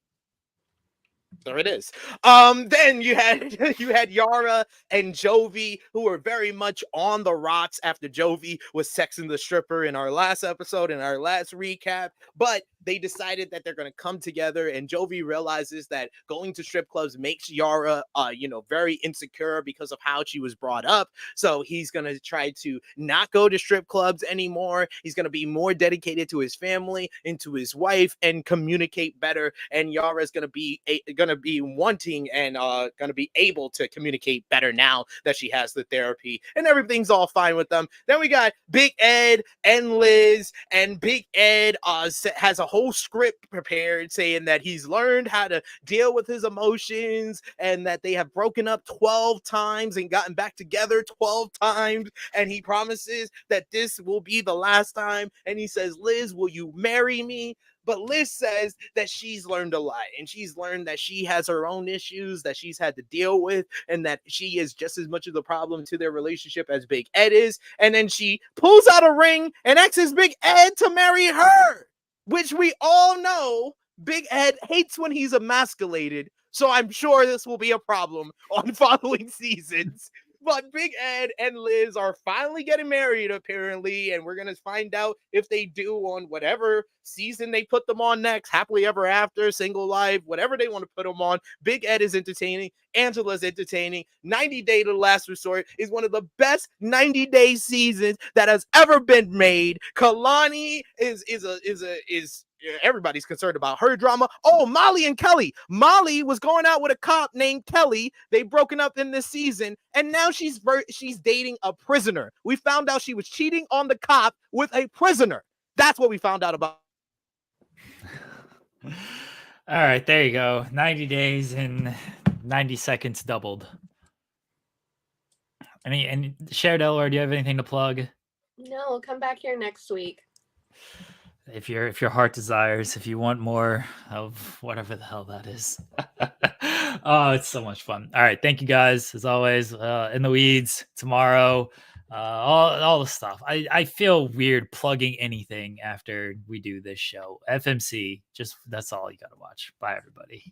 there it is. Then you had Yara and Jovi, who were very much on the rocks after Jovi was sexing the stripper in our last episode, in our last recap. But they decided that they're going to come together, and Jovi realizes that going to strip clubs makes Yara, very insecure because of how she was brought up. So he's going to try to not go to strip clubs anymore. He's going to be more dedicated to his family and to his wife and communicate better. And Yara is going to be wanting and going to be able to communicate better now that she has the therapy, and everything's all fine with them. Then we got Big Ed and Liz, and Big Ed has a whole script prepared saying that he's learned how to deal with his emotions and that they have broken up 12 times and gotten back together 12 times. And he promises that this will be the last time. And he says, Liz, will you marry me? But Liz says that she's learned a lot, and she's learned that she has her own issues that she's had to deal with, and that she is just as much of the problem to their relationship as Big Ed is. And then she pulls out a ring and asks Big Ed to marry her, which we all know Big Ed hates when he's emasculated. So I'm sure this will be a problem on following seasons. But Big Ed and Liz are finally getting married, apparently, and we're going to find out if they do on whatever season they put them on next. Happily Ever After, Single Life, whatever they want to put them on. Big Ed is entertaining. Angela's entertaining. 90 Day to the Last Resort is one of the best 90-day seasons that has ever been made. Kalani is everybody's concerned about her drama. Oh, Molly and Kelly. Molly was going out with a cop named Kelly. They've broken up in this season, and now she's dating a prisoner. We found out she was cheating on the cop with a prisoner. That's what we found out about. All right, there you go. 90 days and 90 seconds doubled. And Cher, Delware, do you have anything to plug? No, come back here next week. if your heart desires, if you want more of whatever the hell that is. Oh, it's so much fun. All right, thank you guys as always. In the weeds tomorrow. All the stuff. I feel weird plugging anything after we do this show. FMC, just that's all you gotta watch. Bye everybody.